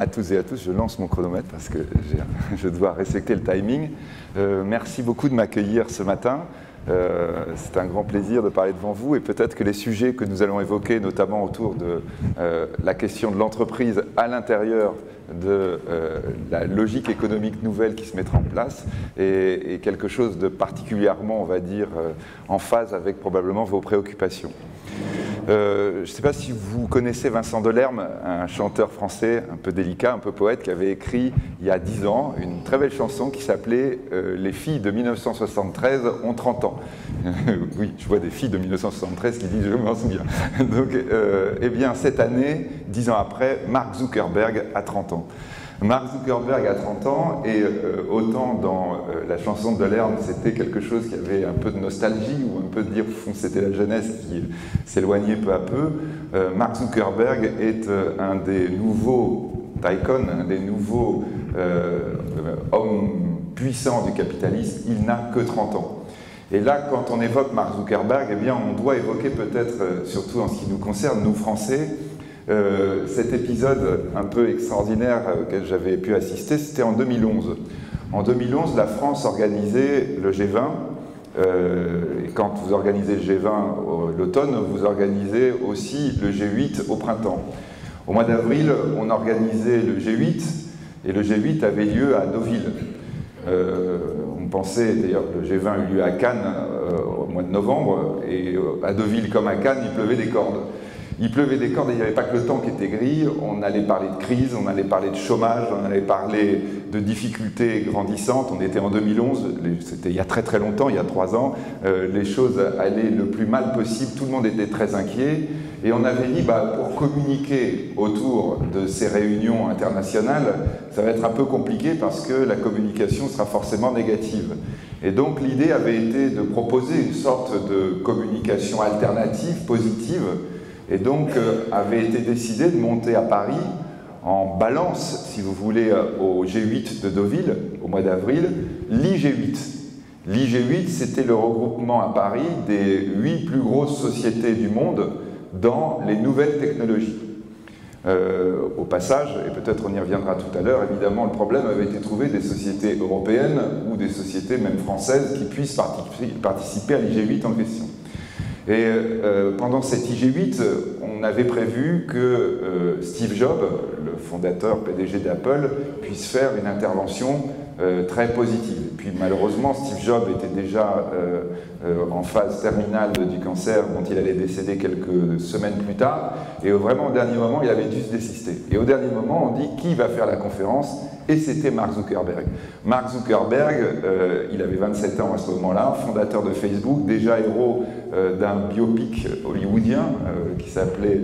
à tous et à tous. Je lance mon chronomètre parce que je dois respecter le timing. Merci beaucoup de m'accueillir ce matin. C'est un grand plaisir de parler devant vous et peut-être que les sujets que nous allons évoquer, notamment autour de la question de l'entreprise à l'intérieur de la logique économique nouvelle qui se mettra en place, est quelque chose de particulièrement, on va dire, en phase avec probablement vos préoccupations. Je ne sais pas si vous connaissez Vincent Delerme, un chanteur français un peu délicat, un peu poète, qui avait écrit il y a 10 ans une très belle chanson qui s'appelait « Les filles de 1973 ont 30 ans ». Oui, je vois des filles de 1973 qui disent « je m'en souviens ». Donc, eh bien, cette année, 10 ans après, Mark Zuckerberg a 30 ans. Mark Zuckerberg a 30 ans et autant dans la chanson de Delerme c'était quelque chose qui avait un peu de nostalgie ou un peu de dire au fond c'était la jeunesse qui s'éloignait peu à peu. Mark Zuckerberg est un des nouveaux tycoons, un des nouveaux hommes puissants du capitalisme. Il n'a que 30 ans. Et là, quand on évoque Mark Zuckerberg, eh bien, on doit évoquer peut-être, surtout en ce qui nous concerne, nous Français, cet épisode un peu extraordinaire auquel j'avais pu assister, c'était en 2011. En 2011, la France organisait le G20, et quand vous organisez le G20 l'automne, vous organisez aussi le G8 au printemps. Au mois d'avril, on organisait le G8, et le G8 avait lieu à Deauville. On pensait, d'ailleurs, le G20 a eu lieu à Cannes au mois de novembre, et à Deauville comme à Cannes, il pleuvait des cordes. Il pleuvait des cordes et il n'y avait pas que le temps qui était gris, on allait parler de crise, on allait parler de chômage, on allait parler de difficultés grandissantes. On était en 2011, c'était il y a très très longtemps, il y a 3 ans, les choses allaient le plus mal possible, tout le monde était très inquiet et on avait dit pour communiquer autour de ces réunions internationales, ça va être un peu compliqué parce que la communication sera forcément négative. Et donc l'idée avait été de proposer une sorte de communication alternative, positive. Et donc, avait été décidé de monter à Paris, en balance, si vous voulez, au G8 de Deauville, au mois d'avril, l'IG8. L'IG8, c'était le regroupement à Paris des 8 plus grosses sociétés du monde dans les nouvelles technologies. Au passage, et peut-être on y reviendra tout à l'heure, évidemment, le problème avait été de trouver des sociétés européennes ou des sociétés même françaises qui puissent participer à l'IG8 en question. Et pendant cet IG8, on avait prévu que Steve Jobs, le fondateur PDG d'Apple, puisse faire une intervention très positive. Et puis malheureusement, Steve Jobs était déjà en phase terminale du cancer dont il allait décéder quelques semaines plus tard. Et vraiment au dernier moment, il avait dû se désister. Et au dernier moment, on dit qui va faire la conférence? Et c'était Mark Zuckerberg. Mark Zuckerberg, il avait 27 ans à ce moment-là, fondateur de Facebook, déjà héros d'un biopic hollywoodien qui s'appelait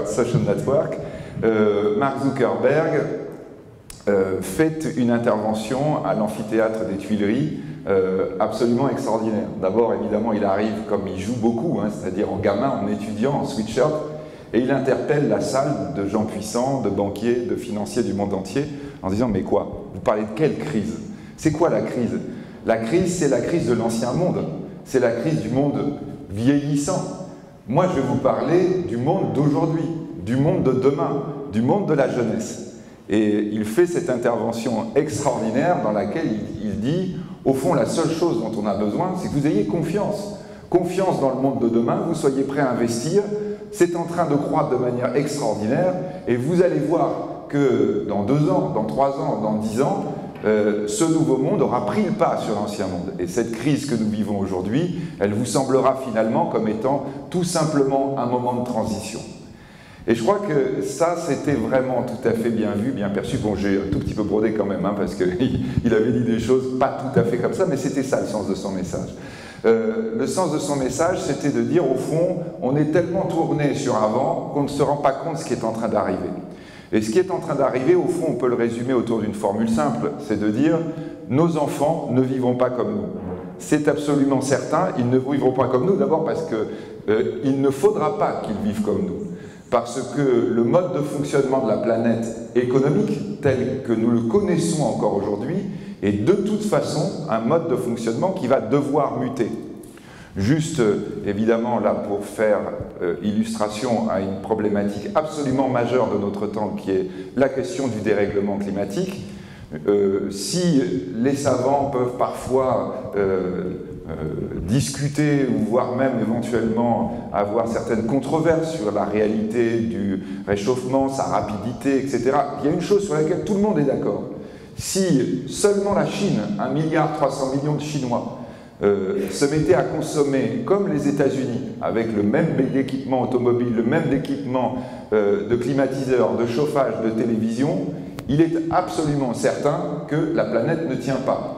Social Network. Mark Zuckerberg fait une intervention à l'amphithéâtre des Tuileries absolument extraordinaire. D'abord, évidemment, il arrive comme il joue beaucoup, c'est-à-dire en gamin, en étudiant, en sweatshirt, et il interpelle la salle de gens puissants, de banquiers, de financiers du monde entier, en disant « Mais quoi? Vous parlez de quelle crise? C'est quoi la crise? La crise, c'est la crise de l'ancien monde. C'est la crise du monde vieillissant. Moi, je vais vous parler du monde d'aujourd'hui, du monde de demain, du monde de la jeunesse. » Et il fait cette intervention extraordinaire dans laquelle il dit « Au fond, la seule chose dont on a besoin, c'est que vous ayez confiance. Confiance dans le monde de demain, vous soyez prêts à investir. C'est en train de croître de manière extraordinaire et vous allez voir que dans 2 ans, dans 3 ans, dans 10 ans, ce nouveau monde aura pris le pas sur l'ancien monde. Et cette crise que nous vivons aujourd'hui, elle vous semblera finalement comme étant tout simplement un moment de transition. » Et je crois que ça, c'était vraiment tout à fait bien vu, bien perçu. Bon, j'ai un tout petit peu brodé quand même, parce qu'il avait dit des choses pas tout à fait comme ça, mais c'était ça le sens de son message. Le sens de son message, c'était de dire, au fond, on est tellement tourné sur avant qu'on ne se rend pas compte de ce qui est en train d'arriver. Et ce qui est en train d'arriver, au fond, on peut le résumer autour d'une formule simple, c'est de dire, nos enfants ne vivront pas comme nous. C'est absolument certain, ils ne vivront pas comme nous, d'abord parce qu'il ne faudra pas qu'ils vivent comme nous. Parce que le mode de fonctionnement de la planète économique, tel que nous le connaissons encore aujourd'hui, est de toute façon un mode de fonctionnement qui va devoir muter. Juste, évidemment, là, pour faire illustration à une problématique absolument majeure de notre temps, qui est la question du dérèglement climatique, si les savants peuvent parfois discuter ou voire même éventuellement avoir certaines controverses sur la réalité du réchauffement, sa rapidité, etc., il y a une chose sur laquelle tout le monde est d'accord. Si seulement la Chine, 1,3 milliard de Chinois, se mettait à consommer comme les États-Unis, avec le même équipement automobile, le même équipement de climatiseur, de chauffage, de télévision, il est absolument certain que la planète ne tient pas.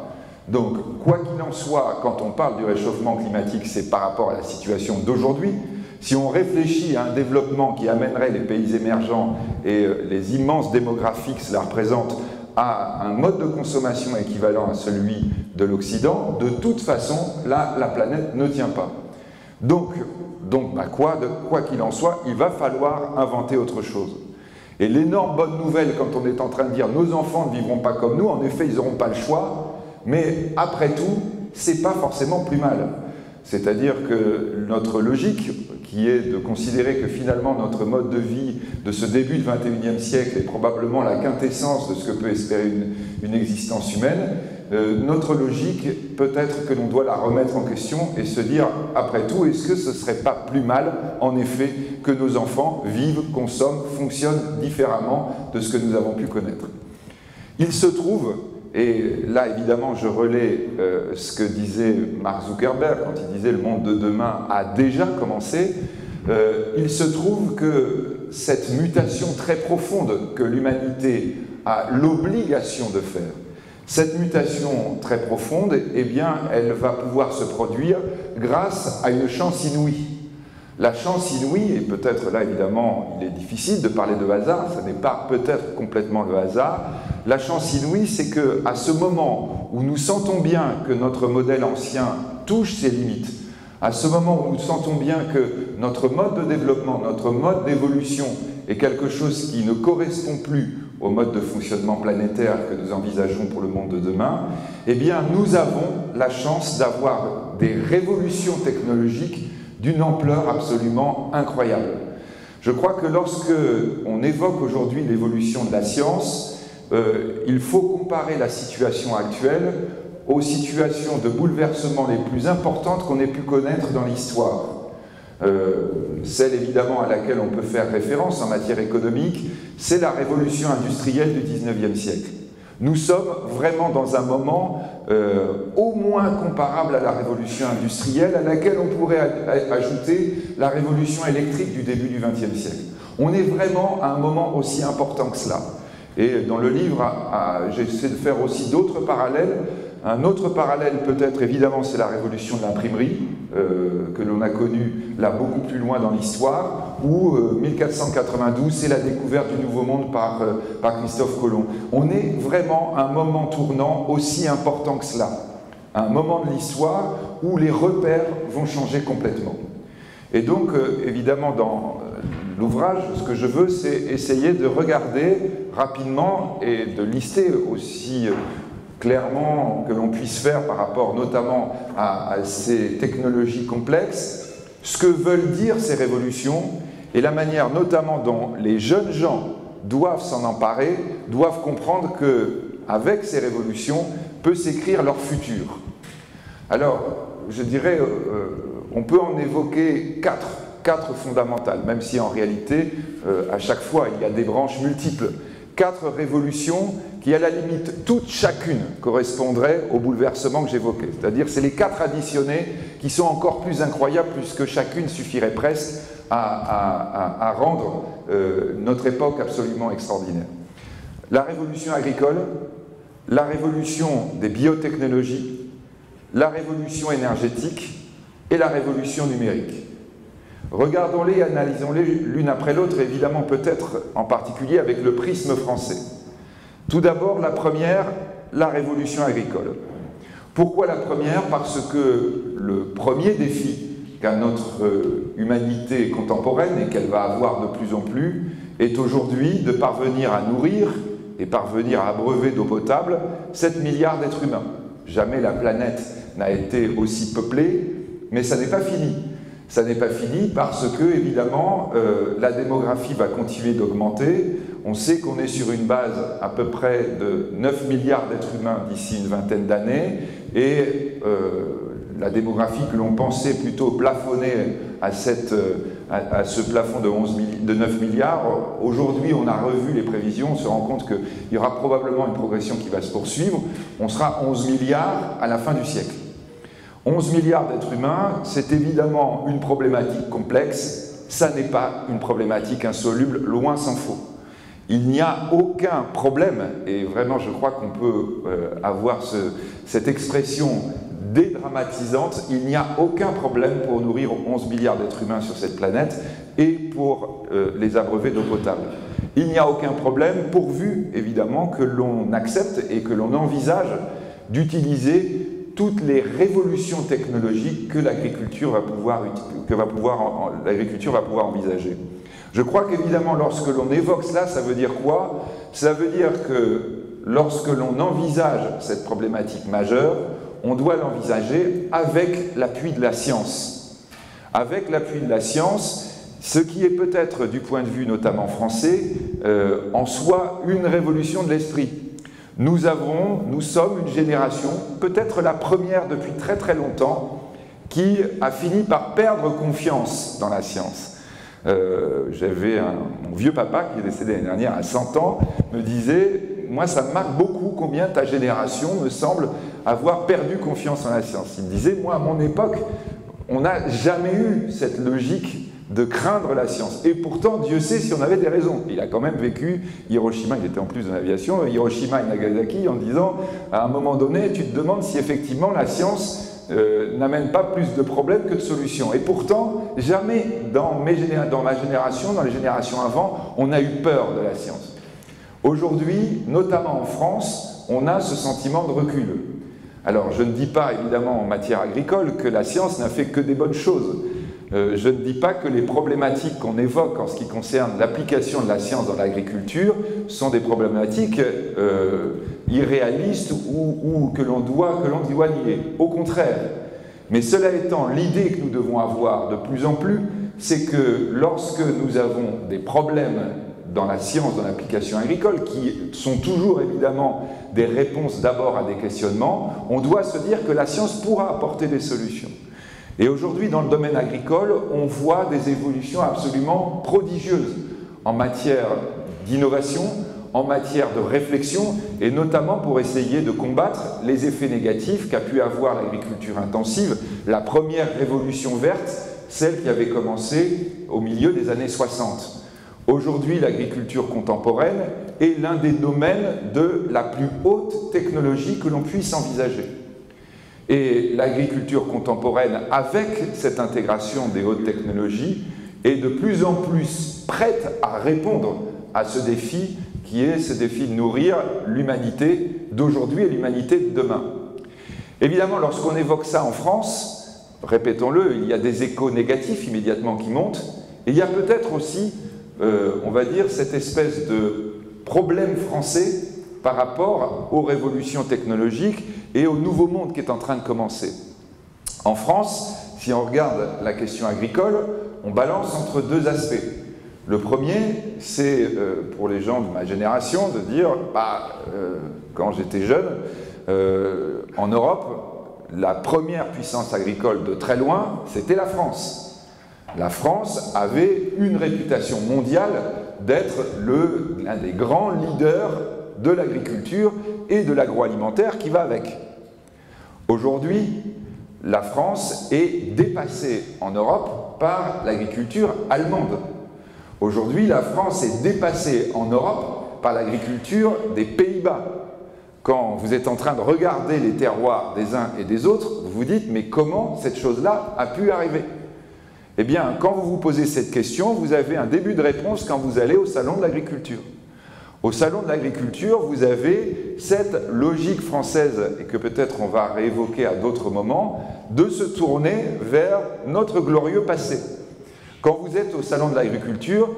Donc, quoi qu'il en soit, quand on parle du réchauffement climatique, c'est par rapport à la situation d'aujourd'hui. Si on réfléchit à un développement qui amènerait les pays émergents et les immenses démographies que cela représente à un mode de consommation équivalent à celui de l'Occident, de toute façon, là, la planète ne tient pas. Donc quoi qu'il en soit, il va falloir inventer autre chose. Et l'énorme bonne nouvelle, quand on est en train de dire « nos enfants ne vivront pas comme nous », en effet, ils n'auront pas le choix, mais après tout, c'est pas forcément plus mal. C'est-à-dire que notre logique, qui est de considérer que finalement notre mode de vie de ce début du XXIe siècle est probablement la quintessence de ce que peut espérer une existence humaine, notre logique, peut-être que l'on doit la remettre en question et se dire, après tout, est-ce que ce ne serait pas plus mal, en effet, que nos enfants vivent, consomment, fonctionnent différemment de ce que nous avons pu connaître. Il se trouve, et là évidemment je relais ce que disait Mark Zuckerberg quand il disait « le monde de demain a déjà commencé », il se trouve que cette mutation très profonde que l'humanité a l'obligation de faire, cette mutation très profonde, eh bien, elle va pouvoir se produire grâce à une chance inouïe. La chance inouïe, et peut-être là évidemment il est difficile de parler de hasard, ce n'est pas peut-être complètement le hasard, la chance inouïe c'est qu'à ce moment où nous sentons bien que notre modèle ancien touche ses limites, à ce moment où nous sentons bien que notre mode de développement, notre mode d'évolution est quelque chose qui ne correspond plus au mode de fonctionnement planétaire que nous envisageons pour le monde de demain, eh bien nous avons la chance d'avoir des révolutions technologiques d'une ampleur absolument incroyable. Je crois que lorsque on évoque aujourd'hui l'évolution de la science, il faut comparer la situation actuelle aux situations de bouleversement les plus importantes qu'on ait pu connaître dans l'histoire. Celle évidemment à laquelle on peut faire référence en matière économique, c'est la révolution industrielle du XIXe siècle. Nous sommes vraiment dans un moment au moins comparable à la révolution industrielle, à laquelle on pourrait ajouter la révolution électrique du début du XXe siècle. On est vraiment à un moment aussi important que cela. Et dans le livre, j'essaie de faire aussi d'autres parallèles. Un autre parallèle peut-être, évidemment, c'est la révolution de l'imprimerie, que l'on a connue là beaucoup plus loin dans l'histoire, où 1492, c'est la découverte du Nouveau Monde par Christophe Colomb. On est vraiment à un moment tournant aussi important que cela, un moment de l'histoire où les repères vont changer complètement. Et donc, évidemment, dans l'ouvrage, ce que je veux, c'est essayer de regarder rapidement et de lister aussi clairement que l'on puisse faire par rapport notamment à ces technologies complexes, ce que veulent dire ces révolutions et la manière notamment dont les jeunes gens doivent s'en emparer, doivent comprendre qu'avec ces révolutions peut s'écrire leur futur. Alors, je dirais, on peut en évoquer quatre fondamentales, même si en réalité, à chaque fois, il y a des branches multiples. 4 révolutions qui, à la limite, toutes chacune correspondraient au bouleversement que j'évoquais. C'est-à-dire, c'est les 4 additionnés qui sont encore plus incroyables, puisque chacune suffirait presque à rendre notre époque absolument extraordinaire. La révolution agricole, la révolution des biotechnologies, la révolution énergétique et la révolution numérique. Regardons-les et analysons-les l'une après l'autre, évidemment peut-être en particulier avec le prisme français. Tout d'abord, la première, la révolution agricole. Pourquoi la première? Parce que le premier défi qu'a notre humanité contemporaine et qu'elle va avoir de plus en plus est aujourd'hui de parvenir à nourrir et parvenir à abreuver d'eau potable 7 milliards d'êtres humains. Jamais la planète n'a été aussi peuplée mais ça n'est pas fini. Ça n'est pas fini parce que, évidemment, la démographie va continuer d'augmenter. On sait qu'on est sur une base à peu près de 9 milliards d'êtres humains d'ici une vingtaine d'années, et la démographie que l'on pensait plutôt plafonner à ce plafond de 9 milliards, aujourd'hui on a revu les prévisions, on se rend compte qu'il y aura probablement une progression qui va se poursuivre. On sera 11 milliards à la fin du siècle. 11 milliards d'êtres humains, c'est évidemment une problématique complexe, ça n'est pas une problématique insoluble, loin s'en faut. Il n'y a aucun problème, et vraiment je crois qu'on peut avoir cette expression dédramatisante, il n'y a aucun problème pour nourrir 11 milliards d'êtres humains sur cette planète et pour les abreuver d'eau potable. Il n'y a aucun problème pourvu, évidemment, que l'on accepte et que l'on envisage d'utiliser toutes les révolutions technologiques que l'agriculture va pouvoir envisager. Je crois qu'évidemment, lorsque l'on évoque cela, ça veut dire quoi? Ça veut dire que lorsque l'on envisage cette problématique majeure, on doit l'envisager avec l'appui de la science. Avec l'appui de la science, ce qui est peut-être, du point de vue notamment français, en soi une révolution de l'esprit. Nous sommes une génération, peut-être la première depuis très très longtemps, qui a fini par perdre confiance dans la science. J'avais mon vieux papa, qui est décédé l'année dernière à 100 ans, me disait « Moi, ça me marque beaucoup combien ta génération me semble avoir perdu confiance en la science. » Il me disait « Moi, à mon époque, on n'a jamais eu cette logique de craindre la science. Et pourtant, Dieu sait si on avait des raisons. » Il a quand même vécu Hiroshima, il était en plus dans l'aviation, Hiroshima et Nagasaki, en disant à un moment donné, tu te demandes si effectivement la science n'amène pas plus de problèmes que de solutions. Et pourtant, jamais dans ma génération, dans les générations avant, on a eu peur de la science. Aujourd'hui, notamment en France, on a ce sentiment de recul. Alors, je ne dis pas, évidemment, en matière agricole, que la science n'a fait que des bonnes choses. Je ne dis pas que les problématiques qu'on évoque en ce qui concerne l'application de la science dans l'agriculture sont des problématiques irréalistes ou que l'on doit nier. Au contraire. Mais cela étant, l'idée que nous devons avoir de plus en plus, c'est que lorsque nous avons des problèmes dans la science, dans l'application agricole, qui sont toujours évidemment des réponses d'abord à des questionnements, on doit se dire que la science pourra apporter des solutions. Et aujourd'hui, dans le domaine agricole, on voit des évolutions absolument prodigieuses en matière d'innovation, en matière de réflexion, et notamment pour essayer de combattre les effets négatifs qu'a pu avoir l'agriculture intensive, la première révolution verte, celle qui avait commencé au milieu des années 60. Aujourd'hui, l'agriculture contemporaine est l'un des domaines de la plus haute technologie que l'on puisse envisager. Et l'agriculture contemporaine, avec cette intégration des hautes technologies, est de plus en plus prête à répondre à ce défi qui est ce défi de nourrir l'humanité d'aujourd'hui et l'humanité de demain. Évidemment, lorsqu'on évoque ça en France, répétons-le, il y a des échos négatifs immédiatement qui montent, et il y a peut-être aussi, on va dire, cette espèce de problème français par rapport aux révolutions technologiques et au nouveau monde qui est en train de commencer. En France, si on regarde la question agricole, on balance entre deux aspects. Le premier, c'est pour les gens de ma génération de dire quand j'étais jeune, en Europe, la première puissance agricole de très loin, c'était la France. La France avait une réputation mondiale d'être l'un des grands leaders de l'agriculture et de l'agroalimentaire qui va avec. Aujourd'hui, la France est dépassée en Europe par l'agriculture allemande. Aujourd'hui, la France est dépassée en Europe par l'agriculture des Pays-Bas. Quand vous êtes en train de regarder les terroirs des uns et des autres, vous vous dites, mais comment cette chose-là a pu arriver? Eh bien, quand vous vous posez cette question, vous avez un début de réponse quand vous allez au Salon de l'agriculture. Au Salon de l'agriculture, vous avez cette logique française, et que peut-être on va réévoquer à d'autres moments, de se tourner vers notre glorieux passé. Quand vous êtes au Salon de l'agriculture,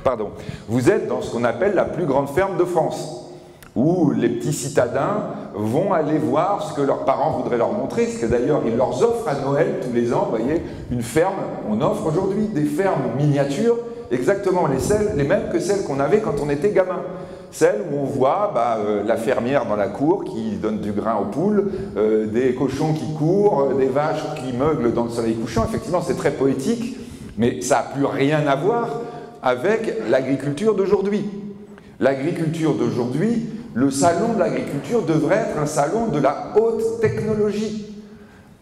pardon, vous êtes dans ce qu'on appelle la plus grande ferme de France. où les petits citadins vont aller voir ce que leurs parents voudraient leur montrer, ce que d'ailleurs ils leur offrent à Noël tous les ans, vous voyez, une ferme. On offre aujourd'hui des fermes miniatures, exactement les mêmes que celles qu'on avait quand on était gamin. Celles où on voit la fermière dans la cour qui donne du grain aux poules, des cochons qui courent, des vaches qui meuglent dans le soleil couchant. Effectivement, c'est très poétique, mais ça n'a plus rien à voir avec l'agriculture d'aujourd'hui. L'agriculture d'aujourd'hui, le salon de l'agriculture devrait être un salon de la haute technologie.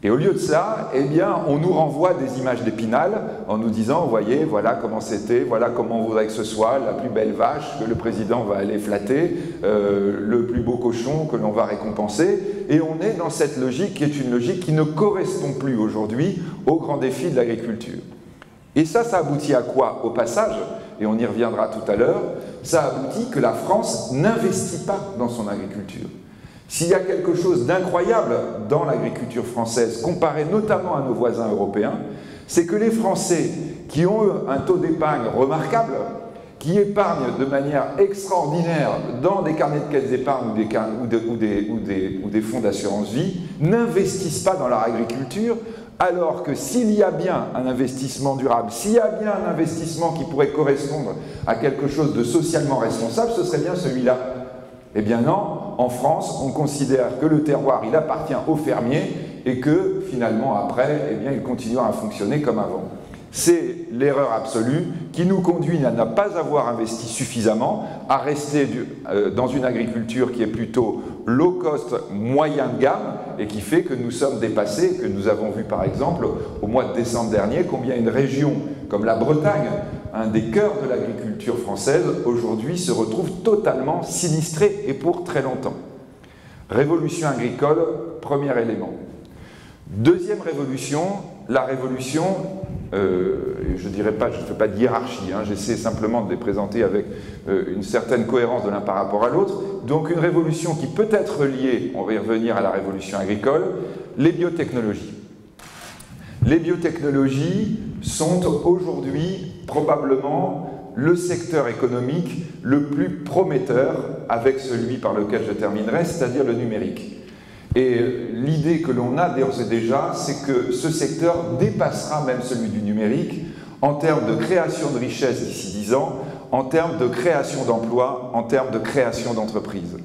Et au lieu de ça, eh bien, on nous renvoie des images d'Épinal en nous disant, vous voyez, voilà comment c'était, voilà comment on voudrait que ce soit, la plus belle vache que le président va aller flatter, le plus beau cochon que l'on va récompenser. Et on est dans cette logique qui est une logique qui ne correspond plus aujourd'hui aux grands défis de l'agriculture. Et ça aboutit à quoi? Au passage, et on y reviendra tout à l'heure, ça aboutit que la France n'investit pas dans son agriculture. S'il y a quelque chose d'incroyable dans l'agriculture française, comparé notamment à nos voisins européens, c'est que les Français qui ont un taux d'épargne remarquable, qui épargnent de manière extraordinaire dans des carnets de caisse d'épargne ou des fonds d'assurance vie, n'investissent pas dans leur agriculture, alors que s'il y a bien un investissement durable, s'il y a bien un investissement qui pourrait correspondre à quelque chose de socialement responsable, ce serait bien celui-là. Eh bien non, en France, on considère que le terroir, il appartient aux fermiers et que finalement après, eh bien, il continuera à fonctionner comme avant. C'est l'erreur absolue qui nous conduit à ne pas avoir investi suffisamment, à rester dans une agriculture qui est plutôt low cost, moyen de gamme, et qui fait que nous sommes dépassés, que nous avons vu par exemple au mois de décembre dernier combien une région comme la Bretagne, un des cœurs de l'agriculture française, aujourd'hui se retrouve totalement sinistrée et pour très longtemps. Révolution agricole, premier élément. Deuxième révolution, la révolution, je dirais pas, je ne fais pas de hiérarchie, hein, j'essaie simplement de les présenter avec une certaine cohérence de l'un par rapport à l'autre. Donc une révolution qui peut être liée, on va y revenir à la révolution agricole, les biotechnologies. Les biotechnologies sont aujourd'hui probablement le secteur économique le plus prometteur avec celui par lequel je terminerai, c'est-à-dire le numérique. Et l'idée que l'on a d'ores et déjà, c'est que ce secteur dépassera même celui du numérique en termes de création de richesse d'ici 10 ans, en termes de création d'emplois, en termes de création d'entreprises.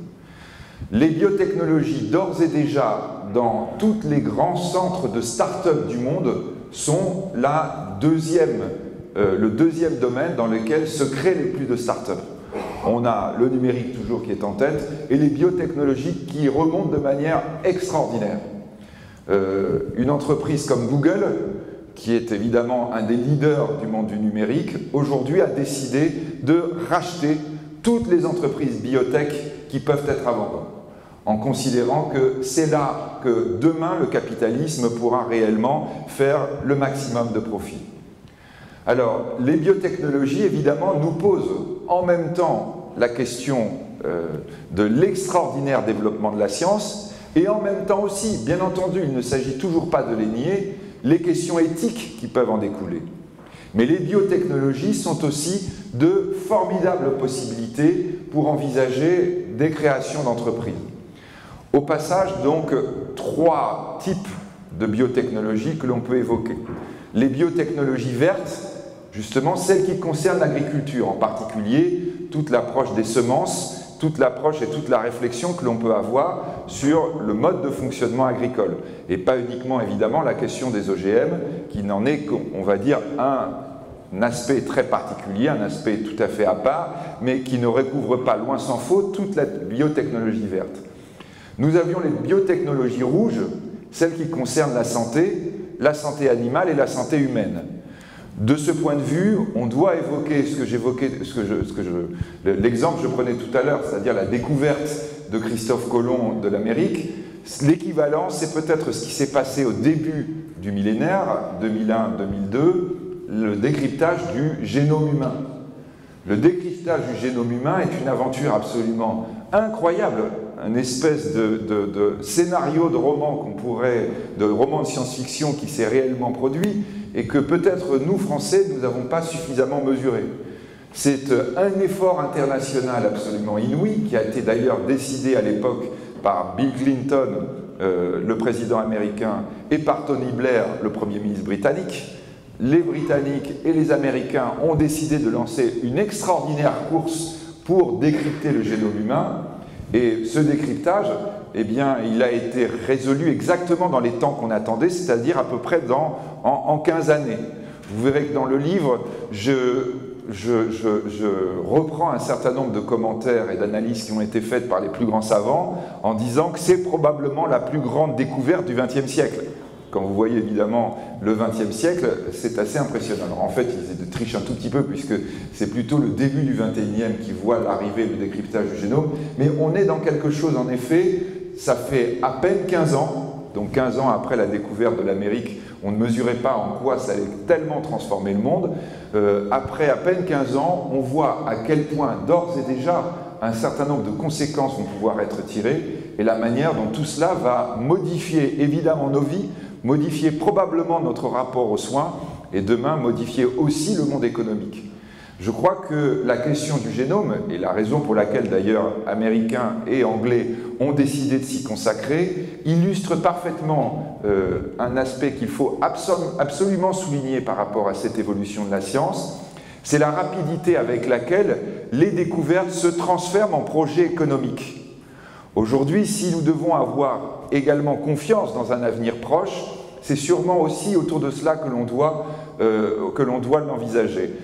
Les biotechnologies, d'ores et déjà, dans tous les grands centres de start-up du monde, sont le deuxième domaine dans lequel se créent le plus de start-up. On a le numérique toujours qui est en tête et les biotechnologies qui remontent de manière extraordinaire. Une entreprise comme Google, qui est évidemment un des leaders du monde du numérique, aujourd'hui a décidé de racheter toutes les entreprises biotech qui peuvent être à vendre, en considérant que c'est là que demain le capitalisme pourra réellement faire le maximum de profit. Alors, les biotechnologies, évidemment, nous posent en même temps la question de l'extraordinaire développement de la science et en même temps aussi, bien entendu, il ne s'agit toujours pas de les nier, les questions éthiques qui peuvent en découler. Mais les biotechnologies sont aussi de formidables possibilités pour envisager des créations d'entreprises. Au passage, donc, 3 types de biotechnologies que l'on peut évoquer. Les biotechnologies vertes, justement celles qui concernent l'agriculture, en particulier toute l'approche des semences, toute l'approche et toute la réflexion que l'on peut avoir sur le mode de fonctionnement agricole. Et pas uniquement, évidemment, la question des OGM, qui n'en est qu'on va dire un aspect très particulier, un aspect tout à fait à part, mais qui ne recouvre pas, loin s'en faut, toute la biotechnologie verte. Nous avions les biotechnologies rouges, celles qui concernent la santé animale et la santé humaine. De ce point de vue, on doit évoquer l'exemple que je prenais tout à l'heure, c'est-à-dire la découverte de Christophe Colomb de l'Amérique. L'équivalent, c'est peut-être ce qui s'est passé au début du millénaire, 2001-2002, le décryptage du génome humain. Le décryptage du génome humain est une aventure absolument incroyable, une espèce de scénario de roman de roman de science-fiction qui s'est réellement produit et que peut-être nous, Français, nous n'avons pas suffisamment mesuré. C'est un effort international absolument inouï qui a été d'ailleurs décidé à l'époque par Bill Clinton, le président américain, et par Tony Blair, le Premier ministre britannique. Les Britanniques et les Américains ont décidé de lancer une extraordinaire course pour décrypter le génome humain. Et ce décryptage, eh bien, il a été résolu exactement dans les temps qu'on attendait, c'est-à-dire à peu près en 15 années. Vous verrez que dans le livre, je reprends un certain nombre de commentaires et d'analyses qui ont été faites par les plus grands savants en disant que c'est probablement la plus grande découverte du XXe siècle. Quand vous voyez évidemment le XXe siècle, c'est assez impressionnant. Alors, en fait, ils trichent un tout petit peu puisque c'est plutôt le début du XXIe qui voit l'arrivée du décryptage du génome. Mais on est dans quelque chose, en effet, ça fait à peine 15 ans, donc 15 ans après la découverte de l'Amérique, on ne mesurait pas en quoi ça allait tellement transformer le monde. Après à peine 15 ans, on voit à quel point, d'ores et déjà, un certain nombre de conséquences vont pouvoir être tirées et la manière dont tout cela va modifier évidemment nos vies, modifier probablement notre rapport aux soins et demain modifier aussi le monde économique. Je crois que la question du génome, et la raison pour laquelle d'ailleurs Américains et Anglais ont décidé de s'y consacrer, illustre parfaitement un aspect qu'il faut absolument souligner par rapport à cette évolution de la science, c'est la rapidité avec laquelle les découvertes se transforment en projets économiques. Aujourd'hui, si nous devons avoir également confiance dans un avenir proche, c'est sûrement aussi autour de cela que l'on doit l'envisager.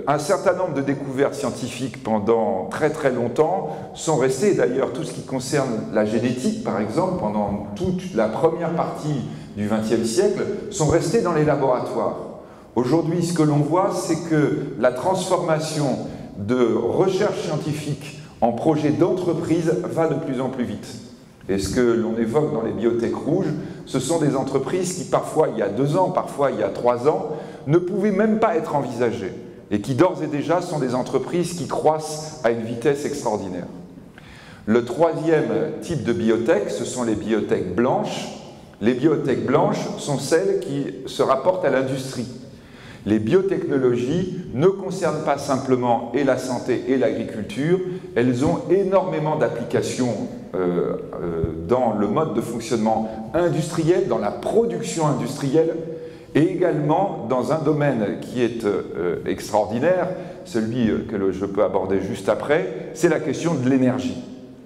Un certain nombre de découvertes scientifiques pendant très très longtemps sont restées, d'ailleurs tout ce qui concerne la génétique par exemple, pendant toute la première partie du XXe siècle, sont restées dans les laboratoires. Aujourd'hui, ce que l'on voit, c'est que la transformation de recherche scientifique en projet d'entreprise va de plus en plus vite. Et ce que l'on évoque dans les biotech rouges, ce sont des entreprises qui parfois, il y a 2 ans, parfois il y a 3 ans, ne pouvaient même pas être envisagées et qui d'ores et déjà sont des entreprises qui croissent à une vitesse extraordinaire. Le troisième type de biotech, ce sont les biotech blanches. Les biotech blanches sont celles qui se rapportent à l'industrie. Les biotechnologies ne concernent pas simplement et la santé et l'agriculture, elles ont énormément d'applications dans le mode de fonctionnement industriel, dans la production industrielle, et également dans un domaine qui est extraordinaire, celui que je peux aborder juste après, c'est la question de l'énergie.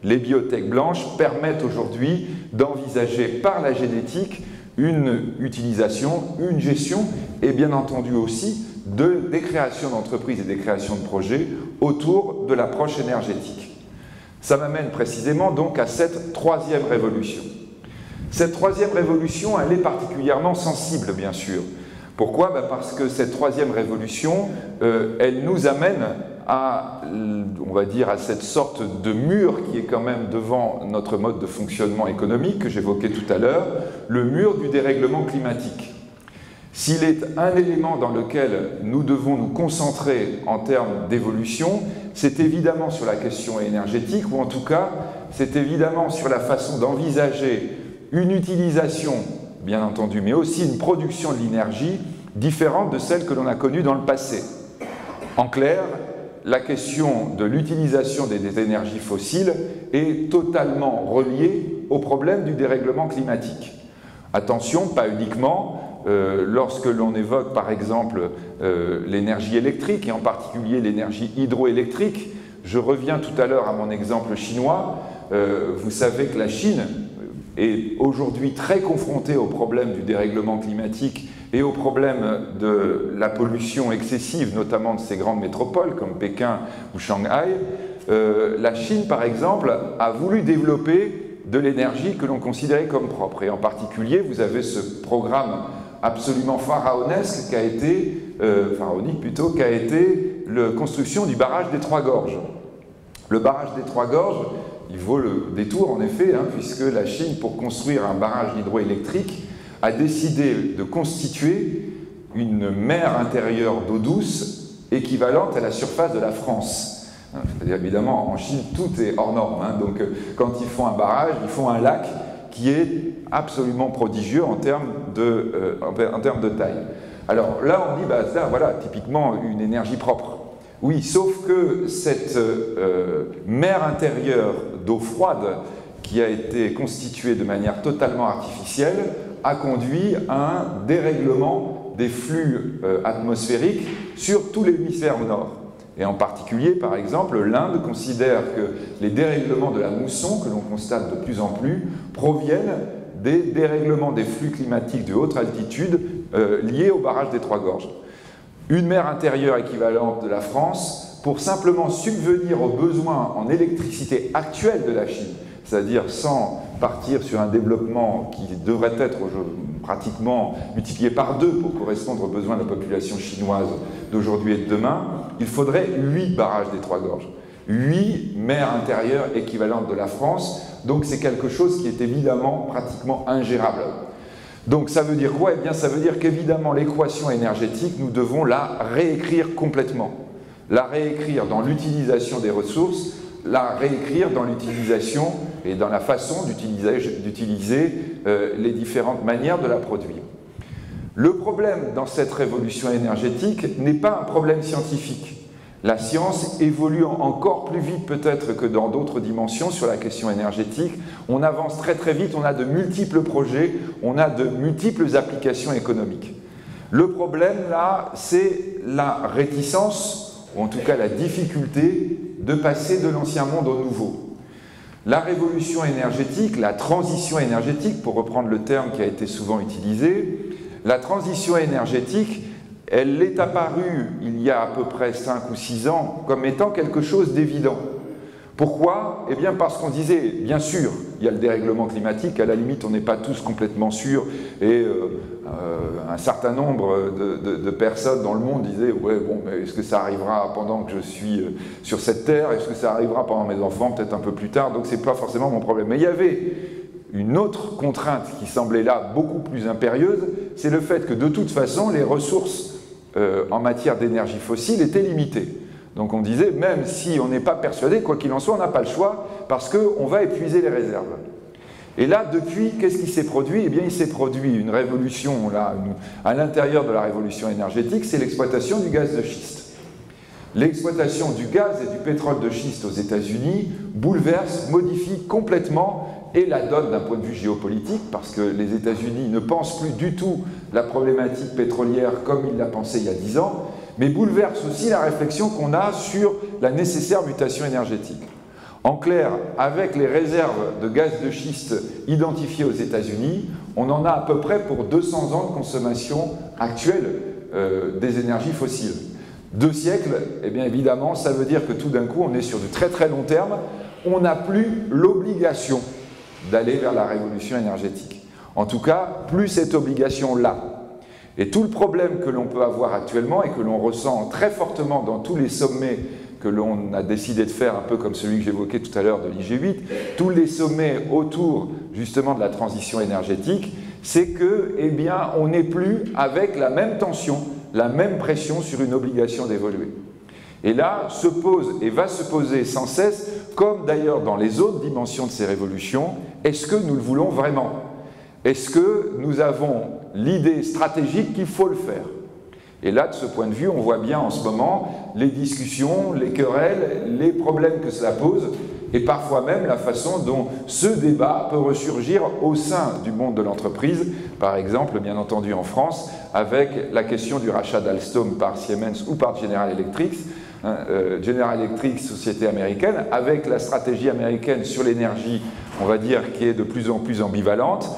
Les biotech blanches permettent aujourd'hui d'envisager par la génétique une utilisation, une gestion et bien entendu aussi des créations d'entreprises et des créations de projets autour de l'approche énergétique. Ça m'amène précisément donc à cette troisième révolution. Cette troisième révolution, elle est particulièrement sensible, bien sûr. Pourquoi? Parce que cette troisième révolution, elle nous amène à, on va dire, à cette sorte de mur qui est quand même devant notre mode de fonctionnement économique que j'évoquais tout à l'heure, le mur du dérèglement climatique. S'il est un élément dans lequel nous devons nous concentrer en termes d'évolution, c'est évidemment sur la question énergétique, ou en tout cas, c'est évidemment sur la façon d'envisager une utilisation, bien entendu, mais aussi une production de l'énergie différente de celle que l'on a connue dans le passé. En clair, la question de l'utilisation des énergies fossiles est totalement reliée au problème du dérèglement climatique. Attention, pas uniquement, lorsque l'on évoque par exemple l'énergie électrique et en particulier l'énergie hydroélectrique. Je reviens tout à l'heure à mon exemple chinois. Vous savez que la Chine est aujourd'hui très confrontée au problème du dérèglement climatique et au problème de la pollution excessive, notamment de ces grandes métropoles comme Pékin ou Shanghai. La Chine, par exemple, a voulu développer de l'énergie que l'on considérait comme propre. Et en particulier, vous avez ce programme absolument pharaonesque qu'a été, pharaonique plutôt, qu'a été la construction du barrage des Trois Gorges. Le barrage des Trois Gorges, il vaut le détour en effet, puisque la Chine, pour construire un barrage hydroélectrique, a décidé de constituer une mer intérieure d'eau douce équivalente à la surface de la France. C'est-à-dire évidemment en Chine tout est hors norme, donc quand ils font un barrage, ils font un lac qui est absolument prodigieux en termes de taille. Alors là on dit, ça, voilà, typiquement une énergie propre. Oui, sauf que cette mer intérieure d'eau froide qui a été constituée de manière totalement artificielle a conduit à un dérèglement des flux atmosphériques sur tout l'hémisphère nord. Et en particulier, par exemple, l'Inde considère que les dérèglements de la mousson, que l'on constate de plus en plus, proviennent des dérèglements des flux climatiques de haute altitude liés au barrage des Trois Gorges. Une mer intérieure équivalente de la France pour simplement subvenir aux besoins en électricité actuels de la Chine, c'est-à-dire sans partir sur un développement qui devrait être pratiquement multiplié par 2 pour correspondre aux besoins de la population chinoise d'aujourd'hui et de demain, il faudrait 8 barrages des Trois Gorges, 8 mers intérieures équivalentes de la France, donc c'est quelque chose qui est évidemment pratiquement ingérable. Donc ça veut dire quoi? Eh bien ça veut dire qu'évidemment l'équation énergétique, nous devons la réécrire complètement, la réécrire dans l'utilisation des ressources, la réécrire dans l'utilisation et dans la façon d'utiliser les différentes manières de la produire. Le problème dans cette révolution énergétique n'est pas un problème scientifique. La science évolue encore plus vite peut-être que dans d'autres dimensions sur la question énergétique. On avance très très vite, on a de multiples projets, on a de multiples applications économiques. Le problème là, c'est la réticence, ou en tout cas la difficulté de passer de l'ancien monde au nouveau. La révolution énergétique, la transition énergétique, pour reprendre le terme qui a été souvent utilisé, la transition énergétique, elle est apparue il y a à peu près 5 ou 6 ans comme étant quelque chose d'évident. Pourquoi? Eh bien parce qu'on disait, bien sûr, il y a le dérèglement climatique, à la limite on n'est pas tous complètement sûrs, et un certain nombre de personnes dans le monde disaient, ouais bon, mais est-ce que ça arrivera pendant que je suis sur cette terre, est-ce que ça arrivera pendant mes enfants, peut-être un peu plus tard, donc c'est pas forcément mon problème. Mais il y avait une autre contrainte qui semblait là beaucoup plus impérieuse, c'est le fait que de toute façon les ressources en matière d'énergie fossile étaient limitées. Donc on disait, même si on n'est pas persuadé, quoi qu'il en soit, on n'a pas le choix, parce qu'on va épuiser les réserves. Et là, depuis, qu'est-ce qui s'est produit? Eh bien, il s'est produit une révolution, là, à l'intérieur de la révolution énergétique, c'est l'exploitation du gaz de schiste. L'exploitation du gaz et du pétrole de schiste aux États-Unis bouleverse, modifie complètement et la donne d'un point de vue géopolitique, parce que les États-Unis ne pensent plus du tout la problématique pétrolière comme ils la pensaient il y a 10 ans, mais bouleverse aussi la réflexion qu'on a sur la nécessaire mutation énergétique. En clair, avec les réserves de gaz de schiste identifiées aux États-Unis, on en a à peu près pour 200 ans de consommation actuelle des énergies fossiles. 2 siècles, eh bien évidemment, ça veut dire que tout d'un coup, on est sur du très très long terme, on n'a plus l'obligation d'aller vers la révolution énergétique. En tout cas, plus cette obligation-là. Et tout le problème que l'on peut avoir actuellement et que l'on ressent très fortement dans tous les sommets que l'on a décidé de faire, un peu comme celui que j'évoquais tout à l'heure de l'IG8, tous les sommets autour justement de la transition énergétique, c'est que, eh bien, on n'est plus avec la même tension, la même pression sur une obligation d'évoluer. Et là, se pose et va se poser sans cesse, comme d'ailleurs dans les autres dimensions de ces révolutions, est-ce que nous le voulons vraiment? Est-ce que nous avons l'idée stratégique qu'il faut le faire? Et là, de ce point de vue, on voit bien en ce moment les discussions, les querelles, les problèmes que cela pose, et parfois même la façon dont ce débat peut ressurgir au sein du monde de l'entreprise, par exemple, bien entendu en France, avec la question du rachat d'Alstom par Siemens ou par General Electric, General Electric, société américaine, avec la stratégie américaine sur l'énergie, on va dire, qui est de plus en plus ambivalente,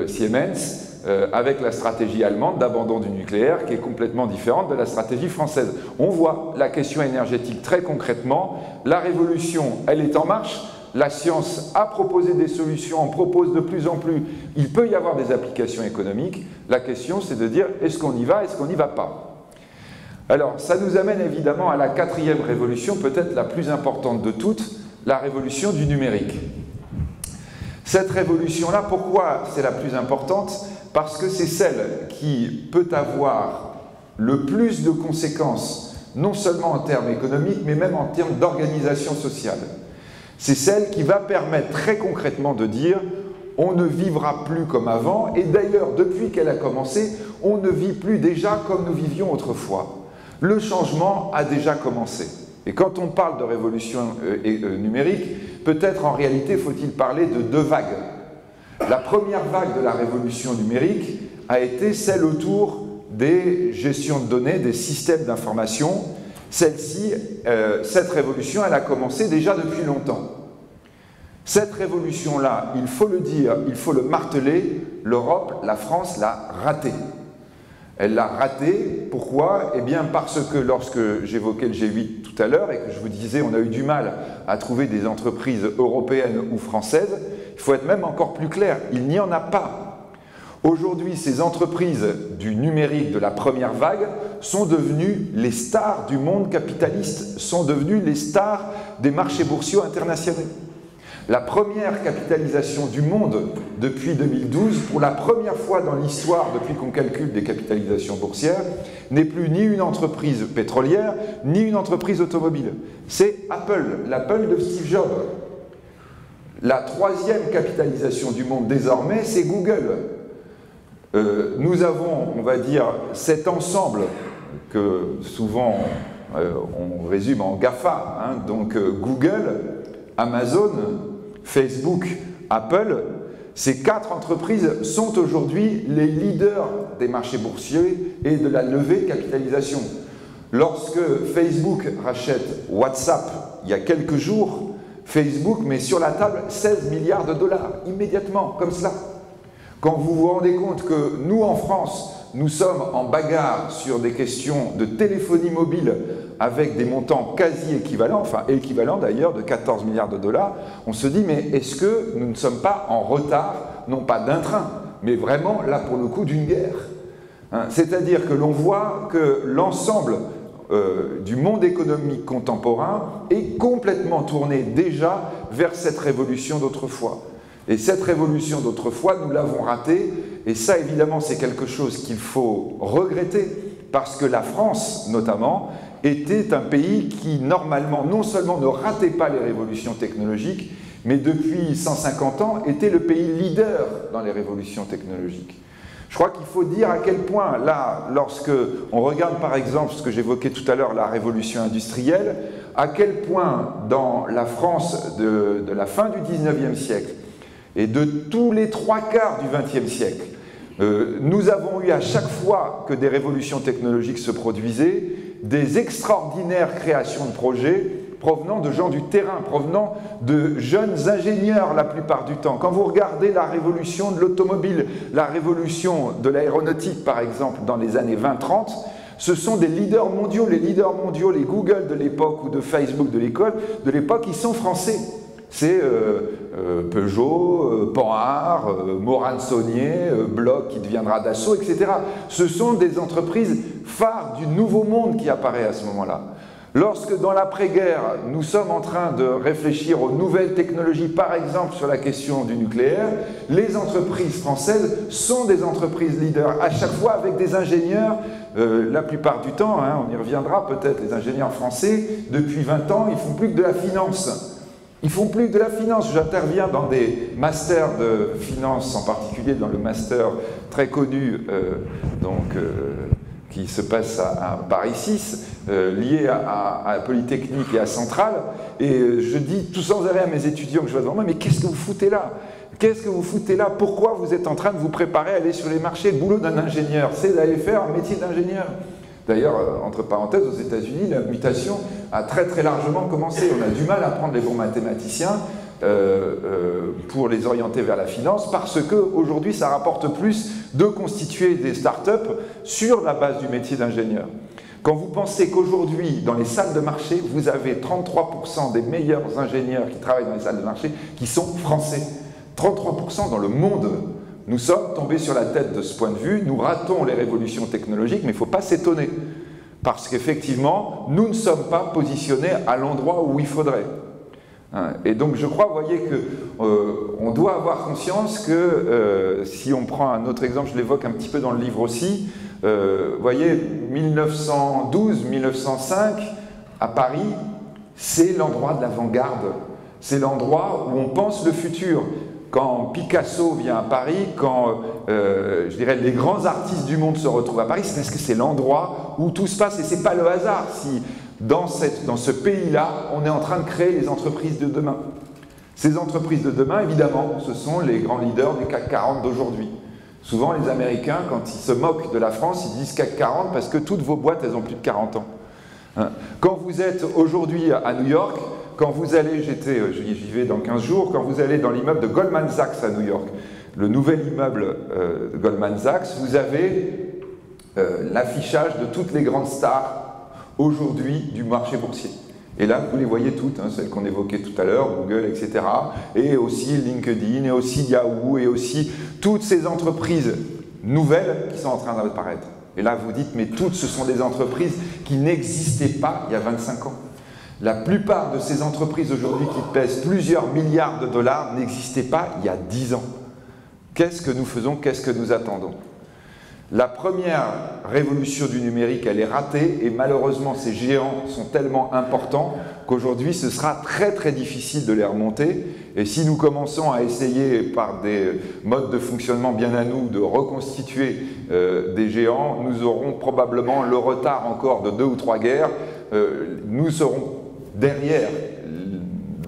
Siemens, avec la stratégie allemande d'abandon du nucléaire qui est complètement différente de la stratégie française. On voit la question énergétique très concrètement, la révolution, elle est en marche, la science a proposé des solutions, en propose de plus en plus, il peut y avoir des applications économiques, la question c'est de dire est-ce qu'on y va, est-ce qu'on n'y va pas? Alors ça nous amène évidemment à la 4e révolution, peut-être la plus importante de toutes, la révolution du numérique. Cette révolution-là, pourquoi c'est la plus importante? Parce que c'est celle qui peut avoir le plus de conséquences, non seulement en termes économiques, mais même en termes d'organisation sociale. C'est celle qui va permettre très concrètement de dire on ne vivra plus comme avant, et d'ailleurs, depuis qu'elle a commencé, on ne vit plus déjà comme nous vivions autrefois. Le changement a déjà commencé. Et quand on parle de révolution numérique, peut-être en réalité faut-il parler de deux vagues. La première vague de la révolution numérique a été celle autour des gestions de données, des systèmes d'information. Celle-ci, cette révolution, elle a commencé déjà depuis longtemps. Cette révolution-là, il faut le dire, il faut le marteler, l'Europe, la France l'a ratée. Elle l'a ratée, pourquoi? Eh bien parce que lorsque j'évoquais le G8 tout à l'heure et que je vous disais on a eu du mal à trouver des entreprises européennes ou françaises, il faut être même encore plus clair, il n'y en a pas. Aujourd'hui, ces entreprises du numérique de la première vague sont devenues les stars du monde capitaliste, sont devenues les stars des marchés boursiers internationaux. La première capitalisation du monde depuis 2012, pour la première fois dans l'histoire depuis qu'on calcule des capitalisations boursières, n'est plus ni une entreprise pétrolière, ni une entreprise automobile. C'est Apple, l'Apple de Steve Jobs. La troisième capitalisation du monde désormais, c'est Google. Nous avons, on va dire, cet ensemble que souvent on résume en GAFA, hein, donc Google, Amazon, Facebook, Apple, ces quatre entreprises sont aujourd'hui les leaders des marchés boursiers et de la levée de capitalisation. Lorsque Facebook rachète WhatsApp il y a quelques jours, Facebook met sur la table 16 milliards de dollars, immédiatement, comme cela. Quand vous vous rendez compte que nous, en France, nous sommes en bagarre sur des questions de téléphonie mobile avec des montants quasi équivalents, enfin équivalents d'ailleurs, de 14 milliards de dollars, on se dit mais est-ce que nous ne sommes pas en retard, non pas d'un train, mais vraiment là pour le coup d'une guerre, hein? C'est-à-dire que l'on voit que l'ensemble du monde économique contemporain est complètement tourné déjà vers cette révolution d'autrefois. Et cette révolution d'autrefois, nous l'avons ratée, et ça évidemment c'est quelque chose qu'il faut regretter, parce que la France notamment était un pays qui normalement non seulement ne ratait pas les révolutions technologiques, mais depuis 150 ans était le pays leader dans les révolutions technologiques. Je crois qu'il faut dire à quel point, là, lorsque on regarde par exemple ce que j'évoquais tout à l'heure, la révolution industrielle, à quel point dans la France de la fin du 19e siècle et de tous les trois quarts du 20e siècle, nous avons eu à chaque fois que des révolutions technologiques se produisaient, des extraordinaires créations de projets provenant de gens du terrain, provenant de jeunes ingénieurs la plupart du temps. Quand vous regardez la révolution de l'automobile, la révolution de l'aéronautique par exemple dans les années 20-30, ce sont des leaders mondiaux, les Google de l'époque ou de Facebook de l'époque, ils sont français. C'est Peugeot, Panhard, Morane-Saulnier, Bloch qui deviendra Dassault, etc. Ce sont des entreprises phares du nouveau monde qui apparaît à ce moment-là. Lorsque dans l'après-guerre, nous sommes en train de réfléchir aux nouvelles technologies, par exemple sur la question du nucléaire, les entreprises françaises sont des entreprises leaders, à chaque fois avec des ingénieurs, la plupart du temps, hein, on y reviendra peut-être, les ingénieurs français, depuis 20 ans, ils ne font plus que de la finance. Ils font plus que de la finance. J'interviens dans des masters de finance, en particulier dans le master très connu qui se passe à Paris 6, lié à Polytechnique et à Centrale. Et je dis tout sans arrêt à mes étudiants que je vois devant moi, mais qu'est-ce que vous foutez là? Qu'est-ce que vous foutez là? Pourquoi vous êtes en train de vous préparer à aller sur les marchés? Le boulot d'un ingénieur, c'est d'aller faire un métier d'ingénieur. D'ailleurs, entre parenthèses, aux États-Unis, la mutation a très largement commencé. On a du mal à prendre les bons mathématiciens pour les orienter vers la finance parce qu'aujourd'hui, ça rapporte plus de constituer des startups sur la base du métier d'ingénieur. Quand vous pensez qu'aujourd'hui, dans les salles de marché, vous avez 33% des meilleurs ingénieurs qui travaillent dans les salles de marché qui sont français. 33% dans le monde. Nous sommes tombés sur la tête de ce point de vue, nous ratons les révolutions technologiques, mais il ne faut pas s'étonner, parce qu'effectivement, nous ne sommes pas positionnés à l'endroit où il faudrait. Et donc je crois, vous voyez, qu'on doit avoir conscience que, si on prend un autre exemple, je l'évoque un petit peu dans le livre aussi, vous voyez, 1912-1905, à Paris, c'est l'endroit de l'avant-garde, c'est l'endroit où on pense le futur. quand Picasso vient à Paris, quand je dirais les grands artistes du monde se retrouvent à Paris, c'est parce que c'est l'endroit où tout se passe et c'est pas le hasard si dans ce pays-là, on est en train de créer les entreprises de demain. Ces entreprises de demain, évidemment, ce sont les grands leaders du CAC 40 d'aujourd'hui. Souvent, les Américains, quand ils se moquent de la France, ils disent CAC 40 parce que toutes vos boîtes, elles ont plus de 40 ans. Quand vous êtes aujourd'hui à New York, quand vous allez, j'y vais dans 15 jours, quand vous allez dans l'immeuble de Goldman Sachs à New York, le nouvel immeuble de Goldman Sachs, vous avez l'affichage de toutes les grandes stars aujourd'hui du marché boursier. Et là, vous les voyez toutes, hein, celles qu'on évoquait tout à l'heure, Google, etc. Et aussi LinkedIn, et aussi Yahoo, et aussi toutes ces entreprises nouvelles qui sont en train d'apparaître. Et là, vous dites, mais toutes, ce sont des entreprises qui n'existaient pas il y a 25 ans. La plupart de ces entreprises aujourd'hui qui pèsent plusieurs milliards de dollars n'existaient pas il y a 10 ans. Qu'est-ce que nous faisons? Qu'est-ce que nous attendons? La première révolution du numérique, elle est ratée et malheureusement, ces géants sont tellement importants qu'aujourd'hui, ce sera très très difficile de les remonter. Et si nous commençons à essayer par des modes de fonctionnement bien à nous de reconstituer des géants, nous aurons probablement le retard encore de 2 ou 3 guerres. Nous serons derrière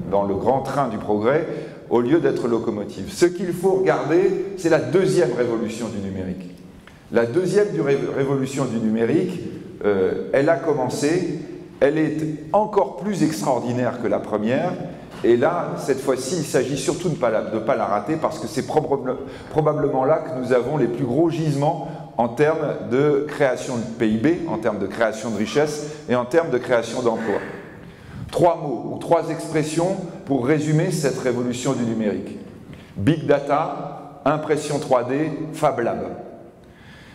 dans le grand train du progrès au lieu d'être locomotive. Ce qu'il faut regarder, c'est la deuxième révolution du numérique. La deuxième révolution du numérique, elle a commencé, elle est encore plus extraordinaire que la première, et là, cette fois-ci, il s'agit surtout de ne pas la rater, parce que c'est probablement là que nous avons les plus gros gisements en termes de création de PIB, en termes de création de richesse et en termes de création d'emplois. 3 mots ou 3 expressions pour résumer cette révolution du numérique. Big Data, impression 3D, Fab Lab.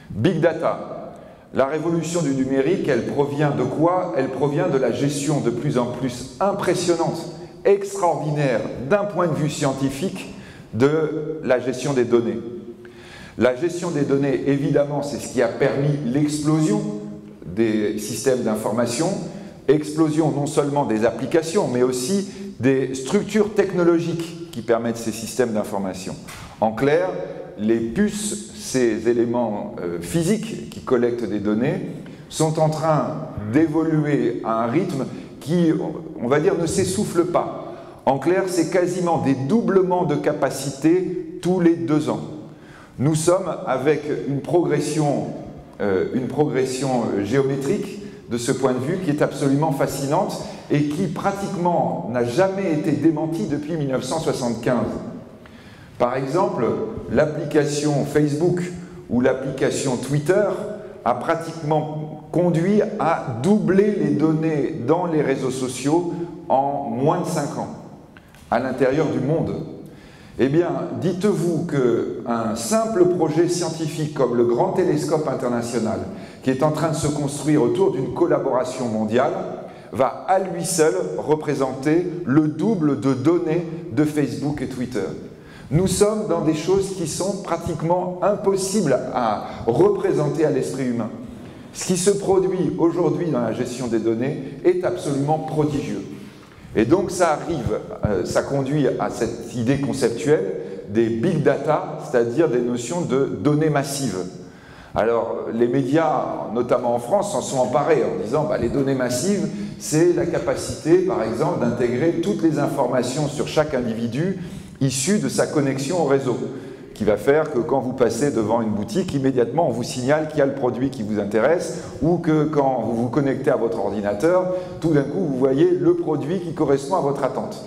Big Data, la révolution du numérique, elle provient de quoi? Elle provient de la gestion de plus en plus impressionnante, extraordinaire, d'un point de vue scientifique, de la gestion des données. La gestion des données, évidemment, c'est ce qui a permis l'explosion des systèmes d'information, explosion non seulement des applications, mais aussi des structures technologiques qui permettent ces systèmes d'information. En clair, les puces, ces éléments physiques qui collectent des données, sont en train d'évoluer à un rythme qui, on va dire, ne s'essouffle pas. En clair, c'est quasiment des doublements de capacité tous les 2 ans. Nous sommes avec une progression géométrique de ce point de vue qui est absolument fascinante et qui pratiquement n'a jamais été démentie depuis 1975. Par exemple, l'application Facebook ou l'application Twitter a pratiquement conduit à doubler les données dans les réseaux sociaux en moins de 5 ans, à l'intérieur du monde. Eh bien, dites-vous qu'un simple projet scientifique comme le Grand Télescope International, qui est en train de se construire autour d'une collaboration mondiale, va à lui seul représenter le double de données de Facebook et Twitter. Nous sommes dans des choses qui sont pratiquement impossibles à représenter à l'esprit humain. Ce qui se produit aujourd'hui dans la gestion des données est absolument prodigieux. Et donc ça conduit à cette idée conceptuelle des big data, c'est-à-dire des notions de données massives. Alors les médias, notamment en France, s'en sont emparés en disant les données massives, c'est la capacité, par exemple, d'intégrer toutes les informations sur chaque individu issues de sa connexion au réseau, qui va faire que quand vous passez devant une boutique, immédiatement on vous signale qu'il y a le produit qui vous intéresse, ou que quand vous vous connectez à votre ordinateur, tout d'un coup vous voyez le produit qui correspond à votre attente.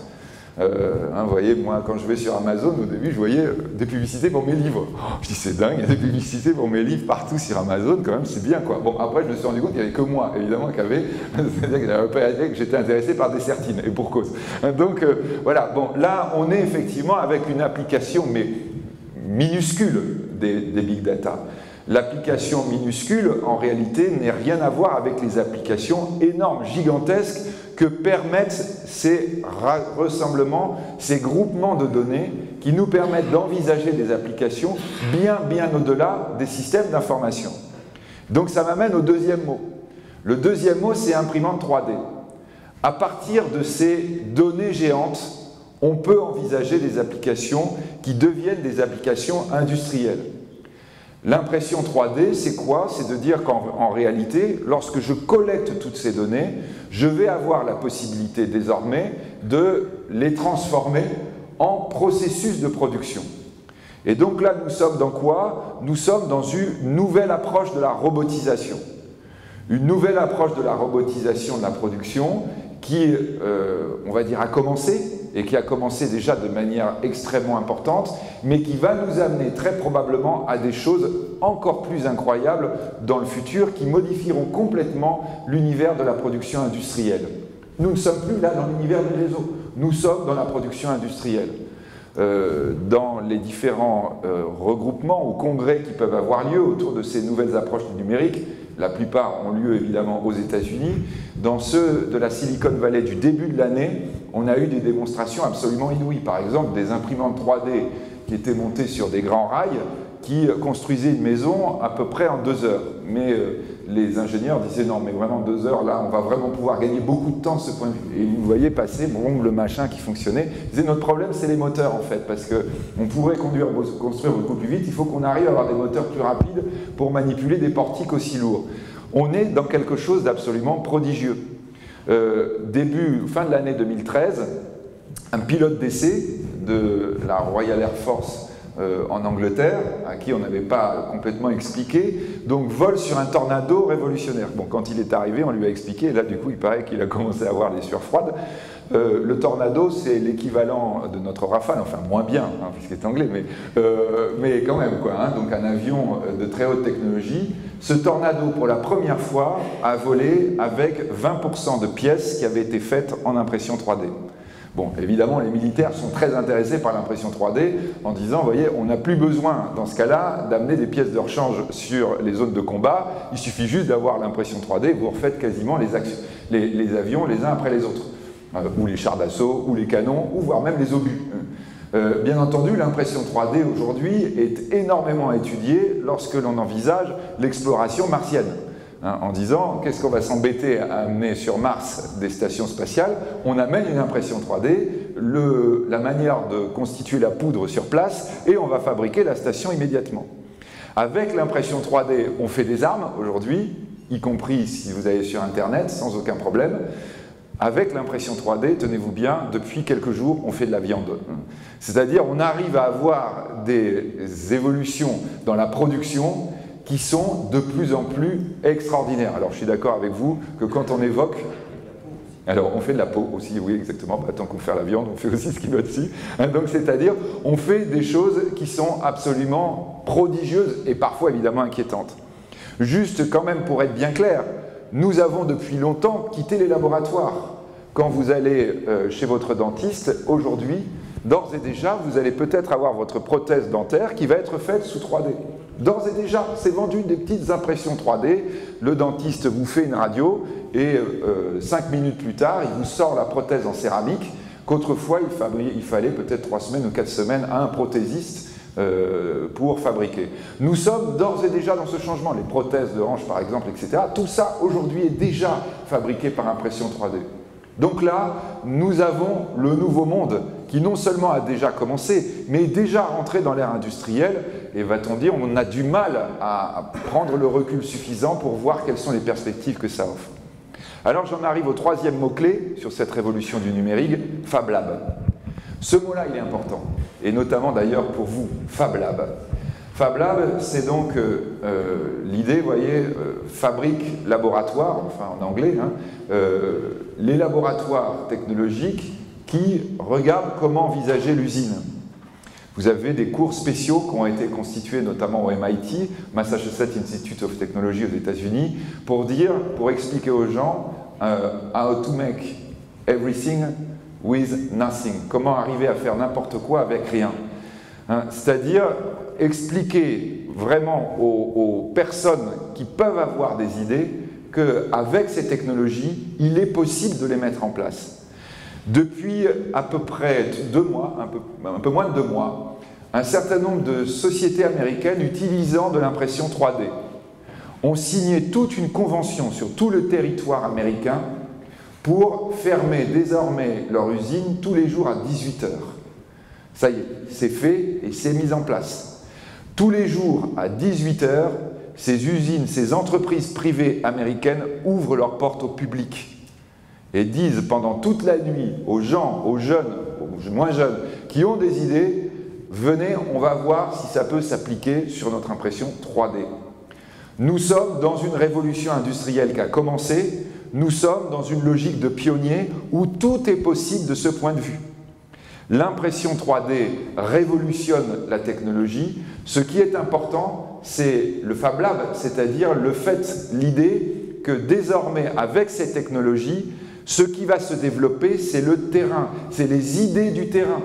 Vous voyez, moi quand je vais sur Amazon, au début je voyais des publicités pour mes livres. Je dis c'est dingue, il y a des publicités pour mes livres partout sur Amazon, quand même c'est bien quoi. Bon après je me suis rendu compte qu'il n'y avait que moi évidemment qui avait, c'est-à-dire qu'il n'avait pas été que j'étais intéressé par des Dessertine, et pour cause. Donc voilà, bon là on est effectivement avec une application mais minuscule des big data. L'application minuscule, en réalité, n'est rien à voir avec les applications énormes, gigantesques, que permettent ces rassemblements, ces groupements de données qui nous permettent d'envisager des applications bien au-delà des systèmes d'information. Donc ça m'amène au deuxième mot. Le deuxième mot, c'est imprimante 3D. À partir de ces données géantes, on peut envisager des applications qui deviennent des applications industrielles. L'impression 3D, c'est quoi? C'est de dire qu'en réalité, lorsque je collecte toutes ces données, je vais avoir la possibilité désormais de les transformer en processus de production. Et donc là, nous sommes dans quoi? Nous sommes dans une nouvelle approche de la robotisation. Une nouvelle approche de la robotisation de la production qui, on va dire, a commencé, et qui a commencé déjà de manière extrêmement importante, mais qui va nous amener très probablement à des choses encore plus incroyables dans le futur, qui modifieront complètement l'univers de la production industrielle. Nous ne sommes plus là dans l'univers des réseaux, nous sommes dans la production industrielle. Dans les différents regroupements ou congrès qui peuvent avoir lieu autour de ces nouvelles approches du numérique, la plupart ont lieu évidemment aux États-Unis. Dans ceux de la Silicon Valley du début de l'année, on a eu des démonstrations absolument inouïes. Par exemple, des imprimantes 3D qui étaient montées sur des grands rails qui construisaient une maison à peu près en 2 heures. Mais les ingénieurs disaient non, mais vraiment 2 heures, là, on va vraiment pouvoir gagner beaucoup de temps de ce point de vue. Et vous voyez passer, bon, le machin qui fonctionnait. Ils disaient notre problème, c'est les moteurs en fait, parce qu'on pourrait construire beaucoup plus vite, il faut qu'on arrive à avoir des moteurs plus rapides pour manipuler des portiques aussi lourds. On est dans quelque chose d'absolument prodigieux. Fin de l'année 2013, un pilote d'essai de la Royal Air Force en Angleterre, à qui on n'avait pas complètement expliqué, donc vole sur un tornado révolutionnaire. Bon, quand il est arrivé, on lui a expliqué, et là du coup il paraît qu'il a commencé à avoir les sueurs froides. Le tornado, c'est l'équivalent de notre Rafale, enfin moins bien, hein, puisqu'il est anglais, mais quand même, quoi, hein, donc un avion de très haute technologie. Ce tornado, pour la première fois, a volé avec 20% de pièces qui avaient été faites en impression 3D. Bon, évidemment, les militaires sont très intéressés par l'impression 3D en disant, vous voyez, on n'a plus besoin, dans ce cas-là, d'amener des pièces de rechange sur les zones de combat. Il suffit juste d'avoir l'impression 3D, vous refaites quasiment les avions les uns après les autres. Ou les chars d'assaut, ou les canons, ou voire même les obus. Bien entendu, l'impression 3D aujourd'hui est énormément étudiée lorsque l'on envisage l'exploration martienne. En disant, qu'est-ce qu'on va s'embêter à amener sur Mars des stations spatiales? On amène une impression 3D, la manière de constituer la poudre sur place, et on va fabriquer la station immédiatement. Avec l'impression 3D, on fait des armes aujourd'hui, y compris si vous allez sur Internet, sans aucun problème. Avec l'impression 3D, tenez-vous bien, depuis quelques jours, on fait de la viande. C'est-à-dire, on arrive à avoir des évolutions dans la production qui sont de plus en plus extraordinaires. Alors, je suis d'accord avec vous que quand on évoque... Alors, on fait de la peau aussi, oui, exactement. Bah, tant qu'on fait la viande, on fait aussi ce qui va dessus. Donc, c'est-à-dire, on fait des choses qui sont absolument prodigieuses et parfois, évidemment, inquiétantes. Juste, quand même, pour être bien clair, nous avons depuis longtemps quitté les laboratoires. Quand vous allez chez votre dentiste, aujourd'hui, d'ores et déjà, vous allez peut-être avoir votre prothèse dentaire qui va être faite sous 3D. D'ores et déjà, c'est vendu des petites impressions 3D. Le dentiste vous fait une radio et 5 minutes plus tard, il vous sort la prothèse en céramique qu'autrefois, il fallait peut-être 3 semaines ou 4 semaines à un prothésiste pour fabriquer. Nous sommes d'ores et déjà dans ce changement. Les prothèses de hanche, par exemple, etc. Tout ça, aujourd'hui, est déjà fabriqué par impression 3D. Donc là, nous avons le nouveau monde qui non seulement a déjà commencé, mais est déjà rentré dans l'ère industrielle. Et va-t-on dire, on a du mal à prendre le recul suffisant pour voir quelles sont les perspectives que ça offre. Alors j'en arrive au 3e mot-clé sur cette révolution du numérique, Fab Lab. Ce mot-là, il est important, et notamment d'ailleurs pour vous, Fab Lab. Fab Lab, c'est donc l'idée, vous voyez, fabrique laboratoire, enfin en anglais, hein, les laboratoires technologiques qui regardent comment envisager l'usine. Vous avez des cours spéciaux qui ont été constitués notamment au MIT, Massachusetts Institute of Technology aux États-Unis, pour expliquer aux gens how to make everything with nothing. Comment arriver à faire n'importe quoi avec rien. Hein, c'est-à-dire expliquer vraiment aux personnes qui peuvent avoir des idées qu'avec ces technologies, il est possible de les mettre en place. Depuis à peu près 2 mois, un peu moins de 2 mois, un certain nombre de sociétés américaines utilisant de l'impression 3D ont signé toute une convention sur tout le territoire américain pour fermer désormais leur usine tous les jours à 18 heures. Ça y est, c'est fait et c'est mis en place. Tous les jours à 18 heures, ces usines, ces entreprises privées américaines ouvrent leurs portes au public et disent pendant toute la nuit aux gens, aux jeunes, aux moins jeunes, qui ont des idées, venez, on va voir si ça peut s'appliquer sur notre impression 3D. Nous sommes dans une révolution industrielle qui a commencé, nous sommes dans une logique de pionnier où tout est possible de ce point de vue. L'impression 3D révolutionne la technologie. Ce qui est important, c'est le Fab Lab, c'est-à-dire le fait, l'idée que désormais, avec ces technologies, ce qui va se développer, c'est le terrain, c'est les idées du terrain.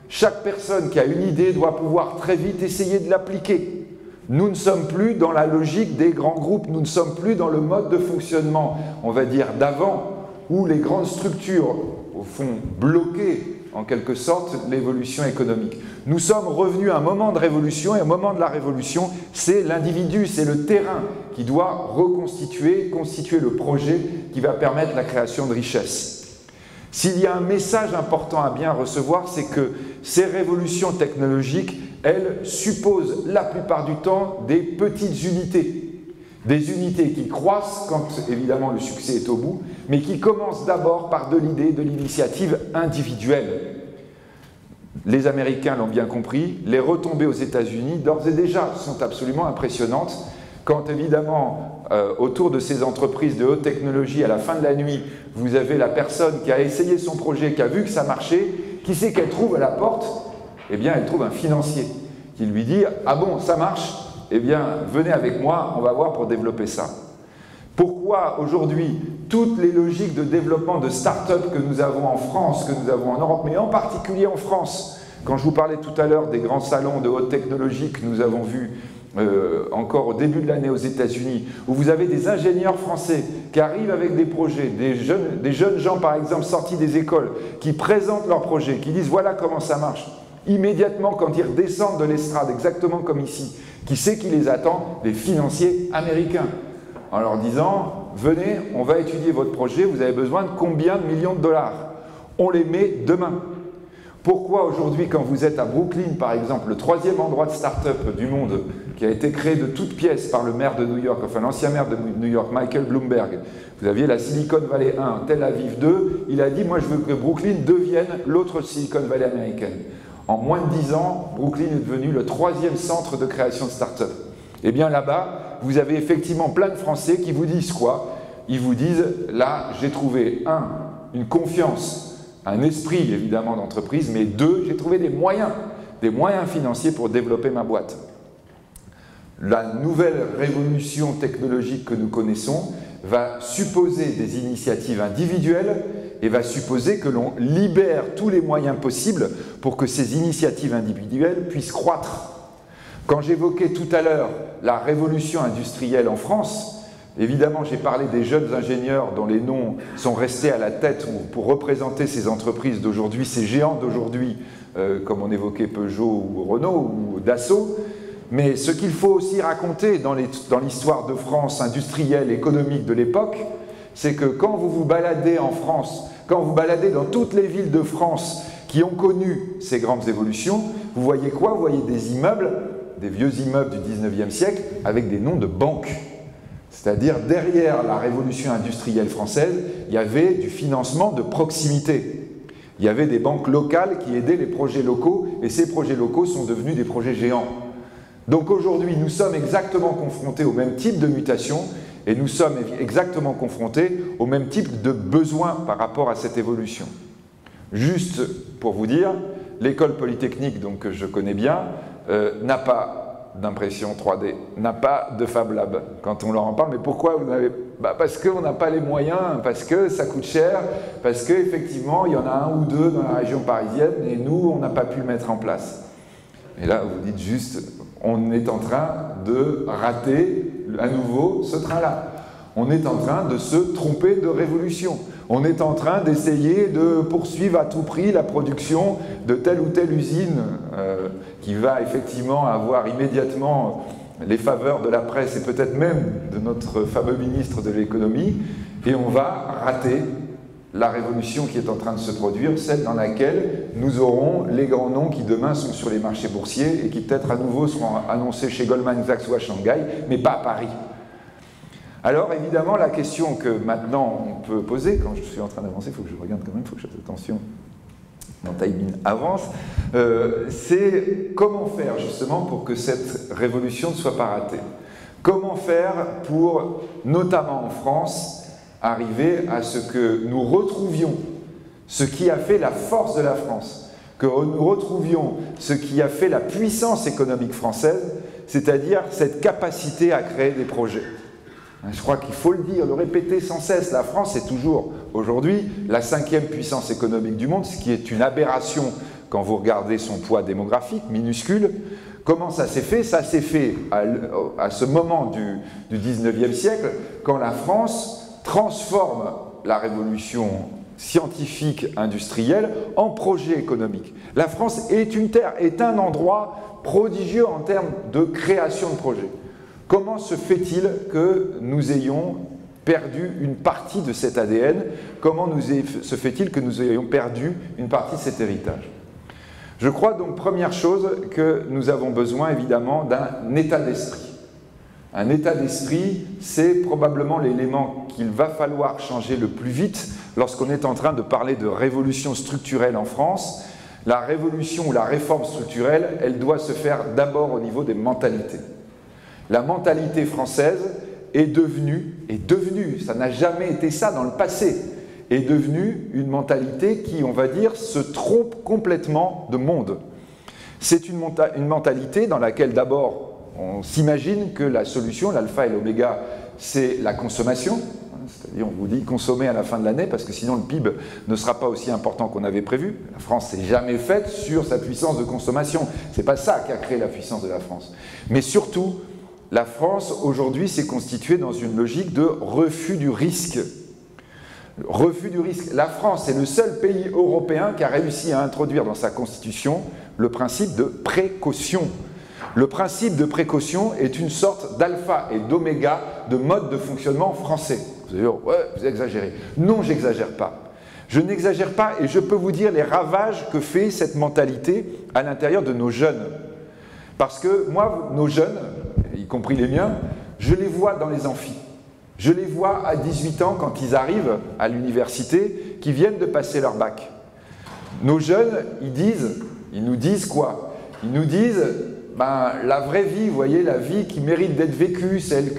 Chaque personne qui a une idée doit pouvoir très vite essayer de l'appliquer. Nous ne sommes plus dans la logique des grands groupes, nous ne sommes plus dans le mode de fonctionnement, on va dire, d'avant, où les grandes structures, au fond, bloquaient en quelque sorte l'évolution économique. Nous sommes revenus à un moment de révolution, et au moment de la révolution, c'est l'individu, c'est le terrain qui doit reconstituer, constituer le projet qui va permettre la création de richesses. S'il y a un message important à bien recevoir, c'est que ces révolutions technologiques, elles supposent la plupart du temps des petites unités. Des unités qui croissent quand évidemment le succès est au bout, mais qui commencent d'abord par de l'idée, de l'initiative individuelle. Les Américains l'ont bien compris, les retombées aux États-Unis d'ores et déjà sont absolument impressionnantes. Quand évidemment, autour de ces entreprises de haute technologie, à la fin de la nuit, vous avez la personne qui a essayé son projet, qui a vu que ça marchait, qui sait qu'elle trouve à la porte? Eh bien, elle trouve un financier qui lui dit « Ah bon, ça marche? Eh bien, venez avec moi, on va voir pour développer ça. » Pourquoi aujourd'hui, toutes les logiques de développement de start-up que nous avons en France, que nous avons en Europe, mais en particulier en France, quand je vous parlais tout à l'heure des grands salons de haute technologie que nous avons vus encore au début de l'année aux États-Unis, où vous avez des ingénieurs français qui arrivent avec des projets, des jeunes gens par exemple sortis des écoles, qui présentent leurs projets, qui disent voilà comment ça marche. Immédiatement, quand ils redescendent de l'estrade, exactement comme ici, qui sait qui les attend? Des financiers américains, en leur disant venez, on va étudier votre projet, vous avez besoin de combien de millions de dollars? On les met demain. Pourquoi aujourd'hui, quand vous êtes à Brooklyn, par exemple, le 3e endroit de start-up du monde, qui a été créé de toutes pièces par le maire de New York, enfin l'ancien maire de New York, Michael Bloomberg, vous aviez la Silicon Valley 1, Tel Aviv 2, il a dit « moi je veux que Brooklyn devienne l'autre Silicon Valley américaine ». En moins de 10 ans, Brooklyn est devenu le 3e centre de création de start-up. Et bien là-bas, vous avez effectivement plein de Français qui vous disent quoi? Ils vous disent, là, j'ai trouvé, une confiance, un esprit évidemment d'entreprise, mais 2, j'ai trouvé des moyens financiers pour développer ma boîte. La nouvelle révolution technologique que nous connaissons va supposer des initiatives individuelles et va supposer que l'on libère tous les moyens possibles pour que ces initiatives individuelles puissent croître. Quand j'évoquais tout à l'heure la révolution industrielle en France, évidemment j'ai parlé des jeunes ingénieurs dont les noms sont restés à la tête pour représenter ces entreprises d'aujourd'hui, ces géants d'aujourd'hui, comme on évoquait Peugeot ou Renault ou Dassault. Mais ce qu'il faut aussi raconter dans l'histoire de France industrielle, économique de l'époque, c'est que quand vous vous baladez en France, quand vous baladez dans toutes les villes de France qui ont connu ces grandes évolutions, vous voyez quoi? Vous voyez des immeubles, des vieux immeubles du 19e siècle avec des noms de banques. C'est-à-dire derrière la révolution industrielle française, il y avait du financement de proximité. Il y avait des banques locales qui aidaient les projets locaux et ces projets locaux sont devenus des projets géants. Donc aujourd'hui, nous sommes exactement confrontés au même type de mutation et nous sommes exactement confrontés au même type de besoins par rapport à cette évolution. Juste pour vous dire, l'école polytechnique, donc, que je connais bien, n'a pas d'impression 3D, n'a pas de Fab Lab. Quand on leur en parle, mais pourquoi vous n'avez... Parce qu'on n'a pas les moyens, parce que ça coûte cher, parce qu'effectivement, il y en a 1 ou 2 dans la région parisienne et nous, on n'a pas pu le mettre en place. Et là, vous dites juste, on est en train de rater à nouveau ce train-là. On est en train de se tromper de révolution. On est en train d'essayer de poursuivre à tout prix la production de telle ou telle usine qui va effectivement avoir immédiatement les faveurs de la presse et peut-être même de notre fameux ministre de l'économie. Et on va rater la révolution qui est en train de se produire, celle dans laquelle nous aurons les grands noms qui demain sont sur les marchés boursiers et qui peut-être à nouveau seront annoncés chez Goldman Sachs ou à Shanghai, mais pas à Paris. Alors évidemment, la question que maintenant on peut poser, quand je suis en train d'avancer, il faut que je regarde quand même, il faut que je fasse attention, mon timing avance, c'est comment faire justement pour que cette révolution ne soit pas ratée. Comment faire pour, notamment en France, arriver à ce que nous retrouvions ce qui a fait la force de la France, que nous retrouvions ce qui a fait la puissance économique française, c'est-à-dire cette capacité à créer des projets. Je crois qu'il faut le dire, le répéter sans cesse, la France est toujours aujourd'hui la 5e puissance économique du monde, ce qui est une aberration quand vous regardez son poids démographique, minuscule. Comment ça s'est fait? Ça s'est fait à ce moment du 19e siècle, quand la France transforme la révolution scientifique industrielle en projet économique. La France est une terre, est un endroit prodigieux en termes de création de projets. Comment se fait-il que nous ayons perdu une partie de cet ADN? Comment se fait-il que nous ayons perdu une partie de cet héritage? Je crois donc, première chose, que nous avons besoin évidemment d'un état d'esprit. Un état d'esprit, c'est probablement l'élément qu'il va falloir changer le plus vite lorsqu'on est en train de parler de révolution structurelle en France. La révolution ou la réforme structurelle, elle doit se faire d'abord au niveau des mentalités. La mentalité française est devenue, ça n'a jamais été ça dans le passé, est devenue une mentalité qui, on va dire, se trompe complètement de monde. C'est une mentalité dans laquelle d'abord on s'imagine que la solution, l'alpha et l'oméga, c'est la consommation. C'est-à-dire on vous dit consommer à la fin de l'année parce que sinon le PIB ne sera pas aussi important qu'on avait prévu. La France s'est jamais faite sur sa puissance de consommation. C'est pas ça qui a créé la puissance de la France. Mais surtout, la France, aujourd'hui, s'est constituée dans une logique de refus du risque. Refus du risque. La France est le seul pays européen qui a réussi à introduire dans sa constitution le principe de précaution. Le principe de précaution est une sorte d'alpha et d'oméga de mode de fonctionnement français. Vous allez dire, ouais, vous exagérez. Non, j'exagère pas. Je n'exagère pas et je peux vous dire les ravages que fait cette mentalité à l'intérieur de nos jeunes. Parce que moi, nos jeunes, y compris les miens, je les vois dans les amphis. Je les vois à 18 ans quand ils arrivent à l'université, qui viennent de passer leur bac. Nos jeunes, ils nous disent quoi? Ils nous disent, ben, la vraie vie, vous voyez, la vie qui mérite d'être vécue, celle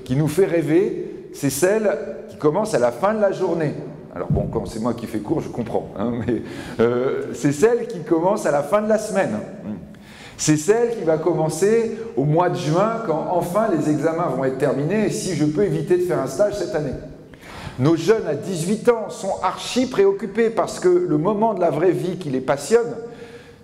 qui nous fait rêver, c'est celle qui commence à la fin de la journée. Alors bon, quand c'est moi qui fais cours, je comprends, hein, mais c'est celle qui commence à la fin de la semaine. C'est celle qui va commencer au mois de juin, quand enfin les examens vont être terminés, et si je peux éviter de faire un stage cette année. Nos jeunes à 18 ans sont archi préoccupés parce que le moment de la vraie vie qui les passionne,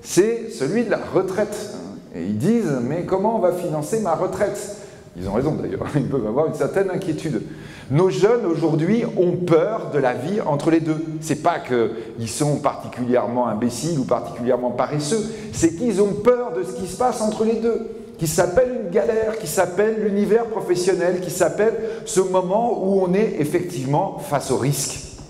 c'est celui de la retraite. Et ils disent, mais comment on va financer ma retraite? Ils ont raison d'ailleurs, ils peuvent avoir une certaine inquiétude. Nos jeunes aujourd'hui ont peur de la vie entre les deux. C'est pas qu'ils sont particulièrement imbéciles ou particulièrement paresseux, c'est qu'ils ont peur de ce qui se passe entre les deux, qui s'appelle une galère, qui s'appelle l'univers professionnel, qui s'appelle ce moment où on est effectivement face au risque.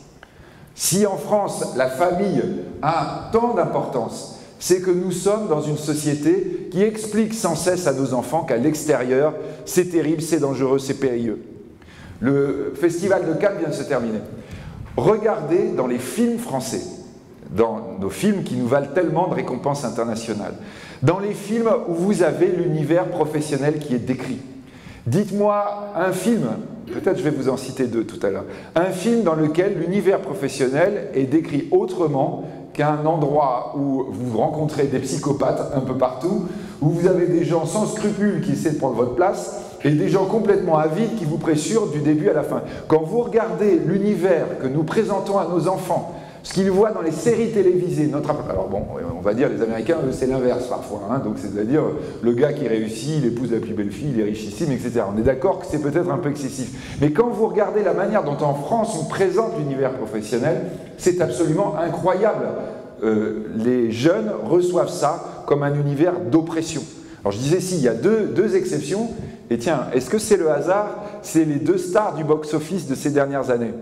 Si en France, la famille a tant d'importance, c'est que nous sommes dans une société qui explique sans cesse à nos enfants qu'à l'extérieur, c'est terrible, c'est dangereux, c'est périlleux. Le festival de Cannes vient de se terminer. Regardez dans les films français, dans nos films qui nous valent tellement de récompenses internationales, dans les films où vous avez l'univers professionnel qui est décrit. Dites-moi un film, peut-être je vais vous en citer deux tout à l'heure, un film dans lequel l'univers professionnel est décrit autrement qu'un endroit où vous rencontrez des psychopathes un peu partout, où vous avez des gens sans scrupules qui essaient de prendre votre place, et des gens complètement avides qui vous pressurent du début à la fin. Quand vous regardez l'univers que nous présentons à nos enfants, ce qu'ils voient dans les séries télévisées, alors bon, on va dire les Américains, c'est l'inverse parfois, hein, donc c'est-à-dire le gars qui réussit, il épouse la plus belle fille, il est richissime, etc. On est d'accord que c'est peut-être un peu excessif. Mais quand vous regardez la manière dont en France on présente l'univers professionnel, c'est absolument incroyable. Les jeunes reçoivent ça comme un univers d'oppression. Alors je disais, si, il y a deux exceptions. Et tiens, est-ce que c'est le hasard? C'est les deux stars du box-office de ces dernières années.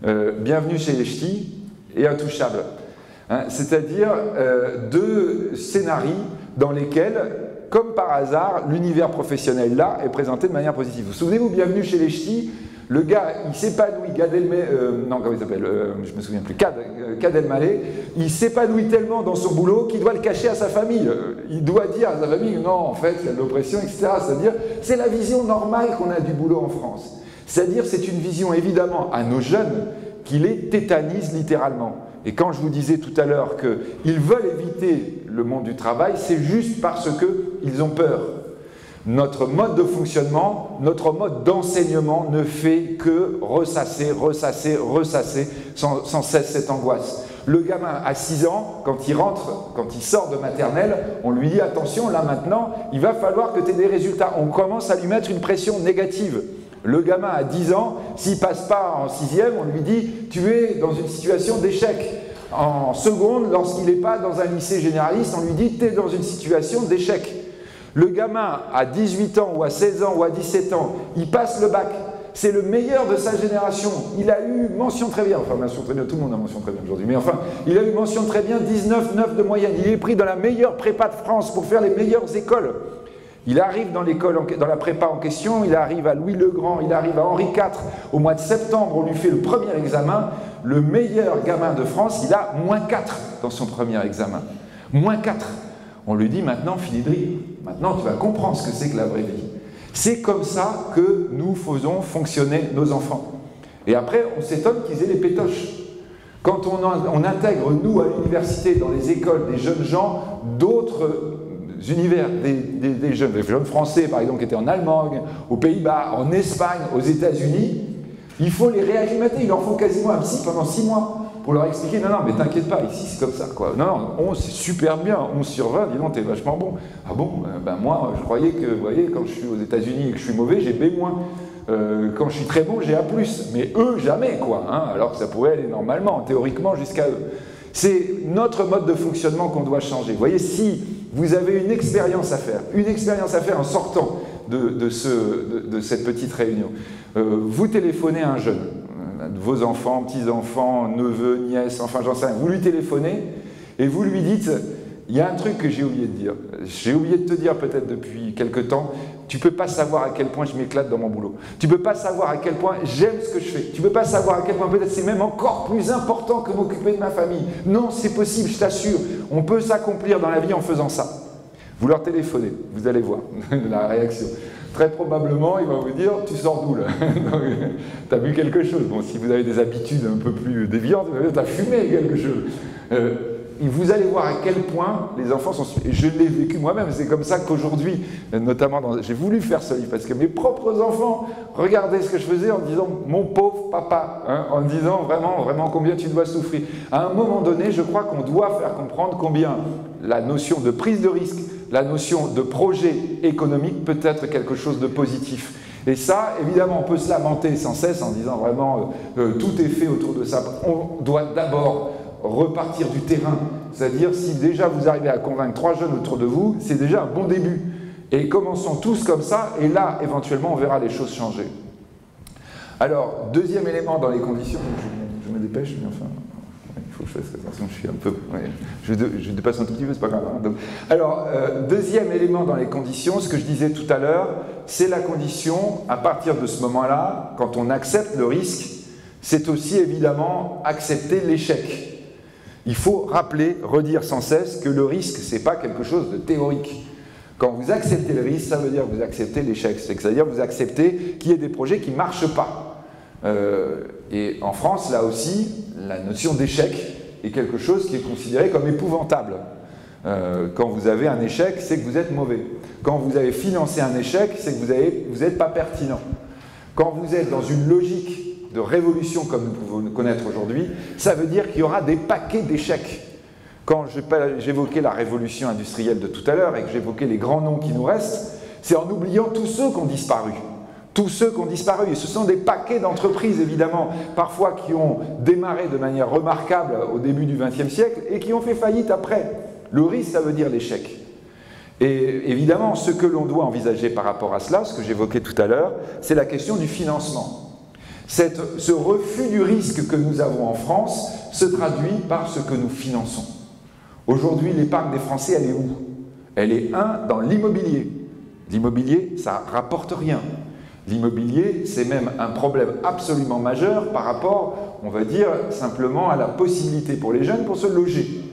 Bienvenue chez les Ch'tis et Intouchables. Hein, c'est-à-dire deux scénarios dans lesquels, comme par hasard, l'univers professionnel là est présenté de manière positive. Vous souvenez-vous, Bienvenue chez les Ch'tis, le gars, il s'épanouit, non, comment il s'appelle, je me souviens plus, Gad Elmaleh, il s'épanouit tellement dans son boulot qu'il doit le cacher à sa famille. Il doit dire à sa famille, non, en fait, il y a de l'oppression, etc. C'est-à-dire, c'est la vision normale qu'on a du boulot en France. C'est-à-dire, c'est une vision, évidemment, à nos jeunes, qui les tétanise littéralement. Et quand je vous disais tout à l'heure qu'ils veulent éviter le monde du travail, c'est juste parce qu'ils ont peur. Notre mode de fonctionnement, notre mode d'enseignement ne fait que ressasser, ressasser, ressasser sans cesse cette angoisse. Le gamin à 6 ans, quand il rentre, quand il sort de maternelle, on lui dit attention, là maintenant, il va falloir que tu aies des résultats. On commence à lui mettre une pression négative. Le gamin à 10 ans, s'il ne passe pas en 6e, on lui dit tu es dans une situation d'échec. En seconde, lorsqu'il n'est pas dans un lycée généraliste, on lui dit tu es dans une situation d'échec. Le gamin à 18 ans ou à 16 ans ou à 17 ans, il passe le bac. C'est le meilleur de sa génération. Il a eu mention très bien, enfin mention très bien, tout le monde a mention très bien aujourd'hui, mais enfin, il a eu mention très bien, 19,9 de moyenne. Il est pris dans la meilleure prépa de France pour faire les meilleures écoles. Il arrive dans l'école, dans la prépa en question, il arrive à Louis le Grand, il arrive à Henri IV. Au mois de septembre, on lui fait le premier examen. Le meilleur gamin de France, il a -4 dans son premier examen. -4. On lui dit maintenant, finis de rire. Maintenant, tu vas comprendre ce que c'est que la vraie vie. C'est comme ça que nous faisons fonctionner nos enfants. Et après, on s'étonne qu'ils aient les pétoches. Quand on intègre, nous, à l'université, dans les écoles, des jeunes gens d'autres univers, des jeunes français, par exemple, qui étaient en Allemagne, aux Pays-Bas, en Espagne, aux États-Unis, il faut les réacclimater. Il en faut quasiment un psy pendant 6 mois pour leur expliquer, non, non, mais t'inquiète pas, ici c'est comme ça, quoi. Non, non, 11 c'est super bien, 11 sur 20, dis donc, t'es vachement bon. Ah bon, ben moi, je croyais que, vous voyez, quand je suis aux États-Unis et que je suis mauvais, j'ai B-. Quand je suis très bon, j'ai A+. Mais eux, jamais, quoi. Hein, alors que ça pourrait aller normalement, théoriquement, jusqu'à eux. C'est notre mode de fonctionnement qu'on doit changer. Vous voyez, si vous avez une expérience à faire en sortant de cette petite réunion, vous téléphonez à un jeune, vos enfants, petits-enfants, neveux, nièces, enfin j'en sais rien, vous lui téléphonez et vous lui dites, il y a un truc que j'ai oublié de dire, j'ai oublié de te dire peut-être depuis quelque temps, tu ne peux pas savoir à quel point je m'éclate dans mon boulot, tu ne peux pas savoir à quel point j'aime ce que je fais, tu ne peux pas savoir à quel point peut-être c'est même encore plus important que m'occuper de ma famille. Non, c'est possible, je t'assure, on peut s'accomplir dans la vie en faisant ça. Vous leur téléphonez, vous allez voir la réaction. Très probablement, il va vous dire « tu sors d'où là ?» Tu as bu quelque chose. Bon, si vous avez des habitudes un peu plus déviantes, tu as fumé quelque chose. Vous allez voir à quel point les enfants sont... Je l'ai vécu moi-même, c'est comme ça qu'aujourd'hui, notamment, j'ai voulu faire ce livre, parce que mes propres enfants regardaient ce que je faisais en disant « mon pauvre papa hein, », en disant vraiment, vraiment combien tu dois souffrir. À un moment donné, je crois qu'on doit faire comprendre combien la notion de prise de risque, la notion de projet économique peut être quelque chose de positif. Et ça, évidemment, on peut se lamenter sans cesse en disant vraiment tout est fait autour de ça. On doit d'abord repartir du terrain. C'est-à-dire, si déjà vous arrivez à convaincre 3 jeunes autour de vous, c'est déjà un bon début. Et commençons tous comme ça, et là, éventuellement, on verra les choses changer. Alors, deuxième élément dans les conditions, je me dépêche, mais enfin... Il faut que je fasse attention, je suis un peu... Ouais, je dépasse un tout petit peu, c'est pas grave. Hein, donc, alors, deuxième élément dans les conditions, ce que je disais tout à l'heure, c'est la condition, à partir de ce moment-là, quand on accepte le risque, c'est aussi évidemment accepter l'échec. Il faut rappeler, redire sans cesse que le risque, c'est pas quelque chose de théorique. Quand vous acceptez le risque, ça veut dire que vous acceptez l'échec, c'est-à-dire que vous acceptez qu'il y ait des projets qui ne marchent pas. Et en France, là aussi, la notion d'échec est quelque chose qui est considéré comme épouvantable. Quand vous avez un échec, c'est que vous êtes mauvais. Quand vous avez financé un échec, c'est que vous n'êtes pas pertinent. Quand vous êtes dans une logique de révolution comme nous pouvons connaître aujourd'hui, ça veut dire qu'il y aura des paquets d'échecs. Quand j'évoquais la révolution industrielle de tout à l'heure et que j'évoquais les grands noms qui nous restent, c'est en oubliant tous ceux qui ont disparu. Tous ceux qui ont disparu, et ce sont des paquets d'entreprises évidemment, parfois qui ont démarré de manière remarquable au début du XXe siècle et qui ont fait faillite après. Le risque, ça veut dire l'échec. Et évidemment, ce que l'on doit envisager par rapport à cela, ce que j'évoquais tout à l'heure, c'est la question du financement. Ce refus du risque que nous avons en France se traduit par ce que nous finançons. Aujourd'hui, l'épargne des Français, elle est où? Elle est, dans l'immobilier. L'immobilier, ça ne rapporte rien. L'immobilier, c'est même un problème absolument majeur par rapport, on va dire, simplement à la possibilité pour les jeunes pour se loger.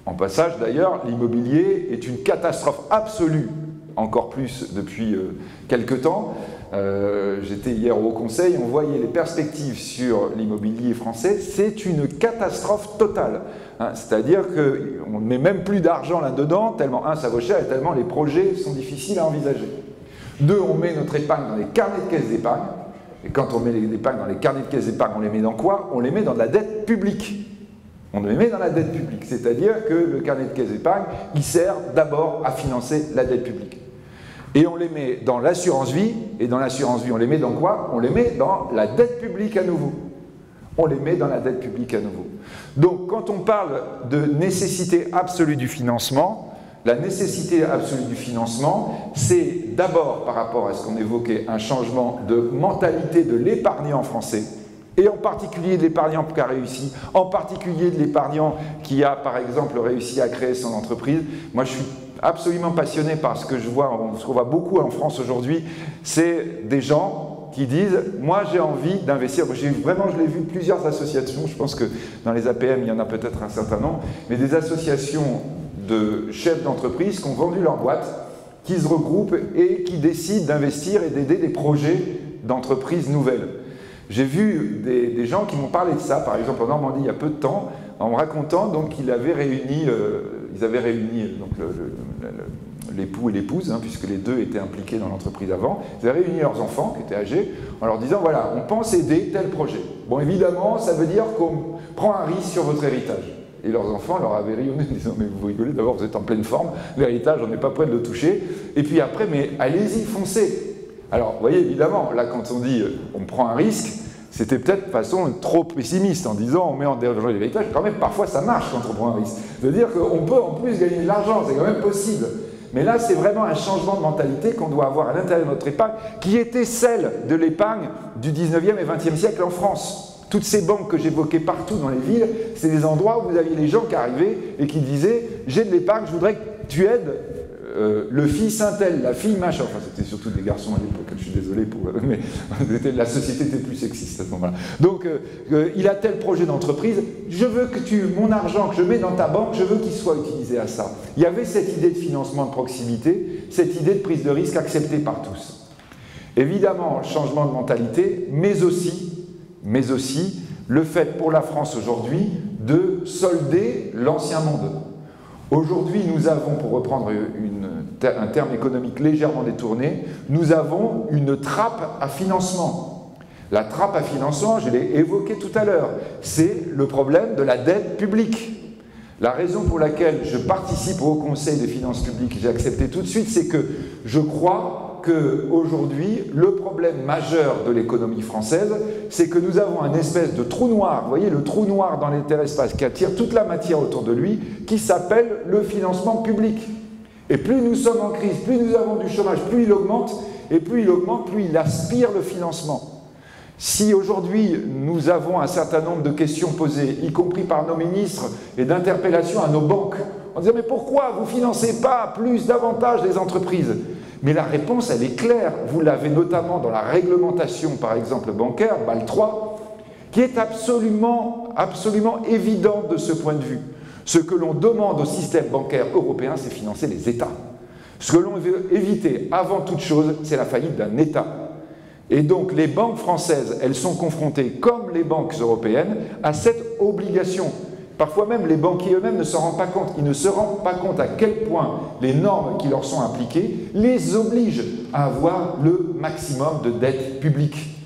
En passage, d'ailleurs, l'immobilier est une catastrophe absolue, encore plus depuis quelque temps. J'étais hier au Haut Conseil, on voyait les perspectives sur l'immobilier français, c'est une catastrophe totale. Hein, c'est-à-dire qu'on ne met même plus d'argent là-dedans, tellement, ça vaut cher et tellement les projets sont difficiles à envisager. 2, on met notre épargne dans les carnets de caisse d'épargne, et quand on met l'épargne dans les carnets de caisse d'épargne, on les met dans quoi? On les met dans de la dette publique. On les met dans la dette publique, c'est-à-dire que le carnet de caisse d'épargne, il sert d'abord à financer la dette publique. Et on les met dans l'assurance vie, et dans l'assurance vie, on les met dans quoi? On les met dans la dette publique à nouveau. On les met dans la dette publique à nouveau. Donc, quand on parle de nécessité absolue du financement, la nécessité absolue du financement, c'est d'abord, par rapport à ce qu'on évoquait, un changement de mentalité de l'épargnant français, et en particulier de l'épargnant qui a réussi, en particulier de l'épargnant qui a, par exemple, réussi à créer son entreprise. Moi, je suis absolument passionné par ce que je vois, ce qu'on voit beaucoup en France aujourd'hui, c'est des gens qui disent « moi j'ai envie d'investir ». Vraiment, je l'ai vu plusieurs associations, je pense que dans les APM, il y en a peut-être un certain nombre, mais des associations de chefs d'entreprise qui ont vendu leur boîte, qui se regroupent et qui décident d'investir et d'aider des projets d'entreprises nouvelles. J'ai vu des gens qui m'ont parlé de ça, par exemple en Normandie il y a peu de temps, en me racontant qu'ils avaient réuni, donc l'époux et l'épouse, puisque les deux étaient impliqués dans l'entreprise avant, ils avaient réuni leurs enfants qui étaient âgés en leur disant voilà, on pense aider tel projet. Bon, évidemment, ça veut dire qu'on prend un risque sur votre héritage. Et leurs enfants leur avaient rayonné en disant mais vous rigolez, d'abord vous êtes en pleine forme, l'héritage on n'est pas prêt de le toucher, et puis après mais allez-y, foncez. Alors vous voyez évidemment, là quand on dit on prend un risque, c'était peut-être de façon trop pessimiste en disant on met en danger l'héritage, quand même parfois ça marche quand on prend un risque. C'est-à-dire qu'on peut en plus gagner de l'argent, c'est quand même possible. Mais là c'est vraiment un changement de mentalité qu'on doit avoir à l'intérieur de notre épargne, qui était celle de l'épargne du 19e et 20e siècle en France. Toutes ces banques que j'évoquais partout dans les villes, c'est des endroits où vous aviez les gens qui arrivaient et qui disaient « j'ai de l'épargne, je voudrais que tu aides le fils un tel, la fille machin ». Enfin, c'était surtout des garçons à l'époque, je suis désolé, mais la société était plus sexiste à ce moment-là. Donc, il a tel projet d'entreprise, je veux que mon argent que je mets dans ta banque, je veux qu'il soit utilisé à ça. Il y avait cette idée de financement de proximité, cette idée de prise de risque acceptée par tous. Évidemment, changement de mentalité, mais aussi le fait pour la France aujourd'hui de solder l'ancien monde. Aujourd'hui, nous avons, pour reprendre un terme économique légèrement détourné, nous avons une trappe à financement. La trappe à financement, je l'ai évoqué tout à l'heure, c'est le problème de la dette publique. La raison pour laquelle je participe au Conseil des finances publiques, j'ai accepté tout de suite, c'est que je crois qu'aujourd'hui, le problème majeur de l'économie française, c'est que nous avons un espèce de trou noir, vous voyez, le trou noir dans l'interespace qui attire toute la matière autour de lui, qui s'appelle le financement public. Et plus nous sommes en crise, plus nous avons du chômage, plus il augmente, et plus il augmente, plus il aspire le financement. Si aujourd'hui nous avons un certain nombre de questions posées, y compris par nos ministres, et d'interpellations à nos banques, en disant « mais pourquoi vous ne financez pas plus, davantage les entreprises ?» Mais la réponse, elle est claire. Vous l'avez notamment dans la réglementation, par exemple, bancaire, BAL 3, qui est absolument évidente de ce point de vue. Ce que l'on demande au système bancaire européen, c'est financer les États. Ce que l'on veut éviter, avant toute chose, c'est la faillite d'un État. Et donc, les banques françaises, elles sont confrontées, comme les banques européennes, à cette obligation. Parfois même, les banquiers eux-mêmes ne s'en rendent pas compte. Ils ne se rendent pas compte à quel point les normes qui leur sont appliquées les obligent à avoir le maximum de dette publique.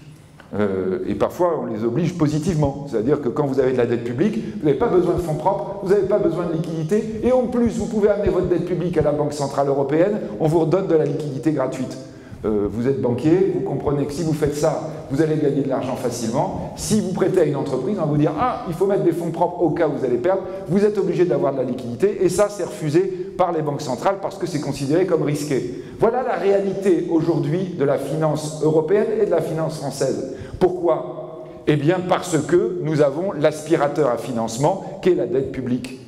Et parfois, on les oblige positivement. C'est-à-dire que quand vous avez de la dette publique, vous n'avez pas besoin de fonds propres, vous n'avez pas besoin de liquidité, et en plus, vous pouvez amener votre dette publique à la Banque Centrale Européenne, on vous redonne de la liquidité gratuite. Vous êtes banquier, vous comprenez que si vous faites ça, vous allez gagner de l'argent facilement. Si vous prêtez à une entreprise, on va vous dire « Ah, il faut mettre des fonds propres au cas où vous allez perdre », vous êtes obligé d'avoir de la liquidité, et ça, c'est refusé par les banques centrales parce que c'est considéré comme risqué. Voilà la réalité aujourd'hui de la finance européenne et de la finance française. Pourquoi ? Eh bien parce que nous avons l'aspirateur à financement qu'est la dette publique.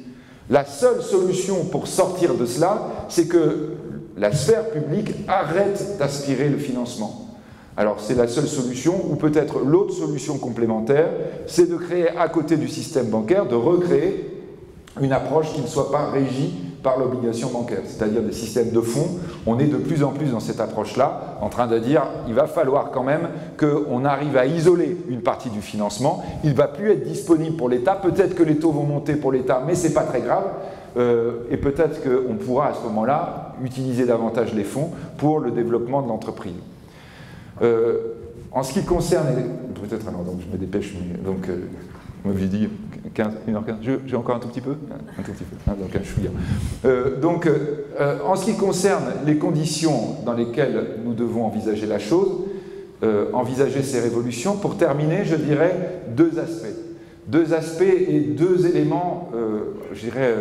La seule solution pour sortir de cela, c'est que la sphère publique arrête d'aspirer le financement. Alors c'est la seule solution, ou peut-être l'autre solution complémentaire, c'est de créer à côté du système bancaire, de recréer une approche qui ne soit pas régie par l'obligation bancaire, c'est-à-dire des systèmes de fonds. On est de plus en plus dans cette approche-là, en train de dire il va falloir quand même qu'on arrive à isoler une partie du financement. Il ne va plus être disponible pour l'État, peut-être que les taux vont monter pour l'État, mais ce n'est pas très grave. Et peut-être qu'on pourra à ce moment-là utiliser davantage les fonds pour le développement de l'entreprise. En ce qui concerne, peut-être alors donc je me dépêche, donc comme j'ai dit 1h15, j'ai encore un tout petit peu, donc un chouïa. En ce qui concerne les conditions dans lesquelles nous devons envisager la chose, envisager ces révolutions, pour terminer, je dirais deux aspects. Deux aspects et deux éléments, je dirais,